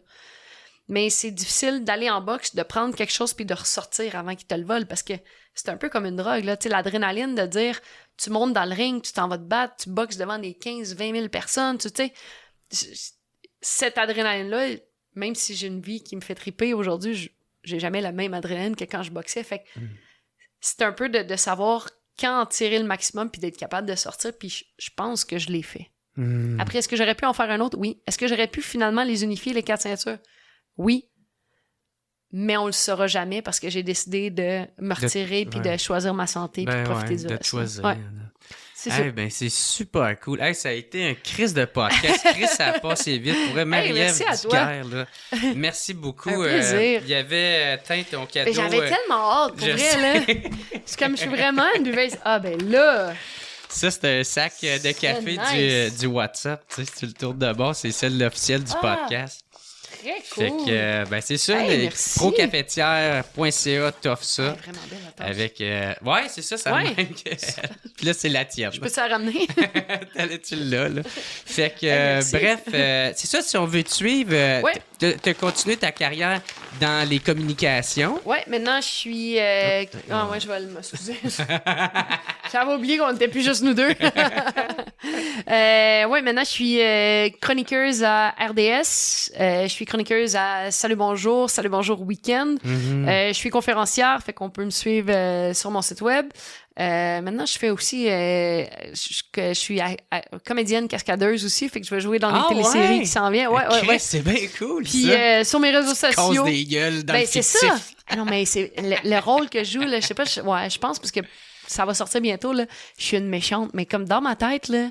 Mais c'est difficile d'aller en boxe, de prendre quelque chose puis de ressortir avant qu'il te le vole parce que c'est un peu comme une drogue, là. Tu sais, l'adrénaline de dire, tu montes dans le ring, tu t'en vas te battre, tu boxes devant des 15-20 000 personnes, tu sais. Cette adrénaline-là, même si j'ai une vie qui me fait triper aujourd'hui, j'ai jamais la même adrénaline que quand je boxais. Fait que c'est un peu de savoir quand en tirer le maximum puis d'être capable de sortir, puis je pense que je l'ai fait. Après, est-ce que j'aurais pu en faire un autre? Oui. Est-ce que j'aurais pu finalement les unifier, les 4 ceintures? Oui, mais on le saura jamais parce que j'ai décidé de me retirer puis de choisir ma santé puis de profiter du reste. De choisir. Ouais. C'est ça. Ben, c'est super cool. Hey, ça a été un crise de podcast. Chris, ça a passé vite. Pour Marie-Ève Dicker, là. Merci beaucoup. Un plaisir. Il y avait ton cadeau. J'avais tellement hâte, pour vrai. Là. C'est comme je suis vraiment une buveuse. Ah, ben là... Ça, c'est un sac de café du WhatsApp. Tu sais, si tu le tournes de bord, c'est celle officielle du podcast. Très cool. Fait que, ben c'est ça, hey, procafetière.ca t'offre ça. Ouais, vraiment belle la avec, ouais, c'est ça, ça manque. Puis là, c'est la tienne. Je peux te la ramener? Tu l'as, là. Fait que, bref, c'est ça, si on veut te suivre, te continuer ta carrière dans les communications. Ouais, maintenant, je suis... ouais, je vais m'excuser. J'avais oublié qu'on n'était plus juste nous deux. Ouais, maintenant, je suis chroniqueuse à RDS. Je suis chroniqueuse à Salut Bonjour Week-end. Je suis conférencière, fait qu'on peut me suivre sur mon site web. Maintenant, je fais aussi... je suis comédienne cascadeuse aussi, fait que je vais jouer dans des téléséries qui s'en viennent. Ouais. C'est bien cool, Puis sur mes réseaux sociaux... Casse des gueules dans le c'est fictif. ça! Ah non, mais c'est le rôle que je joue, là, je sais pas, je pense, parce que ça va sortir bientôt, là, je suis une méchante, mais comme dans ma tête, là,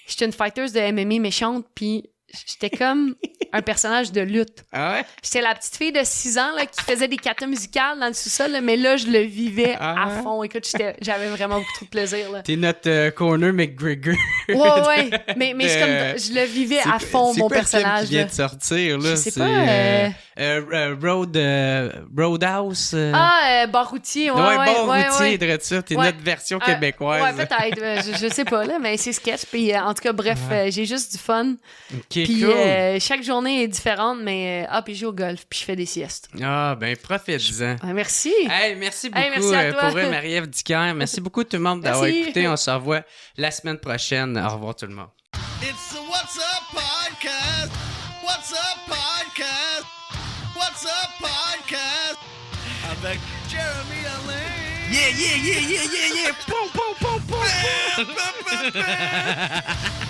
j'étais une fighteuse de MMA méchante, puis j'étais comme un personnage de lutte. Ah ouais? J'étais la petite fille de 6 ans là, qui faisait des katas musicales dans le sous-sol, là, mais là, je le vivais à fond. Écoute, j'avais vraiment beaucoup de plaisir. Là. T'es notre Conor McGregor. Ouais. Mais c'est comme je le vivais à fond, mon personnage. C'est qui vient de sortir, là? Je sais pas. Roadhouse. Baroutier. Baroutier, de ça. T'es notre version québécoise. Ouais, peut-être. Je sais pas, là, mais c'est sketch. Puis, en tout cas, bref, j'ai juste du fun. OK, puis, cool. chaque journée est différente, mais puis je joue au golf, puis je fais des siestes. Ah, ben, profite-en. Merci. Hey, merci beaucoup merci à toi. pour vrai, Marie-Ève Dicker. Merci beaucoup tout le monde d'avoir écouté. On se revoit la semaine prochaine. Au revoir tout le monde. It's the What's Up Podcast. What's Up Podcast. What's Up Podcast. Avec Jeremy Alain. Yeah. Pom, pom, pom, pom, pom.